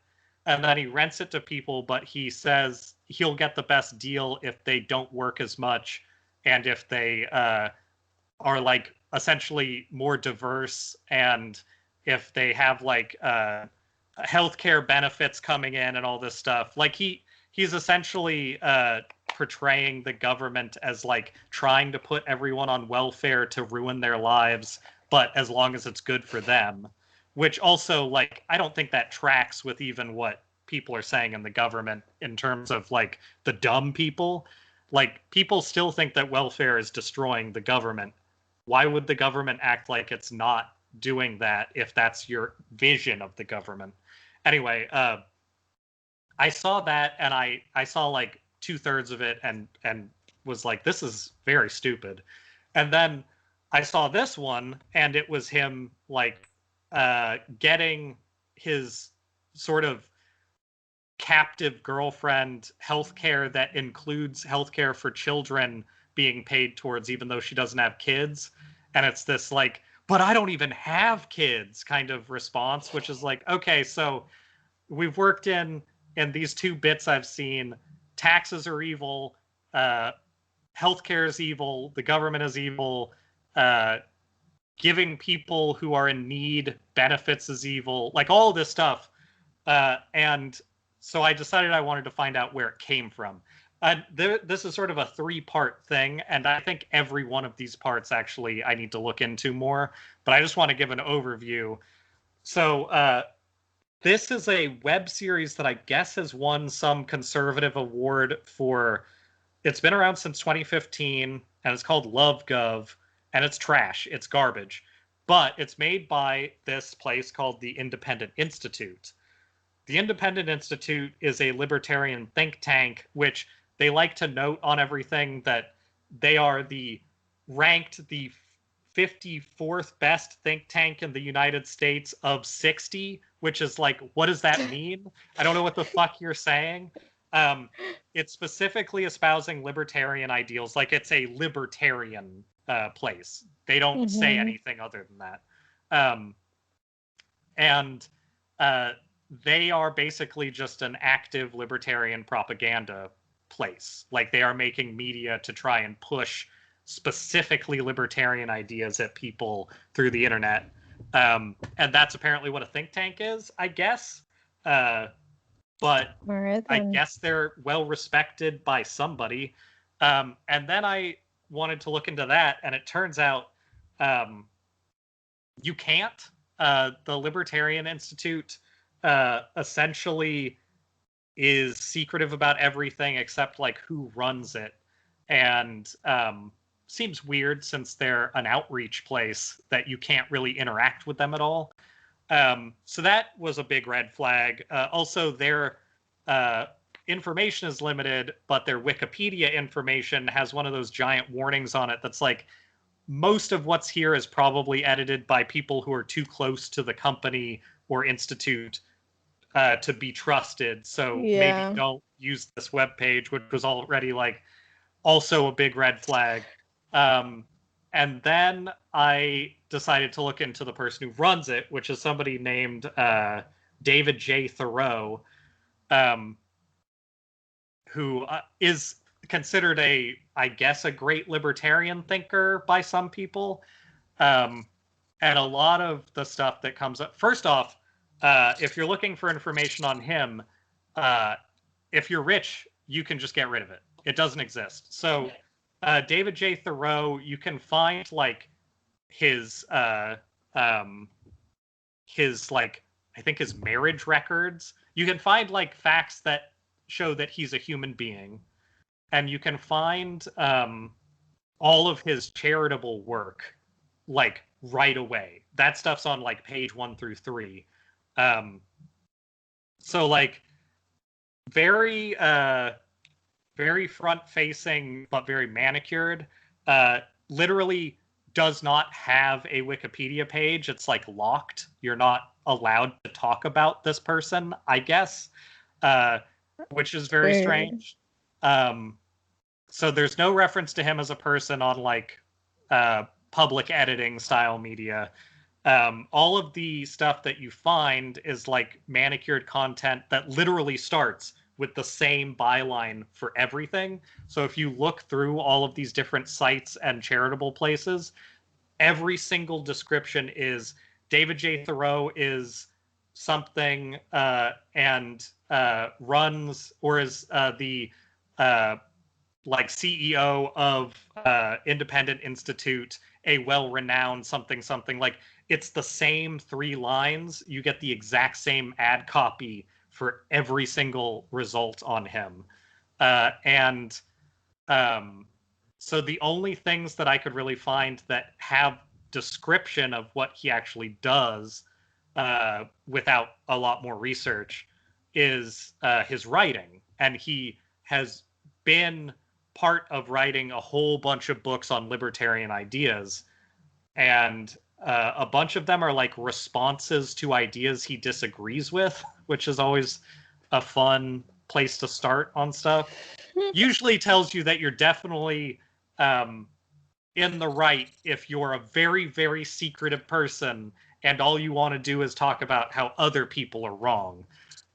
and then he rents it to people, but he says he'll get the best deal if they don't work as much and if they are like essentially more diverse, and if they have like healthcare benefits coming in and all this stuff. Like he's essentially portraying the government as like trying to put everyone on welfare to ruin their lives, but as long as it's good for them, which also, like, I don't think that tracks with even what people are saying in the government in terms of like the dumb people. Like, people still think that welfare is destroying the government. Why would the government act like it's not doing that if that's your vision of the government? Anyway, I saw that, and I saw like 2/3 of it, and was like, this is very stupid. And then I saw this one, and it was him like getting his sort of captive girlfriend healthcare that includes healthcare for children being paid towards, even though she doesn't have kids. And it's this like, but I don't even have kids kind of response, which is like, okay, so we've worked in these two bits I've seen, taxes are evil, healthcare is evil, the government is evil, giving people who are in need benefits is evil, like all of this stuff. And so I decided I wanted to find out where it came from. This is sort of a 3-part thing, and I think every one of these parts actually I need to look into more, but I just want to give an overview. So this is a web series that I guess has won some conservative award for. It's been around since 2015, and it's called LoveGov, and it's trash. It's garbage. But it's made by this place called the Independent Institute. The Independent Institute is a libertarian think tank, which they like to note on everything that they are ranked the 54th best think tank in the United States of 60, which is like, what does that mean? I don't know what the fuck you're saying. It's specifically espousing libertarian ideals. Like, it's a libertarian place. They don't say anything other than that. And they are basically just an active libertarian propaganda place. Like, they are making media to try and push specifically libertarian ideas at people through the internet. And that's apparently what a think tank is, I guess. But I guess they're well respected by somebody. And then I wanted to look into that, and it turns out you can't. The Libertarian Institute essentially is secretive about everything except like who runs it, and seems weird since they're an outreach place that you can't really interact with them at all. So that was a big red flag. Also, their information is limited, but their Wikipedia information has one of those giant warnings on it that's like, most of what's here is probably edited by people who are too close to the company or institute to be trusted. So maybe don't use this webpage, which was already like also a big red flag. And then I decided to look into the person who runs it, which is somebody named David J. Thoreau, who is considered I guess, a great libertarian thinker by some people. And a lot of the stuff that comes up, first off, if you're looking for information on him, if you're rich, you can just get rid of it. It doesn't exist. So David J. Thoreau, you can find like his like, I think his marriage records. You can find like facts that show that he's a human being. and you can find all of his charitable work like right away. That stuff's on like page 1 through 3. So like very very front facing but very manicured. Literally does not have a Wikipedia page. It's like locked. You're not allowed to talk about this person, I guess, which is very strange. So there's no reference to him as a person on like public editing style media. All of the stuff that you find is like manicured content that literally starts with the same byline for everything. So if you look through all of these different sites and charitable places, every single description is David J. Thoreau is something and runs or is the like CEO of Independent Institute, a well-renowned something something. Like it's the same 3 lines. You get the exact same ad copy for every single result on him. And so the only things that I could really find that have description of what he actually does without a lot more research is his writing. And he has been part of writing a whole bunch of books on libertarian ideas. And a bunch of them are like responses to ideas he disagrees with, which is always a fun place to start on stuff. Usually tells you that you're definitely in the right if you're a very, very secretive person and all you want to do is talk about how other people are wrong.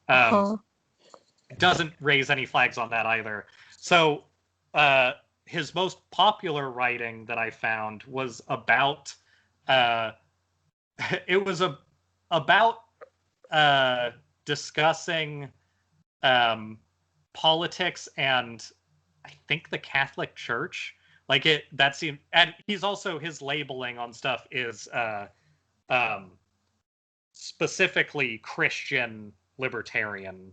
It doesn't raise any flags on that either. So his most popular writing that I found was about it was about discussing politics and I think the Catholic Church. Like it that seemed, and he's also, his labeling on stuff is specifically Christian libertarian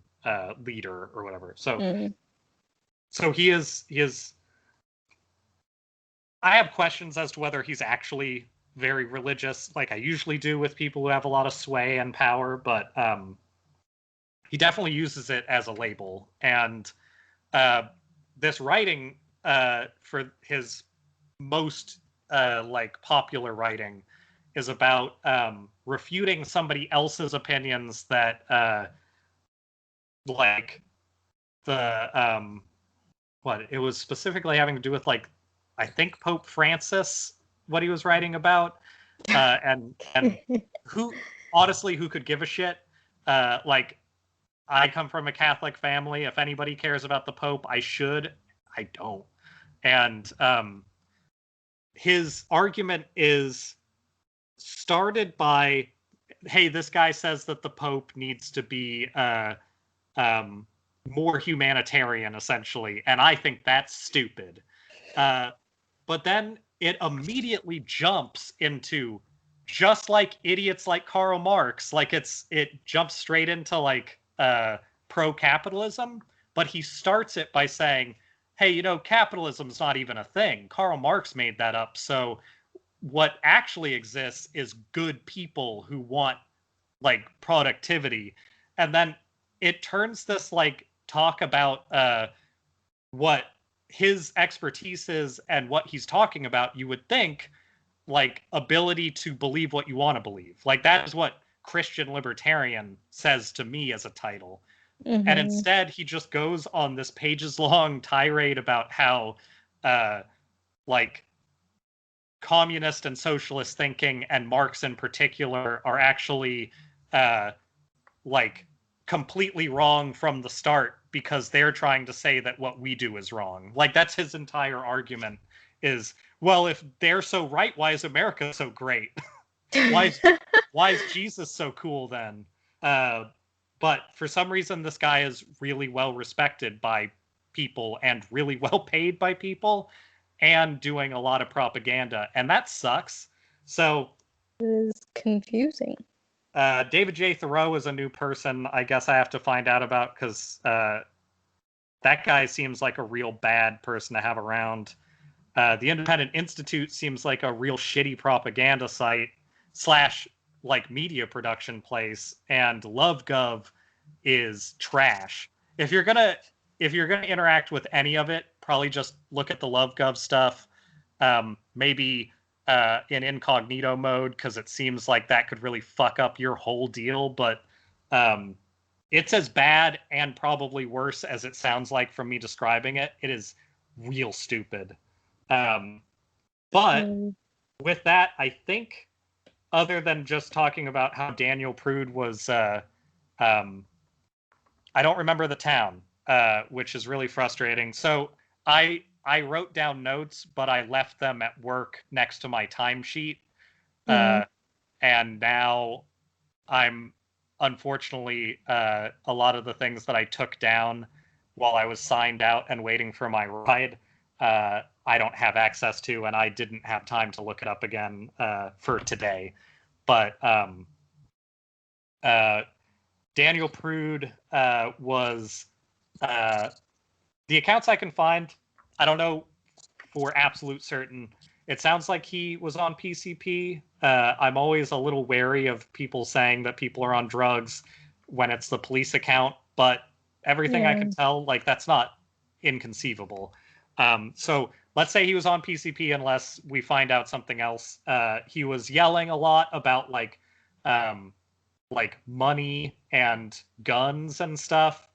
leader or whatever. So so he is I have questions as to whether he's actually very religious, like I usually do with people who have a lot of sway and power, but he definitely uses it as a label. And this writing for his most like popular writing is about refuting somebody else's opinions that like the what it was specifically having to do with, like I think Pope Francis, what he was writing about, and who honestly who could give a shit? Like I come from a Catholic family. If anybody cares about the Pope, I should. I don't. And his argument is started by, hey, this guy says that the Pope needs to be more humanitarian, essentially, and I think that's stupid. But then it immediately jumps into, just like idiots like Karl Marx, like it jumps straight into like pro-capitalism, but he starts it by saying, hey, you know, capitalism's not even a thing. Karl Marx made that up. So what actually exists is good people who want like productivity. And then it turns this like talk about what his expertise is and what he's talking about, you would think like ability to believe what you want to believe. Like that is what Christian libertarian says to me as a title. And instead he just goes on this pages long tirade about how like communist and socialist thinking, and Marx in particular, are actually like completely wrong from the start because they're trying to say that what we do is wrong. Like that's his entire argument is, well, if they're so right, why is America so great? why is Jesus so cool then? But for some reason, this guy is really well respected by people and really well paid by people and doing a lot of propaganda, and that sucks. So it is confusing. David J. Thoreau is a new person I guess I have to find out about, because that guy seems like a real bad person to have around. The Independent Institute seems like a real shitty propaganda site slash like media production place, and LoveGov is trash. If you're gonna interact with any of it, probably just look at the LoveGov stuff. Maybe in incognito mode, because it seems like that could really fuck up your whole deal. But it's as bad and probably worse as it sounds like from me describing it. It is real stupid. But with that, I think, other than just talking about how Daniel Prude was, I don't remember the town, which is really frustrating. So I wrote down notes, but I left them at work next to my timesheet. And now I'm unfortunately a lot of the things that I took down while I was signed out and waiting for my ride, I don't have access to, and I didn't have time to look it up again for today. But Daniel Prude was the accounts I can find. I don't know for absolute certain. It sounds like he was on PCP. I'm always a little wary of people saying that people are on drugs when it's the police account, but everything I can tell, like, that's not inconceivable. So let's say he was on PCP unless we find out something else. He was yelling a lot about like money and guns and stuff.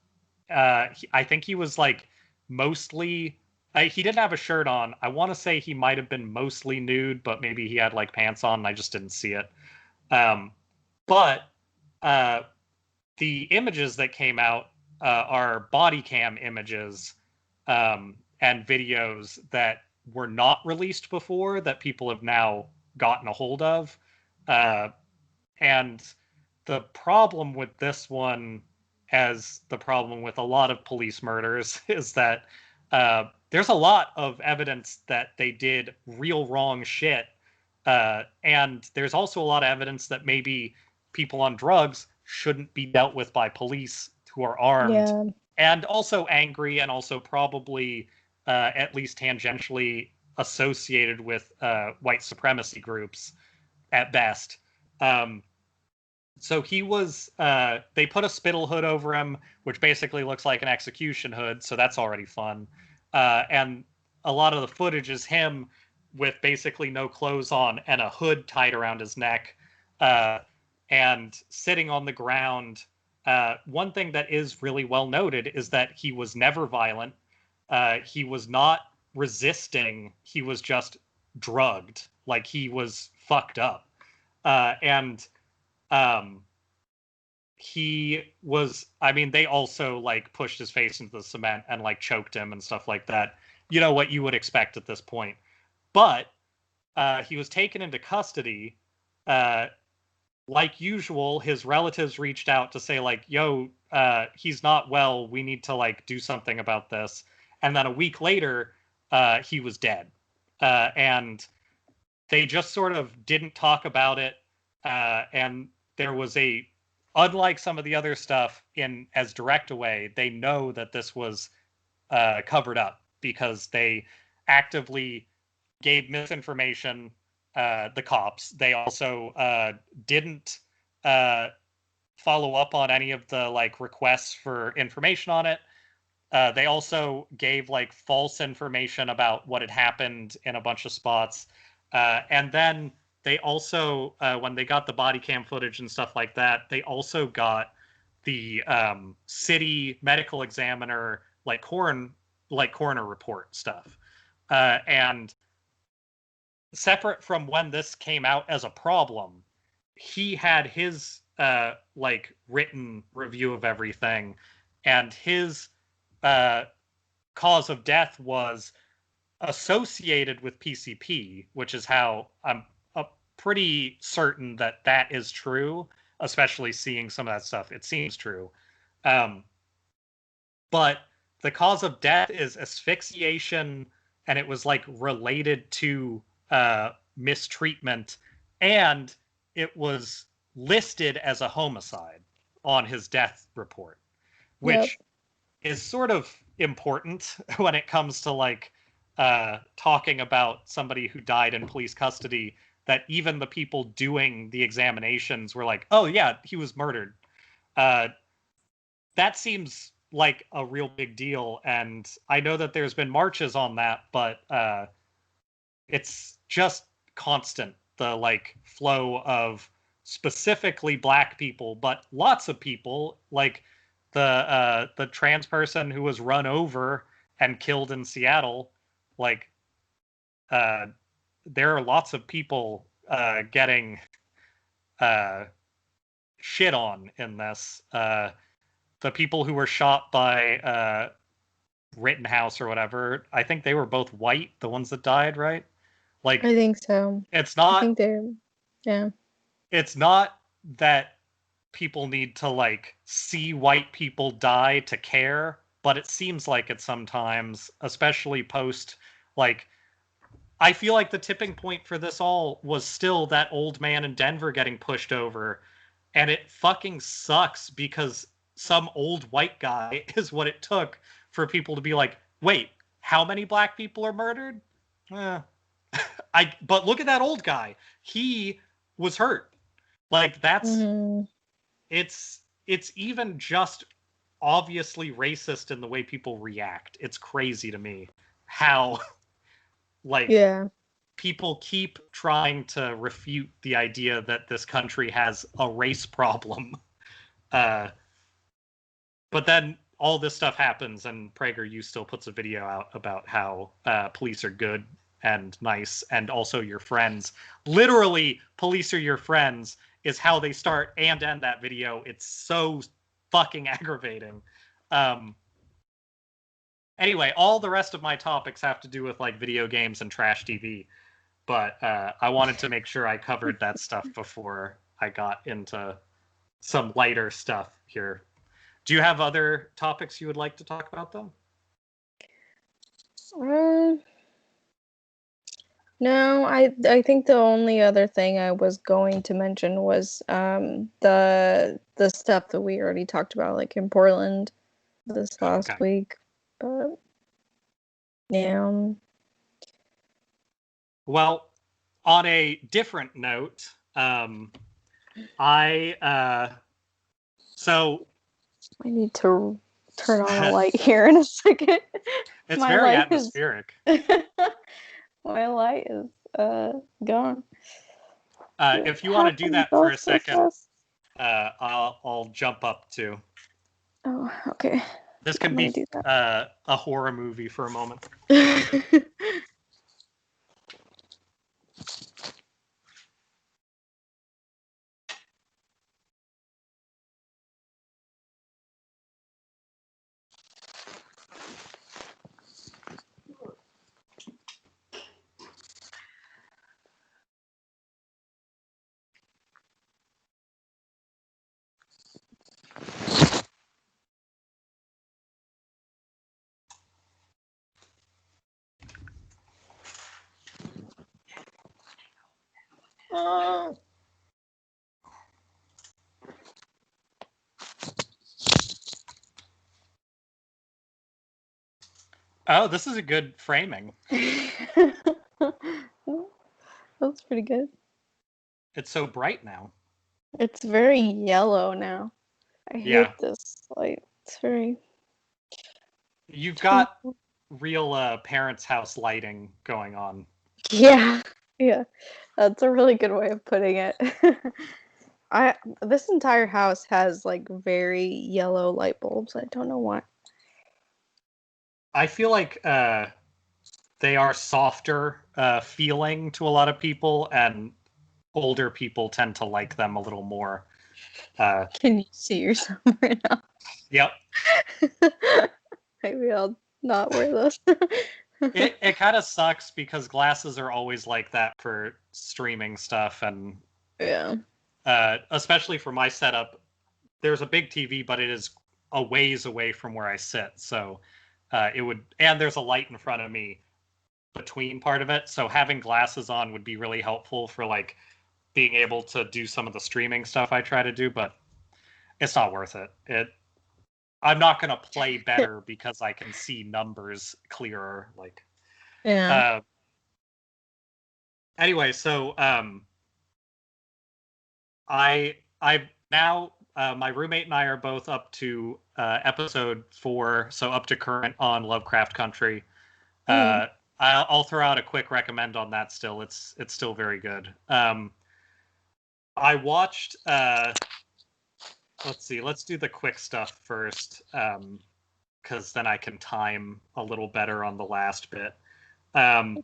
I think he was like mostly he didn't have a shirt on. I want to say he might have been mostly nude, but maybe he had like pants on and I just didn't see it. But the images that came out are body cam images and videos that were not released before that people have now gotten a hold of. And the problem with this one, as the problem with a lot of police murders, is that there's a lot of evidence that they did real wrong shit. And there's also a lot of evidence that maybe people on drugs shouldn't be dealt with by police who are armed and also angry and also probably at least tangentially associated with white supremacy groups at best. So he was, they put a spittle hood over him, which basically looks like an execution hood. So that's already fun. And a lot of the footage is him with basically no clothes on and a hood tied around his neck and sitting on the ground. One thing that is really well noted is that he was never violent. He was not resisting. He was just drugged. Like he was fucked up. And he was, I mean, they also like pushed his face into the cement and like choked him and stuff like that. You know what you would expect at this point. But he was taken into custody. Like usual, his relatives reached out to say like, yo, he's not well. We need to like do something about this. And then a week later, he was dead. And they just sort of didn't talk about it. And there was unlike some of the other stuff in as direct a way, they know that this was covered up because they actively gave misinformation, the cops. They also didn't follow up on any of the like requests for information on it. They also gave like false information about what had happened in a bunch of spots. And then they also, when they got the body cam footage and stuff like that, they also got the city medical examiner, like coroner report stuff. And separate from when this came out as a problem, he had his like written review of everything, and his cause of death was associated with PCP, which is how I'm pretty certain that that is true, especially seeing some of that stuff. It seems true. But the cause of death is asphyxiation, and it was like related to mistreatment, and it was listed as a homicide on his death report, which is sort of important when it comes to like talking about somebody who died in police custody, that even the people doing the examinations were like, oh yeah, he was murdered. That seems like a real big deal, and I know that there's been marches on that, but it's just constant, the like flow of specifically black people, but lots of people, like the trans person who was run over and killed in Seattle. Like there are lots of people getting shit on in this. The people who were shot by Rittenhouse or whatever, I think they were both white, the ones that died, right? Like, I think so. It's I not think they're, yeah. it's not that people need to like see white people die to care, but it seems like it sometimes, especially post like I feel like the tipping point for this all was still that old man in Denver getting pushed over, and it fucking sucks because some old white guy is what it took for people to be like, wait, how many black people are murdered? But look at that old guy. He was hurt. Like that's it's even just obviously racist in the way people react. It's crazy to me how like people keep trying to refute the idea that this country has a race problem. But then all this stuff happens, and PragerU still puts a video out about how police are good and nice, and also your friends. Literally, police are your friends is how they start and end that video. It's so fucking aggravating. Anyway, all the rest of my topics have to do with like video games and trash TV, but I wanted to make sure I covered that stuff before I got into some lighter stuff here. Do you have other topics you would like to talk about, though? No, I think the only other thing I was going to mention was the stuff that we already talked about, like in Portland this last week. But yeah. Well, on a different note, so I need to turn on a light here in a second. It's very atmospheric. My light is gone. If you want to do that for a second, I'll jump up too. Oh, okay. This can be a horror movie for a moment. Oh, this is a good framing. That's pretty good. It's so bright now. It's very yellow now. I hate this light. It's very... You've got real parents' house lighting going on. Yeah. That's a really good way of putting it. This entire house has like very yellow light bulbs. I don't know why. I feel like they are softer feeling to a lot of people, and older people tend to like them a little more. Can you see yourself right now? Yep. Maybe I'll not wear this. It kind of sucks because glasses are always like that for streaming stuff, and especially for my setup, there's a big TV, but it is a ways away from where I sit, so and there's a light in front of me between part of it, so having glasses on would be really helpful for like being able to do some of the streaming stuff I try to do, but it's not worth it. I'm not gonna play better because I can see numbers clearer. Like, Yeah. Anyway, so I now my roommate and I are both up to episode 4, so up to current on Lovecraft Country. Mm. I'll throw out a quick recommend on that. Still, it's still very good. I watched. Let's see. Let's do the quick stuff first, because then I can time a little better on the last bit. I'm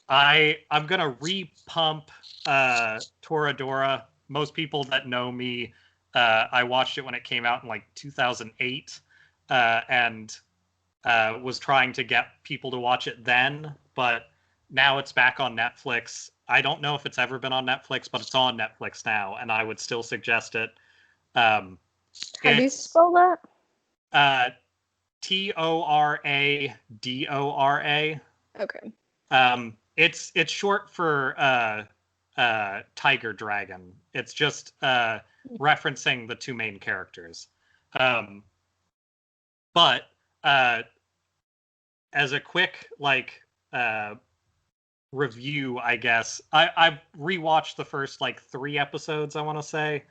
gonna repump Toradora. Most people that know me, I watched it when it came out in like 2008, and was trying to get people to watch it then, but now it's back on Netflix. I don't know if it's ever been on Netflix, but it's on Netflix now, and I would still suggest it. How do you It's spell that? Toradora. Okay. It's short for Tiger Dragon. It's just referencing the two main characters. But as a quick review, I guess I've rewatched the first like 3 episodes. I want to say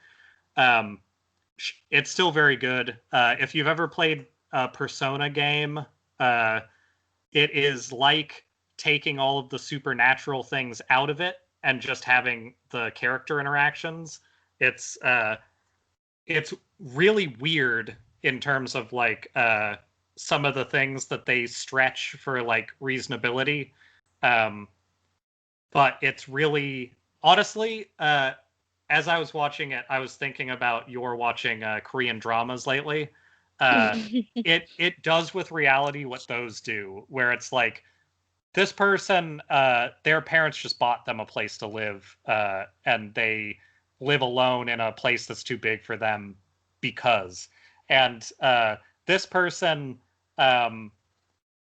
it's still very good. If you've ever played a Persona game, it is like taking all of the supernatural things out of it and just having the character interactions. It's really weird in terms of like some of the things that they stretch for like reasonability. But it's really honestly, as I was watching it, I was thinking about your watching Korean dramas lately. It does with reality what those do, where it's like this person, their parents just bought them a place to live, and they live alone in a place that's too big for them because. And this person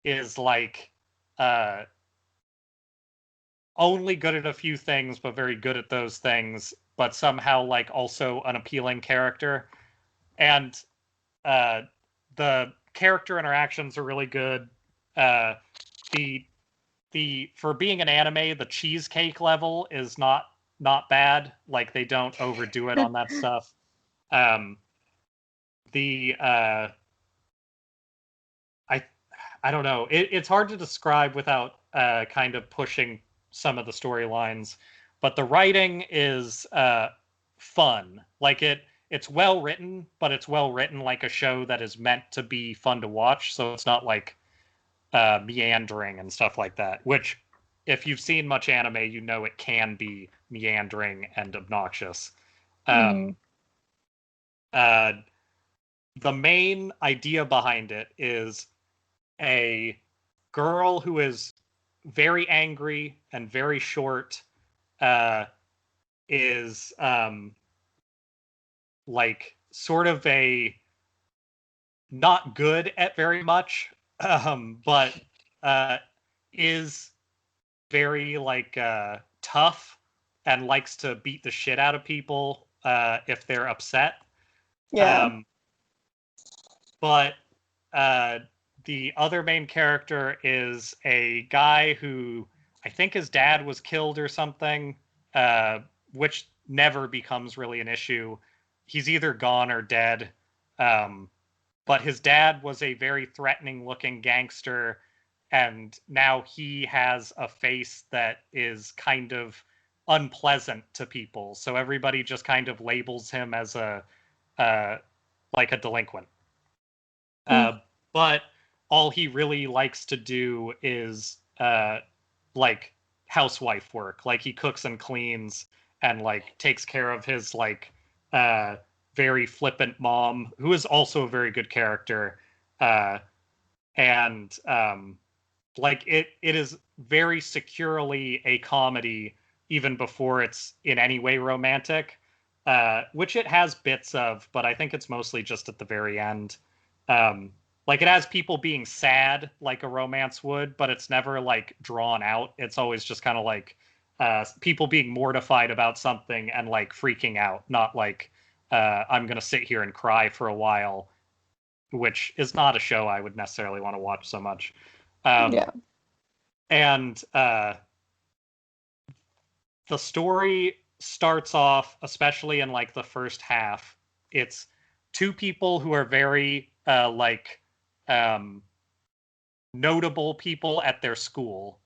is like only good at a few things, but very good at those things, but somehow like also an appealing character. And the character interactions are really good. The for being an anime, the cheesecake level is not bad. Like they don't overdo it on that stuff. The I don't know. It's hard to describe without kind of pushing some of the storylines, but the writing is fun. Like it's well written, but it's well written like a show that is meant to be fun to watch. So it's not like meandering and stuff like that, which if you've seen much anime, you know it can be meandering and obnoxious. Mm-hmm. The main idea behind it is a girl who is very angry and very short, is like sort of a not good at very much, but is very like tough and likes to beat the shit out of people if they're upset. Yeah. But the other main character is a guy who I think his dad was killed or something, which never becomes really an issue. He's either gone or dead. But his dad was a very threatening looking gangster, and now he has a face that is kind of unpleasant to people. So everybody just kind of labels him as a like a delinquent. But all he really likes to do is like housewife work. Like he cooks and cleans and like takes care of his like very flippant mom, who is also a very good character. And like it is very securely a comedy even before it's in any way romantic, which it has bits of, but I think it's mostly just at the very end. Like it has people being sad like a romance would, but it's never like drawn out. It's always just kind of like people being mortified about something and like freaking out, not like I'm gonna sit here and cry for a while. which is not a show I would necessarily want to watch so much. Yeah. And the story starts off, especially in like the first half, it's two people who are very notable people at their school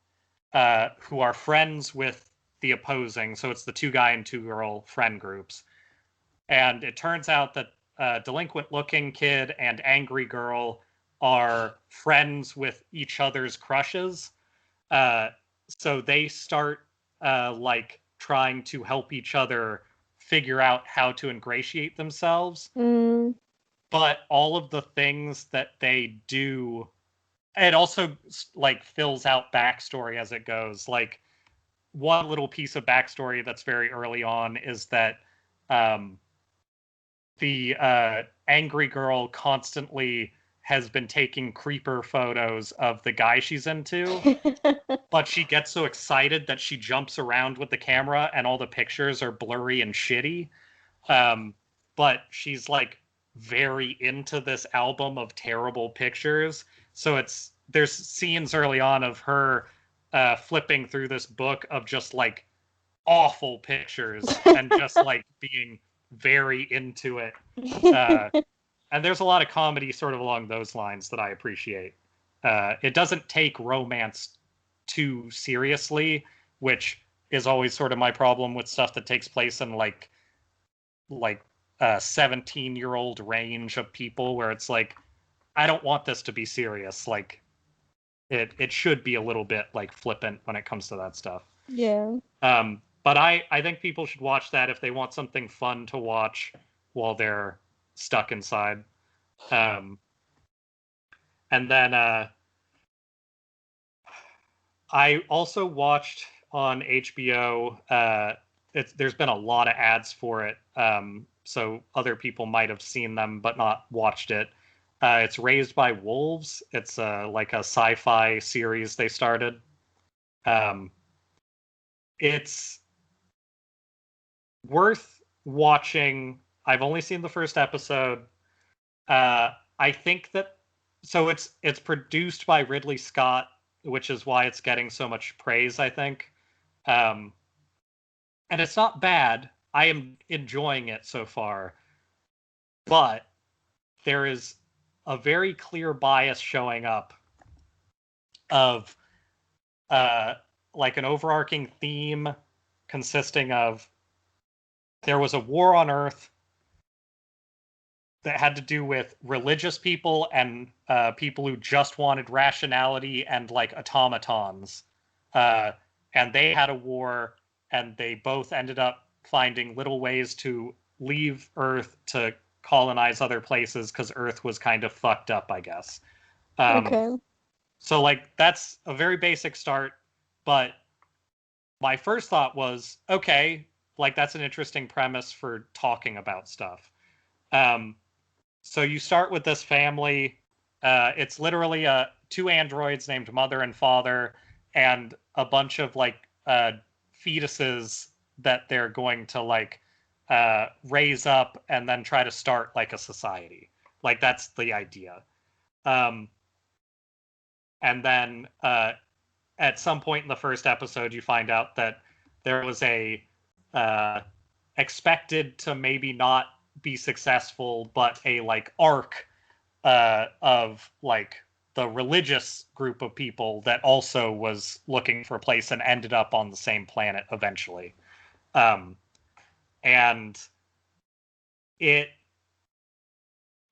who are friends with the opposing. So it's the two guy and two girl friend groups. And it turns out that delinquent looking kid and angry girl are friends with each other's crushes. So they start like trying to help each other figure out how to ingratiate themselves. But all of the things that they do, it also like fills out backstory as it goes. Like one little piece of backstory that's very early on is that the angry girl constantly has been taking creeper photos of the guy she's into, but she gets so excited that she jumps around with the camera and all the pictures are blurry and shitty. But she's like very into this album of terrible pictures. So there's scenes early on of her flipping through this book of just like awful pictures and just like being very into it. And there's a lot of comedy sort of along those lines that I appreciate. It doesn't take romance too seriously, which is always sort of my problem with stuff that takes place in like 17-year-old range of people where it's like, I don't want this to be serious. Like it should be a little bit like flippant when it comes to that stuff. Yeah. But I think people should watch that if they want something fun to watch while they're stuck inside. And then I also watched on HBO. There's been a lot of ads for it, so other people might have seen them but not watched it. It's Raised by Wolves. It's like a sci-fi series they started. It's worth watching. I've only seen the first episode. I think that it's produced by Ridley Scott, which is why it's getting so much praise, I think. And it's not bad. I am enjoying it so far. But there is a very clear bias showing up of like an overarching theme consisting of there was a war on Earth that had to do with religious people and people who just wanted rationality and like automatons. And they had a war, and they both ended up finding little ways to leave Earth to colonize other places because Earth was kind of fucked up, I guess. Okay. So like that's a very basic start, but my first thought was, okay, like that's an interesting premise for talking about stuff. So you start with this family. It's literally two androids named Mother and Father, and a bunch of like fetuses that they're going to like raise up and then try to start like a society. Like that's the idea. And then at some point in the first episode, you find out that there was a expected to maybe not be successful, but a like arc of like the religious group of people that also was looking for a place and ended up on the same planet eventually. And it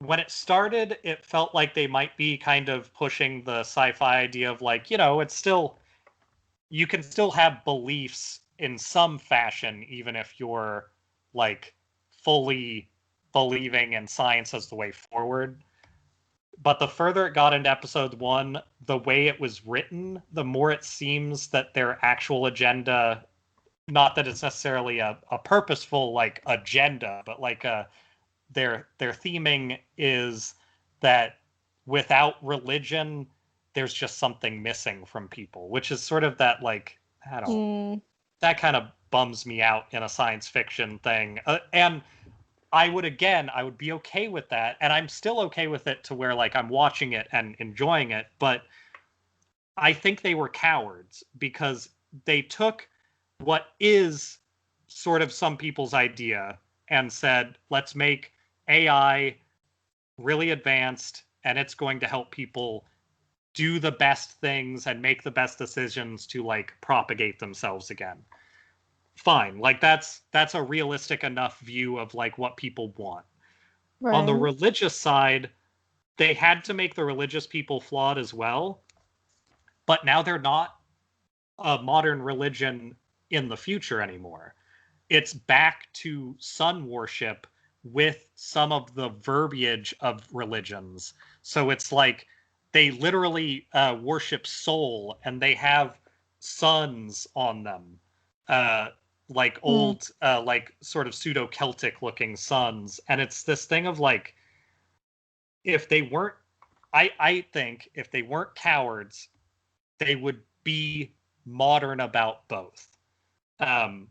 when it started, it felt like they might be kind of pushing the sci-fi idea of like, it's still, you can still have beliefs in some fashion, even if you're like fully believing in science as the way forward. But the further it got into episode 1, the way it was written, the more it seems that their actual agenda, not that it's necessarily a purposeful like agenda, but like their theming is that without religion, there's just something missing from people, which is sort of that like, I don't that kind of bums me out in a science fiction thing. And I would be okay with that, and I'm still okay with it to where like I'm watching it and enjoying it, but I think they were cowards because they took what is sort of some people's idea and said, let's make AI really advanced and it's going to help people do the best things and make the best decisions to like propagate themselves again. Fine. Like that's a realistic enough view of like what people want. On the Right. religious side, they had to make the religious people flawed as well, but now they're not a modern religion in the future anymore. It's back to sun worship with some of the verbiage of religions. So it's like they literally worship soul and they have suns on them, uh, like old, like sort of pseudo Celtic looking suns. And it's this thing of like, if they weren't, I think if they weren't cowards, they would be modern about both. Um,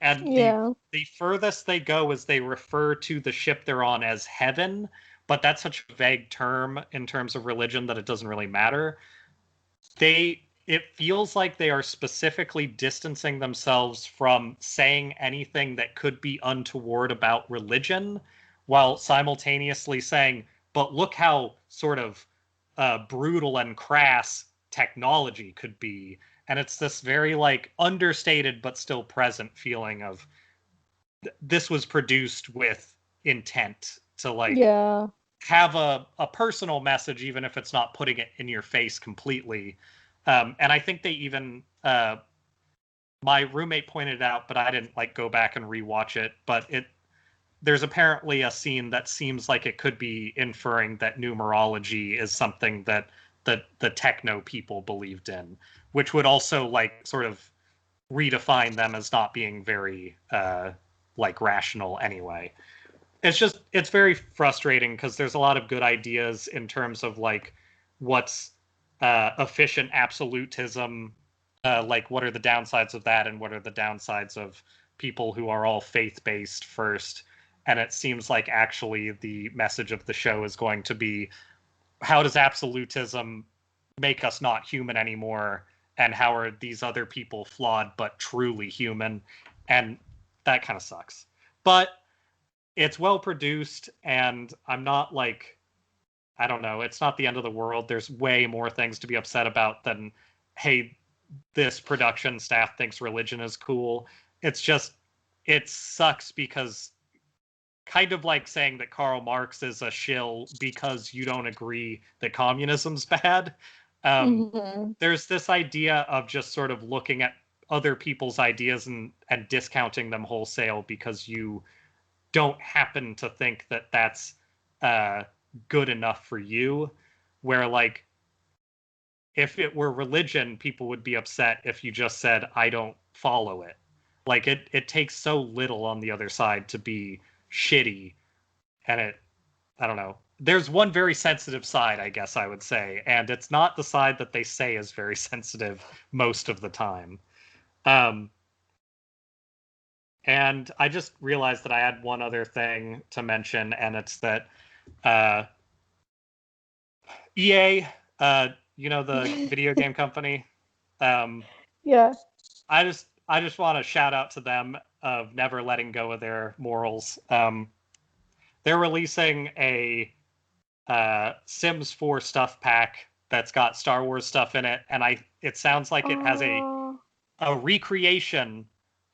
and Yeah. the furthest they go is they refer to the ship they're on as heaven, but that's such a vague term in terms of religion that it doesn't really matter. It feels like they are specifically distancing themselves from saying anything that could be untoward about religion, while simultaneously saying, but look how sort of brutal and crass technology could be. And it's this very like understated but still present feeling of this was produced with intent to like Yeah. have a personal message, even if it's not putting it in your face completely. And I think they even my roommate pointed out, but I didn't like go back and rewatch it. But there's apparently a scene that seems like it could be inferring that numerology is something that the techno people believed in, which would also like sort of redefine them as not being very like rational anyway. It's very frustrating because there's a lot of good ideas in terms of like what's efficient absolutism, like what are the downsides of that and what are the downsides of people who are all faith-based first. And it seems like actually the message of the show is going to be, how does absolutism make us not human anymore, and how are these other people flawed but truly human? And that kind of sucks, but it's well produced, and I'm not like, I don't know, it's not the end of the world. There's way more things to be upset about than, hey, this production staff thinks religion is cool. It's just, it sucks because kind of like saying that Karl Marx is a shill because you don't agree that communism's bad. Mm-hmm. There's this idea of just sort of looking at other people's ideas and discounting them wholesale because you don't happen to think that that's good enough for you. Where like if it were religion, people would be upset if you just said I don't follow it. Like it takes so little on the other side to be shitty, and I don't know. There's one very sensitive side, I guess I would say, and it's not the side that they say is very sensitive most of the time. Um, and I just realized that I had one other thing to mention, and it's that uh, EA, the video game company. Um, Yeah. I just want to shout out to them of never letting go of their morals. They're releasing a Sims 4 stuff pack that's got Star Wars stuff in it, and it sounds like it has Oh, a recreation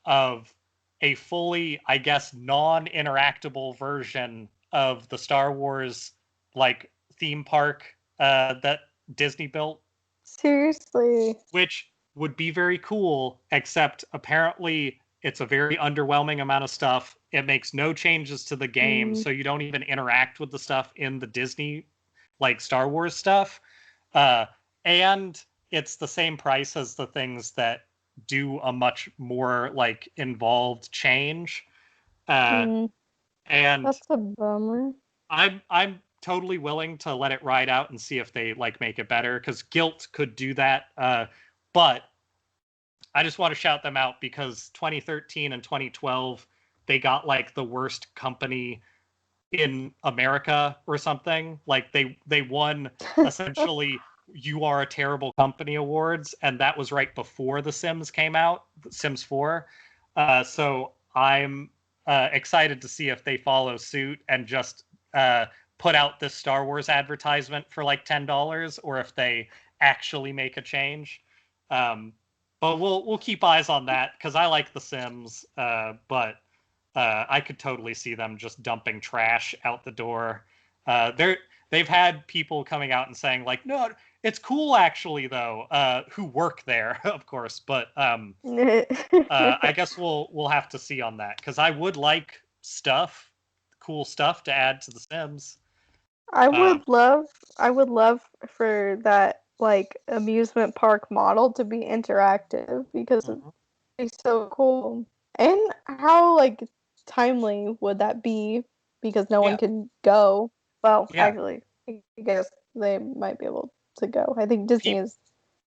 of a fully, I guess, non-interactable version of the Star Wars like theme park that Disney built, seriously. which would be very cool, except apparently it's a very underwhelming amount of stuff. It makes no changes to the game, Mm, so you don't even interact with the stuff in the Disney, like Star Wars stuff. Uh, and it's the same price as the things that do a much more like involved change. Uh, mm, and that's a bummer. I'm totally willing to let it ride out and see if they like make it better because Guilt could do that. But I just want to shout them out because 2013 and 2012 they got like the worst company in America or something. Like they won essentially you are a terrible company awards, and that was right before The Sims came out, Sims 4. So I'm excited to see if they follow suit and just put out this Star Wars advertisement for like $10, or if they actually make a change. But we'll keep eyes on that because I like The Sims, but I could totally see them just dumping trash out the door. They've had people coming out and saying like, no, it's cool actually though, who work there, of course. But I guess we'll have to see on that because I would like cool stuff to add to The Sims. I would love for that like amusement park model to be interactive because it'd be so cool. And how like timely would that be because no one can go? Well, actually, I guess they might be able to go. I think Disney is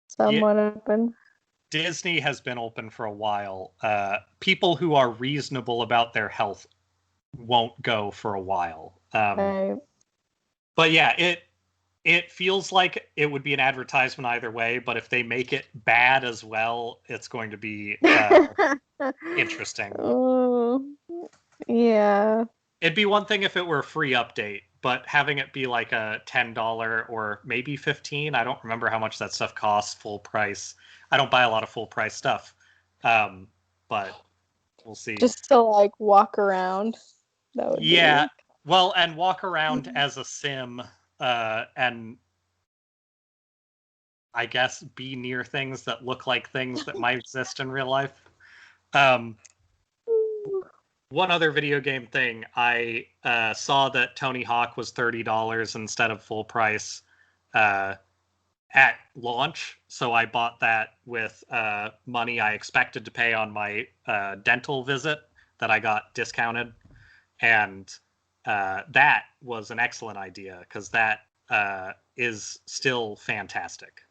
somewhat open. Disney has been open for a while. People who are reasonable about their health won't go for a while. Right. But yeah, it feels like it would be an advertisement either way, but if they make it bad as well, it's going to be interesting. Yeah. It'd be one thing if it were a free update, but having it be like a $10 or maybe 15, I don't remember how much that stuff costs full price. I don't buy a lot of full price stuff. But we'll see. Just to like walk around. That would be... Well, and walk around as a sim, and I guess be near things that look like things that might exist in real life. One other video game thing, I saw that Tony Hawk was $30 instead of full price at launch, so I bought that with money I expected to pay on my dental visit that I got discounted, and that was an excellent idea because that is still fantastic.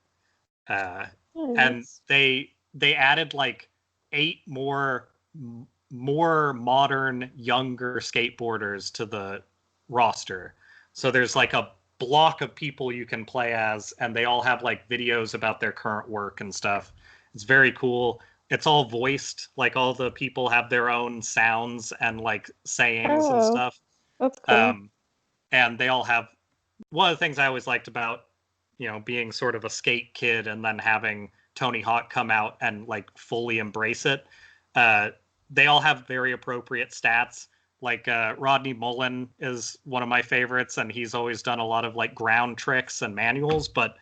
And they added like 8 more modern, younger skateboarders to the roster. So there's like a block of people you can play as, and they all have like videos about their current work and stuff. It's very cool. It's all voiced, like all the people have their own sounds and like sayings and stuff. That's cool. And they all have, one of the things I always liked about, being sort of a skate kid and then having Tony Hawk come out and like fully embrace it. They all have very appropriate stats. Like Rodney Mullen is one of my favorites, and he's always done a lot of like ground tricks and manuals, but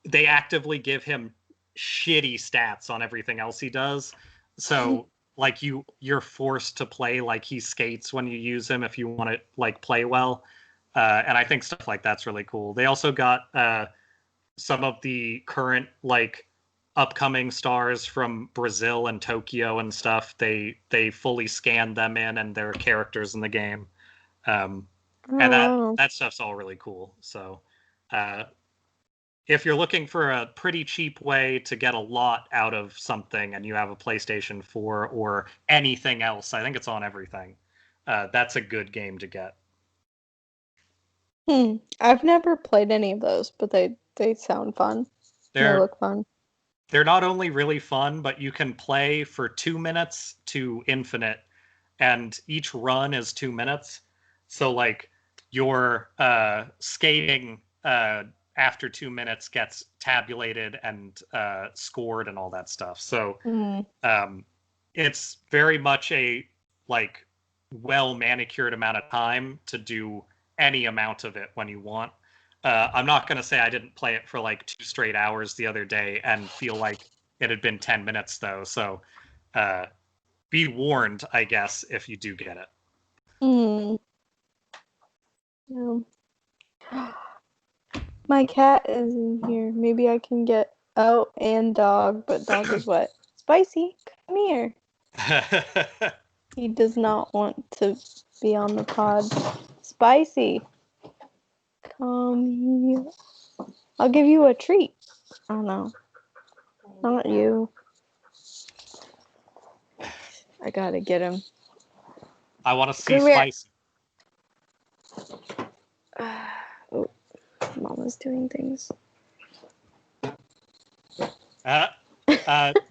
they actively give him shitty stats on everything else he does. So like you're forced to play like he skates when you use him if you want to like play well. And I think stuff like that's really cool. They also got some of the current like upcoming stars from Brazil and Tokyo and stuff. They fully scanned them in and their characters in the game. And that stuff's all really cool. So if you're looking for a pretty cheap way to get a lot out of something and you have a PlayStation 4 or anything else, I think it's on everything. That's a good game to get. I've never played any of those, but they sound fun. They look fun. They're not only really fun, but you can play for 2 minutes to infinite, and each run is 2 minutes. So like your skating after 2 minutes gets tabulated and scored and all that stuff. So it's very much a like well manicured amount of time to do any amount of it when you want. I'm not going to say I didn't play it for like 2 straight hours the other day and feel like it had been 10 minutes though. So be warned, I guess, if you do get it. Yeah. My cat is in here. Maybe I can get and dog, but dog is what? Spicy, come here. He does not want to be on the pod. Spicy, come here. I'll give you a treat. Oh no, not you. I gotta get him. I want to see Come here. spicy. Oh, Mama's doing things.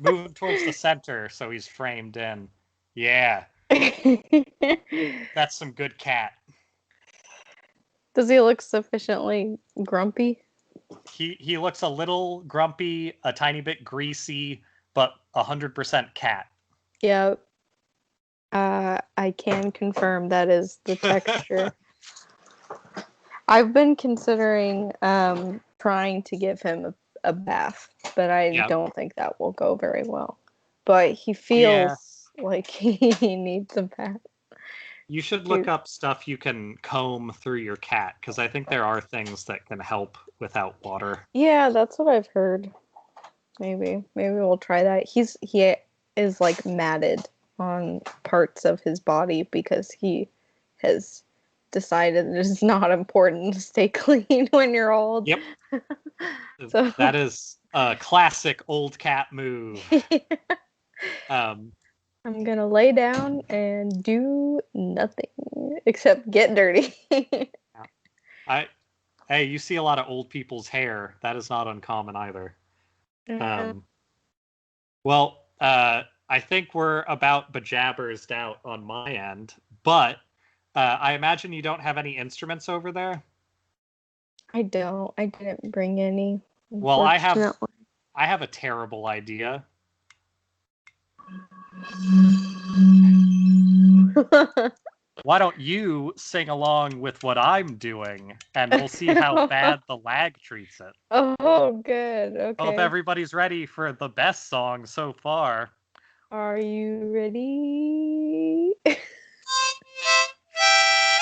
Move him towards the center so he's framed in. Yeah, that's some good cat. Does he look sufficiently grumpy? He looks a little grumpy, a tiny bit greasy, but 100% cat. Yeah. I can confirm that is the texture. I've been considering trying to give him a bath, but I don't think that will go very well. But he feels like he needs a bath. You should look up stuff you can comb through your cat, because I think there are things that can help without water. Yeah, that's what I've heard. Maybe we'll try that. He is like matted on parts of his body because he has decided it is not important to stay clean when you're old. Yep. So that is a classic old cat move. I'm gonna lay down and do nothing except get dirty. Hey, you see a lot of old people's hair. That is not uncommon either. Well, I think we're about bejabbersed out on my end, but I imagine you don't have any instruments over there? I don't. I didn't bring any. Well, I have a terrible idea. Why don't you sing along with what I'm doing, and we'll see how bad the lag treats it. Oh, good. Okay. Hope everybody's ready for the best song so far. Are you ready?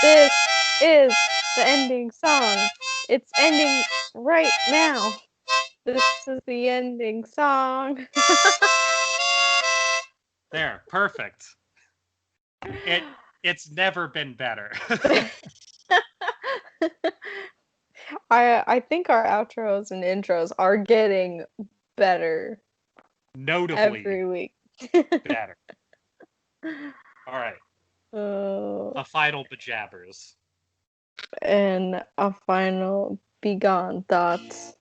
This is the ending song. It's ending right now. This is the ending song. There, perfect. It's never been better. I think our outros and intros are getting better. Notably every week. better. All right. A final bejabbers. And a final begone thoughts.